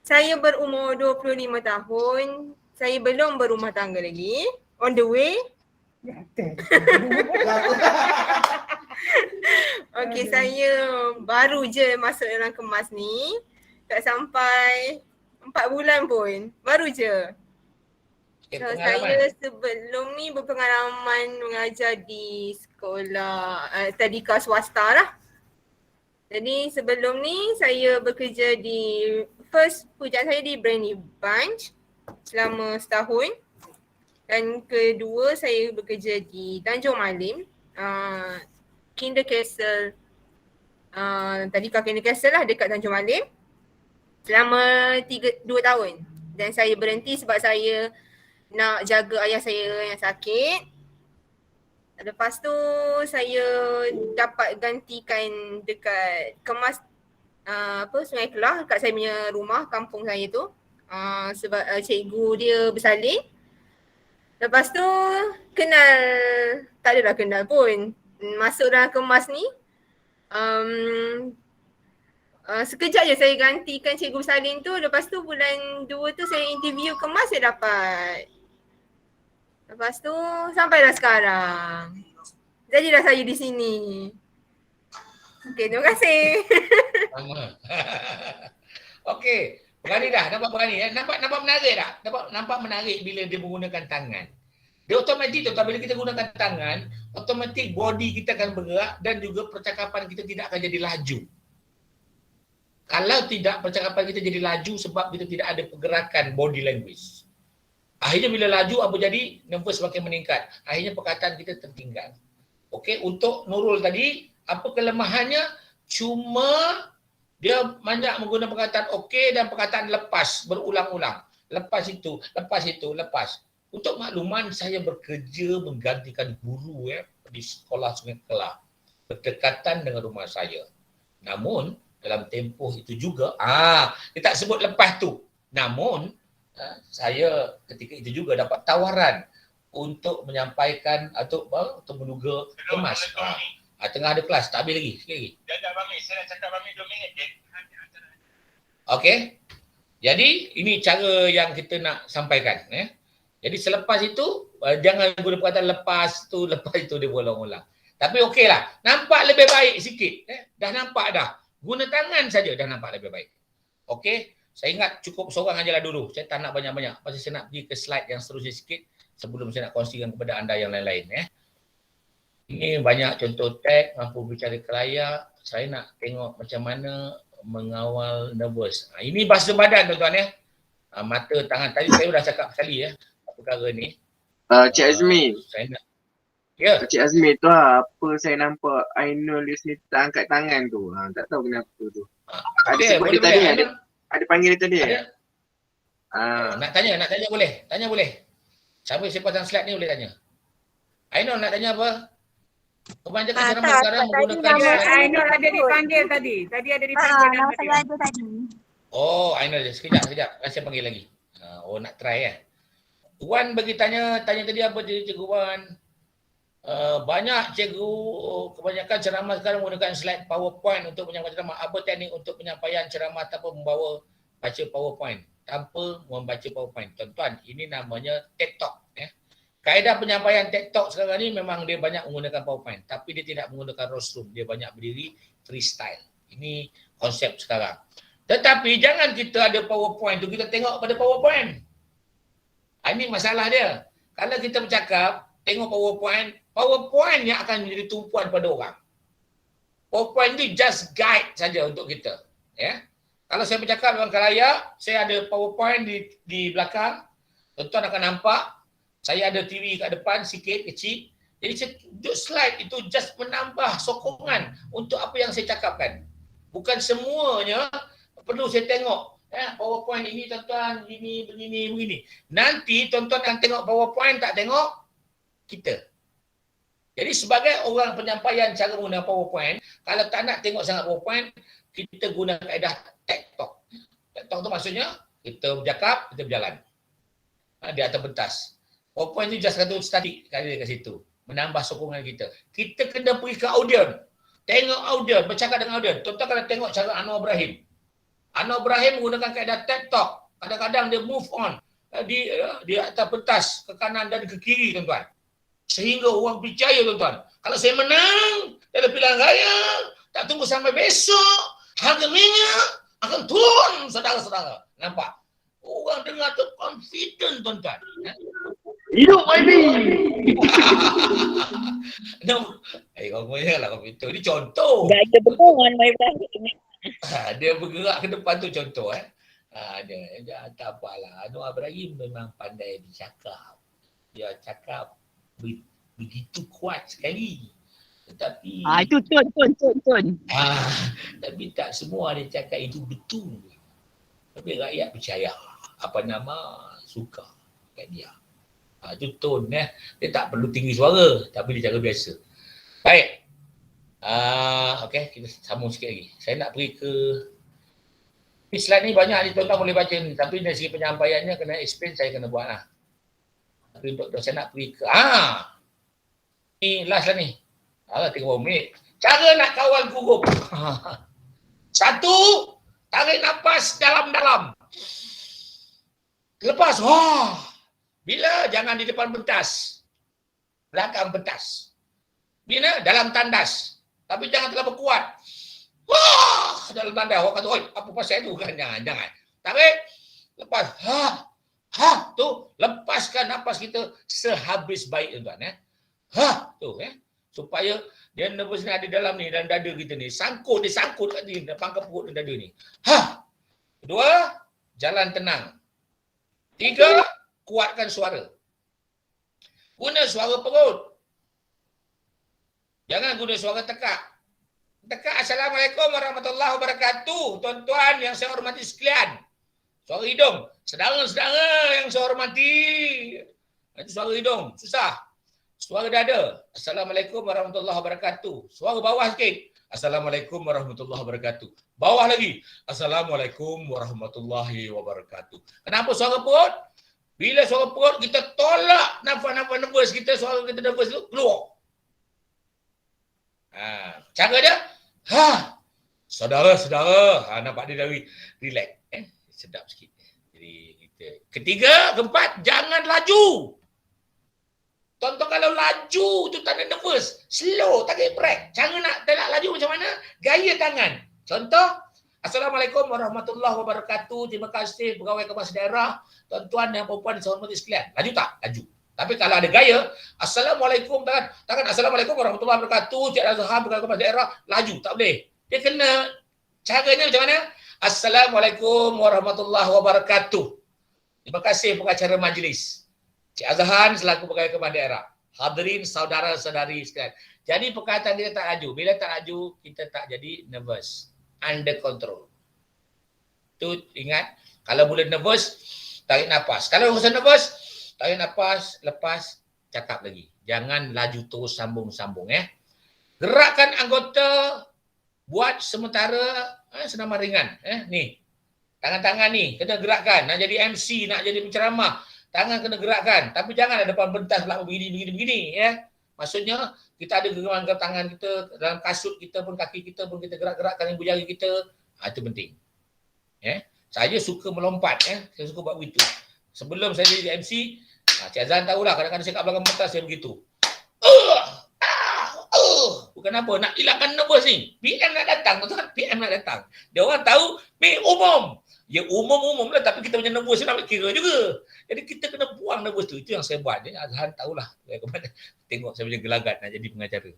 Saya berumur 25 tahun. Saya belum berumah tangga lagi. On the way. Okey, saya baru je masuk dalam kemas ni. Tak sampai 4 bulan pun. Baru je. So, saya sebelum ni berpengalaman mengajar di sekolah tadika swasta lah. Jadi sebelum ni saya bekerja di pujaan saya di Brani Bunch selama setahun. Dan kedua saya bekerja di Tanjung Malim, Kinder Castle, tadika Kinder Castle lah dekat Tanjung Malim selama 2 tahun. Dan saya berhenti sebab saya nak jaga ayah saya yang sakit. Lepas tu saya dapat gantikan dekat kemas Sungai Kelah kat saya punya rumah kampung saya tu. Sebab cikgu dia bersalin. Lepas tu tak adalah kenal pun. Masuk dalam kemas ni. Sekejap je saya gantikan cikgu bersalin tu. Lepas tu bulan 2 tu saya interview kemas, saya dapat. Lepas tu sampailah sekarang. Jadilah saya di sini. Okey, terima kasih. Okey, berani dah. Nampak berani ya? Nampak menarik tak? Nampak menarik bila dia menggunakan tangan. Dia otomatik tu, bila kita gunakan tangan, otomatik body kita akan bergerak dan juga percakapan kita tidak akan jadi laju. Kalau tidak, percakapan kita jadi laju sebab kita tidak ada pergerakan body language. Akhirnya bila laju, apa jadi? Nervous semakin meningkat. Akhirnya perkataan kita tertinggal. Okey, untuk Nurul tadi, apa kelemahannya? Cuma dia banyak menggunakan perkataan okey dan perkataan lepas berulang-ulang. lepas itu. Untuk makluman, saya bekerja menggantikan guru di sekolah Sungai Kelah, berdekatan dengan rumah saya. Namun dalam tempoh itu juga, dia tak sebut lepas tu. Namun saya ketika itu juga dapat tawaran untuk menyampaikan atau menduga kemas. Tengah ada kelas, tak habis lagi, sikit lagi. Dah Bami, saya nak cakap Bami 2 minit je. Okey. Jadi ini cara yang kita nak sampaikan. Jadi selepas itu, jangan guna perkataan lepas itu dia berulang-ulang. Tapi okeylah, nampak lebih baik sikit. Dah nampak dah. Guna tangan saja dah nampak lebih baik. Okey, saya ingat cukup seorang ajalah dulu. Saya tak nak banyak-banyak. Pasal saya nak pergi ke slide yang seterusnya sikit sebelum saya nak kongsikan kepada anda yang lain-lain. Ini banyak contoh tag, mampu bicara ke layar. Saya nak tengok macam mana mengawal nervous. Ini bahasa badan tuan-tuan mata, tangan. Tadi saya dah cakap sekali perkara ni. Cik Azmi. Saya nak. Ya. Cik Azmi tu apa saya nampak Ainul ni tak angkat tangan tu. Tak tahu kenapa tu. Ada sebut dia tadi ada panggil dia tadi. Nak tanya boleh. Tanya boleh. Siapa yang pasang slide ni boleh tanya. Ainul nak tanya apa? Kebanyakan ceramah sekarang menggunakan Ainul ada dipanggil tadi. Tadi ada dipanggil. Nama saya ada tadi. Oh, Ainul je. Sekejap. Saya panggil lagi. Nak try Wan bagi tanya tadi apa Cikgu Wan? Banyak cikgu, kebanyakan ceramah sekarang menggunakan slide PowerPoint untuk menyampaikan ceramah. Apa teknik untuk penyampaian ceramah tanpa baca PowerPoint? Tanpa membaca PowerPoint. Tuan-tuan, ini namanya TED Talk. Kaedah penyampaian TED Talk sekarang ni memang dia banyak menggunakan PowerPoint. Tapi dia tidak menggunakan rostrum. Dia banyak berdiri freestyle. Ini konsep sekarang. Tetapi jangan kita ada PowerPoint tu, kita tengok pada PowerPoint. Ini masalah dia. Kalau kita bercakap, tengok PowerPoint yang akan menjadi tumpuan pada orang. PowerPoint ni just guide saja untuk kita. Kalau saya bercakap dalam layar, saya ada PowerPoint di belakang. Tuan-tuan akan nampak, saya ada TV kat depan sikit, kecil. Jadi slide itu just menambah sokongan untuk apa yang saya cakapkan. Bukan semuanya perlu saya tengok. PowerPoint ini tuan-tuan, begini. Nanti tuan-tuan akan tengok PowerPoint, tak tengok kita. Jadi sebagai orang penyampaian cara menggunakan PowerPoint, kalau tak nak tengok sangat PowerPoint, kita guna kaedah TED Talk. TED Talk tu maksudnya, kita bercakap, kita berjalan. Di atas pentas. PowerPoint ni just kata statik kat situ. Menambah sokongan kita. Kita kena pergi ke audience. Tengok audience, bercakap dengan audience. Tuan-tuan kena tengok cara Anwar Ibrahim. Anwar Ibrahim menggunakan kaedah TED Talk. Kadang-kadang dia move on di atas pentas, ke kanan dan ke kiri, tuan-tuan. Sehingga orang percaya, tuan-tuan. Kalau saya menang dalam pilihan raya, tak tunggu sampai besok, harga minyak akan turun, saudara-saudara. Nampak? Orang dengar tu confident, tuan-tuan. Hidup YB! Kau lah komputer. Ini contoh. Gaya berhubungan My Ibrahim. Dia bergerak ke depan tu contoh. Dia tak apalah. Anwar Ibrahim memang pandai bercakap. Dia cakap begitu kuat sekali. Tetapi Itu Tun. Tapi tak semua dia cakap itu betul. Tapi rakyat percaya. Suka kat dia. Itu tone Dia tak perlu tinggi suara, tapi dia cara biasa. Baik. Okey, kita sambung sikit lagi. Saya nak pergi ke slide ni banyak ni tuan-tuan boleh baca ni, tapi dari segi penyampaiannya kena explain, saya kena buat lah. Tapi untuk saya nak pergi ke ni last lah ni. 30 minit. Cara nak kawal gugup. 1, tarik nafas dalam-dalam. Lepas, bila? Jangan di depan pentas. Belakang pentas. Bila? Dalam tandas. Tapi jangan terlalu kuat. Dalam tandas. Orang kata, oi, apa pasal tu? Jangan. Tarik. Lepas. Tu. Lepaskan nafas kita sehabis baik, tuan-tuan. Tu. Supaya dia nervous ni ada dalam ni, dalam dada kita ni. Dia sangkut kat ni, pangkal perut dan dada ni. 2, jalan tenang. 3, kuatkan suara. Guna suara perut. Jangan guna suara tekak. Assalamualaikum warahmatullahi wabarakatuh. Tuan-tuan yang saya hormati sekalian. Suara hidung. Saudara-saudara yang saya hormati. Itu suara hidung. Susah. Suara dada. Assalamualaikum warahmatullahi wabarakatuh. Suara bawah sikit. Assalamualaikum warahmatullahi wabarakatuh. Bawah lagi. Assalamualaikum warahmatullahi wabarakatuh. Kenapa suara perut? Bila suara perut kita tolak nafas-nafas nervous kita, suara kita nervous tu keluar. Cara dia, saudara-saudara, nampak dia dari relax, sedap sikit. Jadi kita ketiga, keempat, jangan laju. Contoh kalau laju tu tanda nervous, slow, tarik brake. Cara nak laju macam mana? Gaya tangan. Contoh, Assalamualaikum warahmatullahi wabarakatuh. Terima kasih pegawai kemas daerah, tuan-tuan dan puan-puan saya hormati sekalian. Laju tak? Laju. Tapi kalau ada gaya, Assalamualaikum, tangan Assalamualaikum warahmatullahi wabarakatuh, Cik Azhar, pegawai kemas daerah, laju. Tak boleh. Dia kena, caranya macam mana? Assalamualaikum warahmatullahi wabarakatuh. Terima kasih pengacara majlis. Cik Azhar selaku pegawai kemas daerah. Hadirin saudara-saudari sekalian. Jadi perkataan kita tak laju. Bila tak laju, kita tak jadi nervous. Under control. Tu ingat, kalau boleh nervous, tarik nafas. Kalau rasa nervous, tarik nafas, lepas, cakap lagi. Jangan laju terus sambung-sambung. Gerakkan anggota, buat sementara senaman ringan. Ni, tangan-tangan ni, kena gerakkan. Nak jadi MC, nak jadi penceramah, tangan kena gerakkan. Tapi jangan ada depan bentas pula begini. Maksudnya, kita ada gerakan tangan kita, dalam kasut kita pun, kaki kita pun kita gerak-gerakkan ibu jari kita. Itu penting. Saya suka melompat. Saya suka buat begitu. Sebelum saya jadi MC, Cik Azan tahulah kadang-kadang saya kat belakang pentas saya begitu. Bukan apa, nak hilangkan nervous ni. PM nak datang, tuan-tuan. PM nak datang. Dia orang tahu, ni umum. Ya umum lah, tapi kita punya nervous nak kira juga. Jadi kita kena buang nervous tu. Itu yang saya buat. Azhan tahulah. Tengok saya punya gelagat nak jadi pengacara.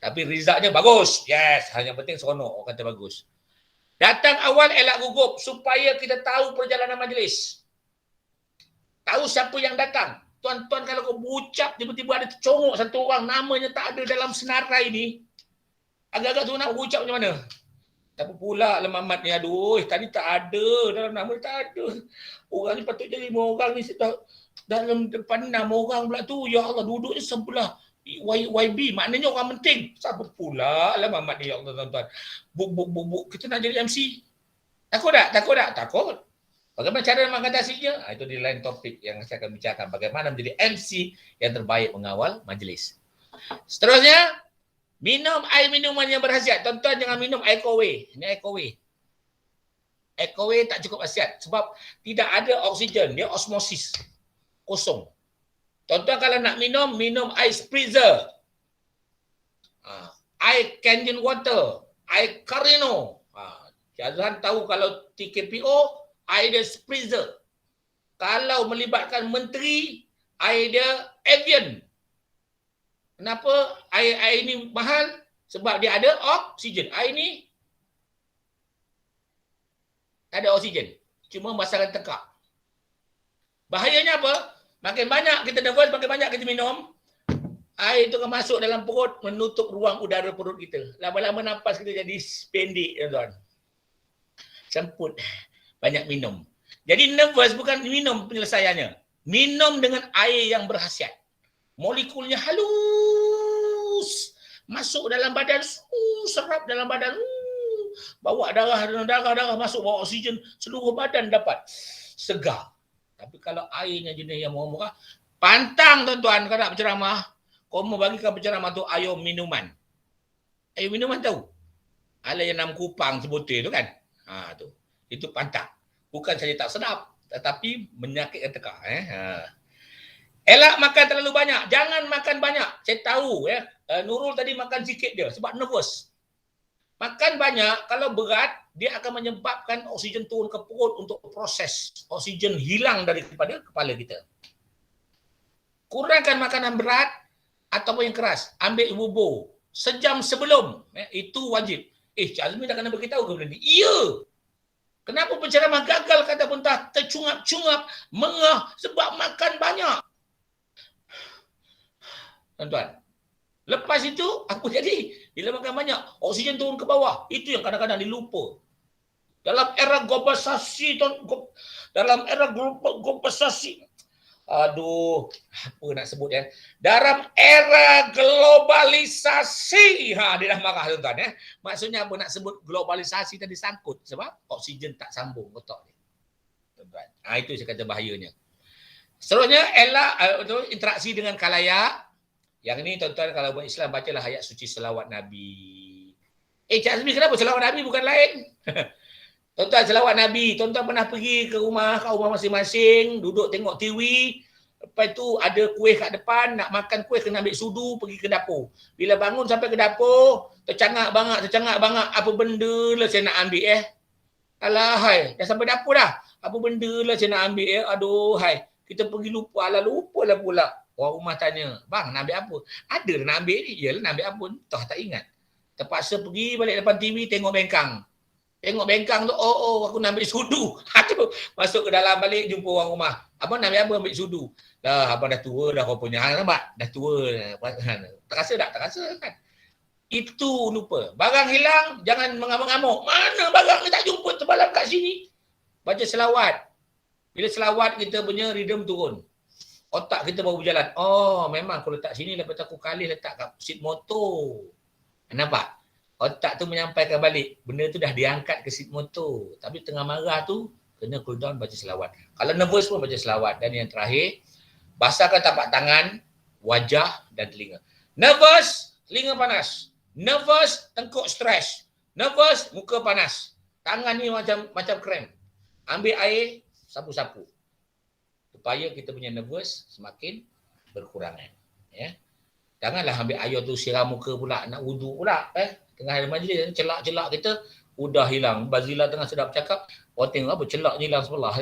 Tapi resultnya bagus. Yes, hanya penting seronok. Orang kata bagus. Datang awal elak gugup supaya kita tahu perjalanan majlis. Tahu siapa yang datang. Tuan-tuan kalau kau berucap, tiba-tiba ada tercongok satu orang, namanya tak ada dalam senarai ni. Agak-agak tu nak berucap macam mana? Tapi pula Mamat ni, aduh, tadi tak ada dalam nama, tak ada. Orang ni patut jadi 5 orang ni, dalam depan 6 orang pula tu. Ya Allah, duduknya sebelah YB, maknanya orang penting. Siapa pula Mamat ni, ya Allah, tuan-tuan. Buk, kita nak jadi MC. Takut tak? Takut. Bagaimana cara mengatasinya? Itu di lain topik yang saya akan bicarakan. Bagaimana menjadi MC yang terbaik mengawal majlis. Seterusnya, minum air minuman yang berkhasiat. Tuan-tuan jangan minum air kowe. Ini air kowe. Air kowe tak cukup khasiat sebab tidak ada oksigen. Dia osmosis. Kosong. Tuan-tuan kalau nak minum air spritzer. Air Canyon water. Air Carino. Azhan tahu kalau TKPO, air dia spritzer. Kalau melibatkan menteri, air dia Evian. Kenapa air ini mahal? Sebab dia ada oksigen. Air ni tak ada oksigen. Cuma masalah tekak. Bahayanya apa? Makin banyak kita nervous, makin banyak kita minum, air itu akan masuk dalam perut, menutup ruang udara perut kita. Lama-lama nafas kita jadi pendek, tuan-tuan. Semput. Banyak minum. Jadi nervous bukan minum penyelesaiannya. Minum dengan air yang berkhasiat. Molekulnya halus. Masuk dalam badan. Serap dalam badan. Bawa darah masuk. Bawa oksigen. Seluruh badan dapat. Segar. Tapi kalau airnya jenis yang murah-murah. Pantang tuan-tuan kalau nak berceramah. Kau mau bagikan berceramah tu air minuman. Air minuman tahu? Ada yang 6 kupang sebutir tu kan? Tu. Itu pantang. Bukan saja tak sedap, tetapi menyakitkan tekak. Elak makan terlalu banyak. Jangan makan banyak. Saya tahu Nurul tadi makan sikit dia sebab nervous. Makan banyak, kalau berat, dia akan menyebabkan oksigen turun ke perut untuk proses. Oksigen hilang daripada kepala kita. Kurangkan makanan berat ataupun yang keras. Ambil bubur. Sejam sebelum. Itu wajib. Cik Azmi dah kena beritahu ke benda ni? Ya. Kenapa penceramah gagal kata pentah, tercungap-cungap, mengah sebab makan banyak. Tuan-tuan, lepas itu apa jadi? Bila makan banyak, oksigen turun ke bawah. Itu yang kadang-kadang dilupa. Dalam era globalisasi, dalam era globalisasi, aduh, apa nak sebut ya? Dalam era globalisasi, dia dah marah tuan-tuan ya. Maksudnya apa nak sebut globalisasi tadi sangkut sebab oksigen tak sambung otak ni. Tuan-tuan. Itu saya kata bahayanya. Seterusnya interaksi dengan khalayak. Yang ini tuan-tuan kalau buat Islam bacalah ayat suci selawat Nabi. Cik Azmi kenapa selawat Nabi bukan lain? Tuan-tuan selawat Nabi, tuan-tuan pernah pergi ke rumah masing-masing, duduk tengok TV, lepas tu ada kuih kat depan, nak makan kuih kena ambil sudu, pergi ke dapur. Bila bangun sampai ke dapur, tercangak banget, apa benda lah saya nak ambil Alah hai, dah sampai dapur dah. Apa benda lah saya nak ambil aduh hai. Kita pergi lupa lah pula. Orang rumah tanya, bang nak ambil apa? Ada nak ambil ni, iyalah nak ambil apa? Toh tak ingat. Terpaksa pergi balik depan TV, tengok bengkang. Tengok bengkang tu, aku nak ambil sudu. Masuk ke dalam balik, jumpa orang rumah. Abang nak ambil apa? Ambil sudu. Dah, abang dah tua dah, kau punya. Nampak? Dah tua. Terasa tak? Terasa kan? Itu lupa. Barang hilang, jangan mengamuk-ngamuk. Mana barang ni tak jumpa terbalam kat sini? Baca selawat. Bila selawat, kita punya rhythm turun. Otak kita baru berjalan. Oh, memang aku letak sini, lepas tu aku kali letak kat seat motor. Nampak? Otak tu menyampaikan balik. Benda tu dah diangkat ke seat motor. Tapi tengah marah tu, kena cool down baca selawat. Kalau nervous pun baca selawat. Dan yang terakhir, basahkan tapak tangan, wajah dan telinga. Nervous, telinga panas. Nervous, tengkuk stres. Nervous, muka panas. Tangan ni macam krem. Ambil air, sapu-sapu. Supaya kita punya nervous semakin berkurangan. Ya. Janganlah ambil air tu siram muka pula, nak wuduk pula. Tengah ada majlis, celak-celak kita, udah hilang. Bazila tengah sedap cakap, orang tengok apa, celak ni hilang sebelah.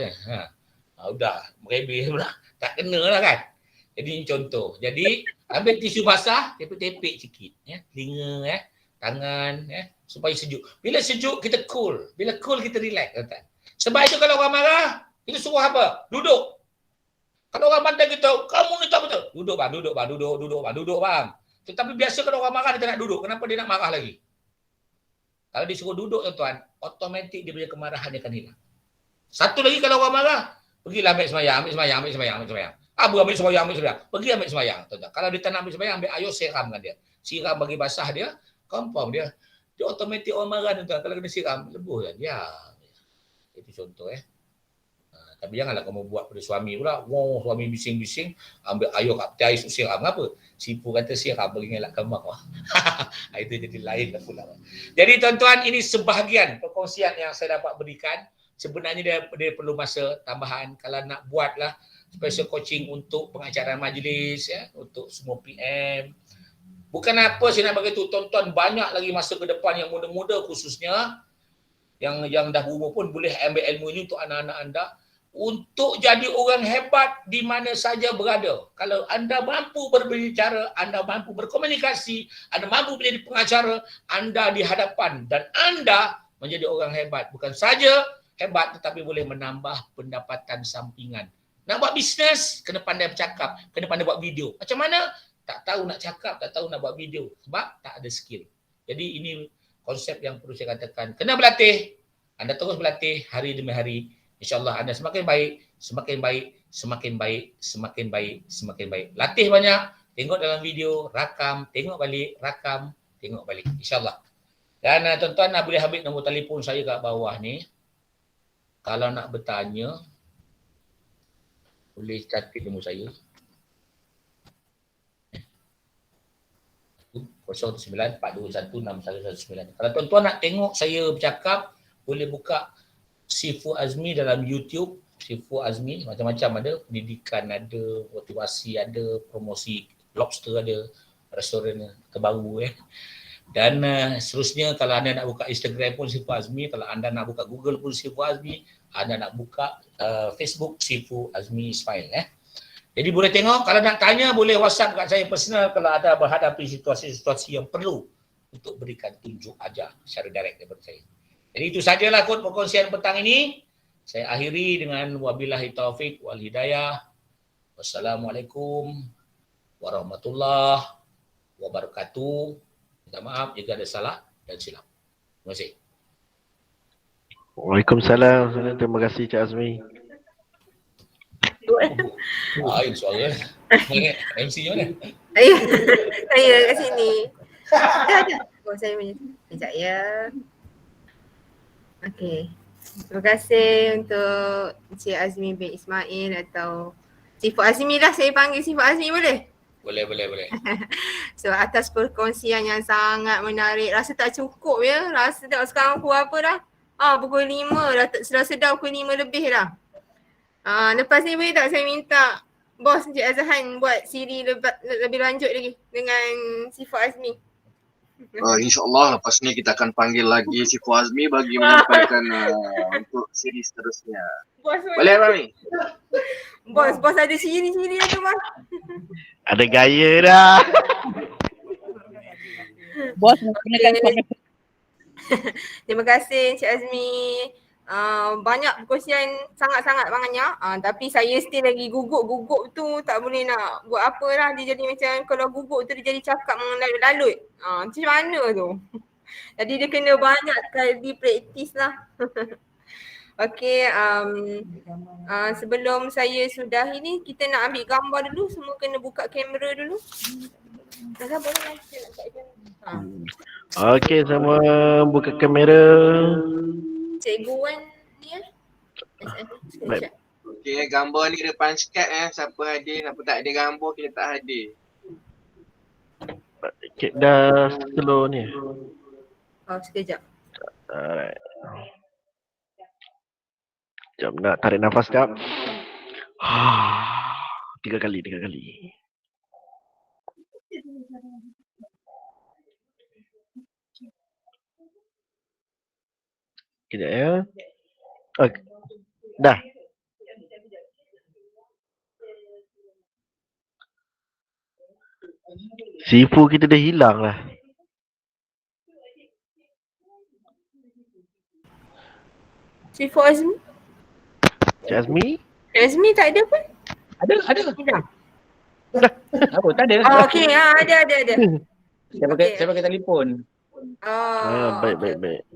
Udah, merebih pula. Tak kena lah kan. Jadi ini contoh. Jadi, ambil tisu basah, tepek-tepek sikit. Telinga, tangan, supaya sejuk. Bila sejuk, kita cool. Bila cool, kita relax. Sebab itu kalau orang marah, kita suruh apa? Duduk. Kalau orang pandai kita, kamu ni tak betul. Duduk bang. Tetapi biasa kalau orang marah, dia tak nak duduk. Kenapa dia nak marah lagi? Kalau disuruh duduk tuan-tuan, otomatik dia punya kemarahan dia akan hilang. Satu lagi kalau orang marah, pergilah ambil semayang. Ambil semayang. Pergi ambil semayang. Tuan-tuan. Kalau dia tak nak ambil semayang, ambil air siramkan dia. Siram bagi basah dia, confirm dia. Dia otomatik orang marah tuan-tuan. Kalau kena siram, lebuh kan. Ya. Itu contoh Tapi janganlah kamu buat pada suami pula. Wow, suami bising-bising, ambil air kat peti air siram apa? Sipu kata siram bagi ngelakkan marah. Itu jadi lain lah pula. Jadi tuan-tuan, ini sebahagian perkongsian yang saya dapat berikan. Sebenarnya dia perlu masa tambahan. Kalau nak buatlah special coaching untuk pengacara majlis, untuk semua PM. Bukan apa saya nak bagi tu, tuan-tuan banyak lagi masa ke depan yang muda-muda khususnya, yang dah berumur pun boleh ambil ilmu ini untuk anak-anak anda. Untuk jadi orang hebat di mana saja berada. Kalau anda mampu berbicara, anda mampu berkomunikasi, anda mampu menjadi pengacara, anda di hadapan dan anda menjadi orang hebat. Bukan saja hebat tetapi boleh menambah pendapatan sampingan. Nak buat bisnes, kena pandai bercakap, kena pandai buat video. Macam mana? Tak tahu nak cakap, tak tahu nak buat video sebab tak ada skill. Jadi ini konsep yang perlu saya katakan. Kena berlatih. Anda terus berlatih hari demi hari. InsyaAllah anda semakin baik, semakin baik, semakin baik, semakin baik, semakin baik. Latih banyak, tengok dalam video, rakam, tengok balik, rakam, tengok balik. InsyaAllah. Dan tuan-tuan boleh ambil nombor telefon saya kat bawah ni. Kalau nak bertanya, boleh catat nombor saya. 09421619. Kalau tuan-tuan nak tengok saya bercakap, boleh buka Sifu Azmi dalam YouTube. Sifu Azmi macam-macam ada, pendidikan ada, motivasi ada, promosi lobster ada, restoran terbaru Dan seterusnya kalau anda nak buka Instagram pun Sifu Azmi, kalau anda nak buka Google pun Sifu Azmi, anda nak buka Facebook Sifu Azmi Ismail Jadi boleh tengok, kalau nak tanya boleh WhatsApp kat saya personal kalau ada berhadapi situasi-situasi yang perlu untuk berikan tunjuk ajar secara direct daripada saya. Jadi itu sajalah kot perkongsian petang ini. Saya akhiri dengan wabillahi taufik wal hidayah. Wassalamualaikum warahmatullahi wabarakatuh. Minta maaf jika ada salah dan silap. Terima kasih. Waalaikumsalam. Terima kasih Cik Azmi. Lain suara. Mana MC-nya mana? Saya kat sini. Dah. Oh, saya punya. Sekejap ya. Okey. Terima kasih untuk Encik Azmi bin Ismail atau Sifat Azmi lah, saya panggil Sifat Azmi boleh? Boleh. So atas perkongsian yang sangat menarik. Rasa tak cukup ya. Rasa tak sekarang pukul apa dah? Pukul 5 dah. Sudah sedar pukul 5 lebih dah. Lepas ni boleh tak saya minta bos Encik Azhan buat siri lebih lanjut lagi dengan Sifat Azmi. InsyaAllah lepas ni kita akan panggil lagi Sifu Azmi bagi menyampaikan untuk siri seterusnya. Boleh Mami? Bos ada siri-siri tu bos. Ada gaya dah. Bos menggunakan Terima kasih Encik Azmi. Banyak perkongsian sangat-sangat banyak. Tapi saya still lagi gugup tu tak boleh nak buat apa lah. Dia jadi macam kalau gugup tu dia jadi cakap melalut-lalut. Macam mana tu? Jadi dia kena banyak kali praktis lah. Okey, sebelum saya sudahi ni kita nak ambil gambar dulu. Semua kena buka kamera dulu. Dah boleh lah. Okey, semua buka kamera. Cikgu Wan ni ya. Baik. Okey, gambar ni depan Skype siapa hadir, siapa tak ada gambar kita tak hadir. Okay, dah slow ni. Sekejap. Alright. Sekejap nak tarik nafas sekejap. 3 kali. Sekejap ya. Okay. Dah. Sifu kita dah hilang lah. Sifu Azmi? Cik Azmi? Cik Azmi tak ada pun? Ada. Hilang. Apa tak ada? Okey, ada. Saya pakai telefon. Baik.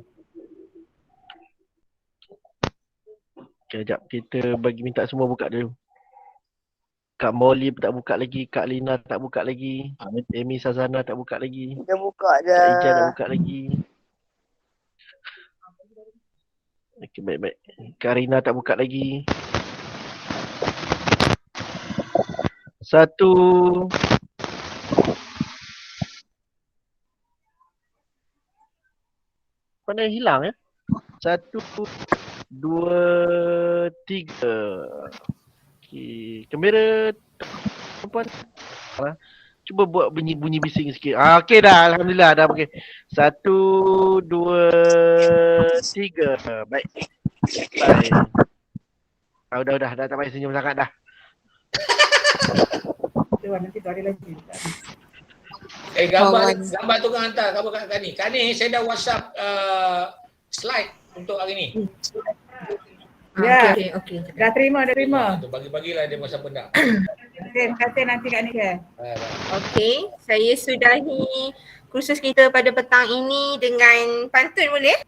Sekejap kita bagi minta semua buka dulu. Kak Molly tak buka lagi, Kak Lina tak buka lagi, Amy Sazana tak buka lagi. Dah buka dah. Kak Ija tak buka lagi. Okey, baik. Kak Rina tak buka lagi. 1. Mana yang hilang ya? 1, 2, 3. Okey, kamera perempuan. Cuba buat bunyi bising sikit. Okey dah, alhamdulillah dah okey. 1, 2, 3. Baik. Dah tak payah senyum sangat dah. Nanti tu ada lagi. Gambar tu kan hantar gambar kat Kani. Kani saya dah WhatsApp slide untuk hari ni. Ya. Okey. Dah terima. Tu bagi-bagilah dia masa benda. Terima kasih nanti Kak Nika. Okey, saya sudahi kursus kita pada petang ini dengan pantun boleh?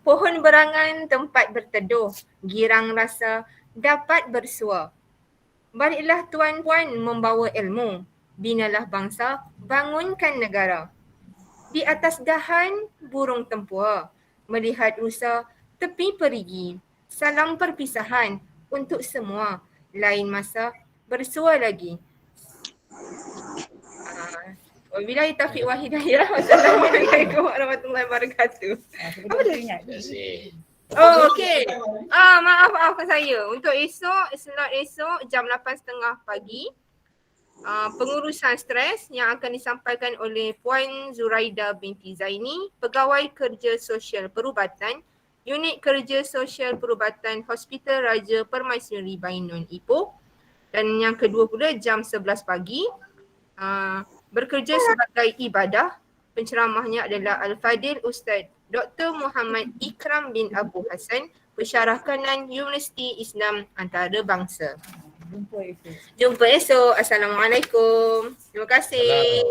Pohon berangan tempat berteduh, girang rasa dapat bersua. Baliklah tuan-puan membawa ilmu, binalah bangsa, bangunkan negara. Di atas dahan burung tempua, melihat rusa tepi perigi. Salam perpisahan untuk semua, lain masa bersua lagi. Wabillahi taufiq wal hidayah. Wassalamualaikum warahmatullahi wabarakatuh. Apa dia? Terima kasih. Okey. Maafkan saya. Untuk slot esok jam 8.30 pagi. Pengurusan stres yang akan disampaikan oleh Puan Zuraida binti Zaini, Pegawai Kerja Sosial Perubatan, Unit Kerja Sosial Perubatan Hospital Raja Permaisuri Bainon Ipoh. Dan yang kedua pula jam 11 pagi, bekerja sebagai ibadah. Penceramahnya adalah Al-Fadil Ustaz Dr. Muhammad Ikram bin Abu Hassan, Pensyarah Kanan Universiti Islam Antarabangsa. Jumpa esok. Assalamualaikum. Terima kasih.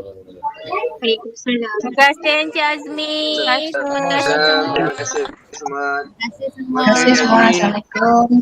Waalaikumsalam. Terima kasih Encik Azmi. Terima kasih semua. Terima kasih semua. Assalamualaikum.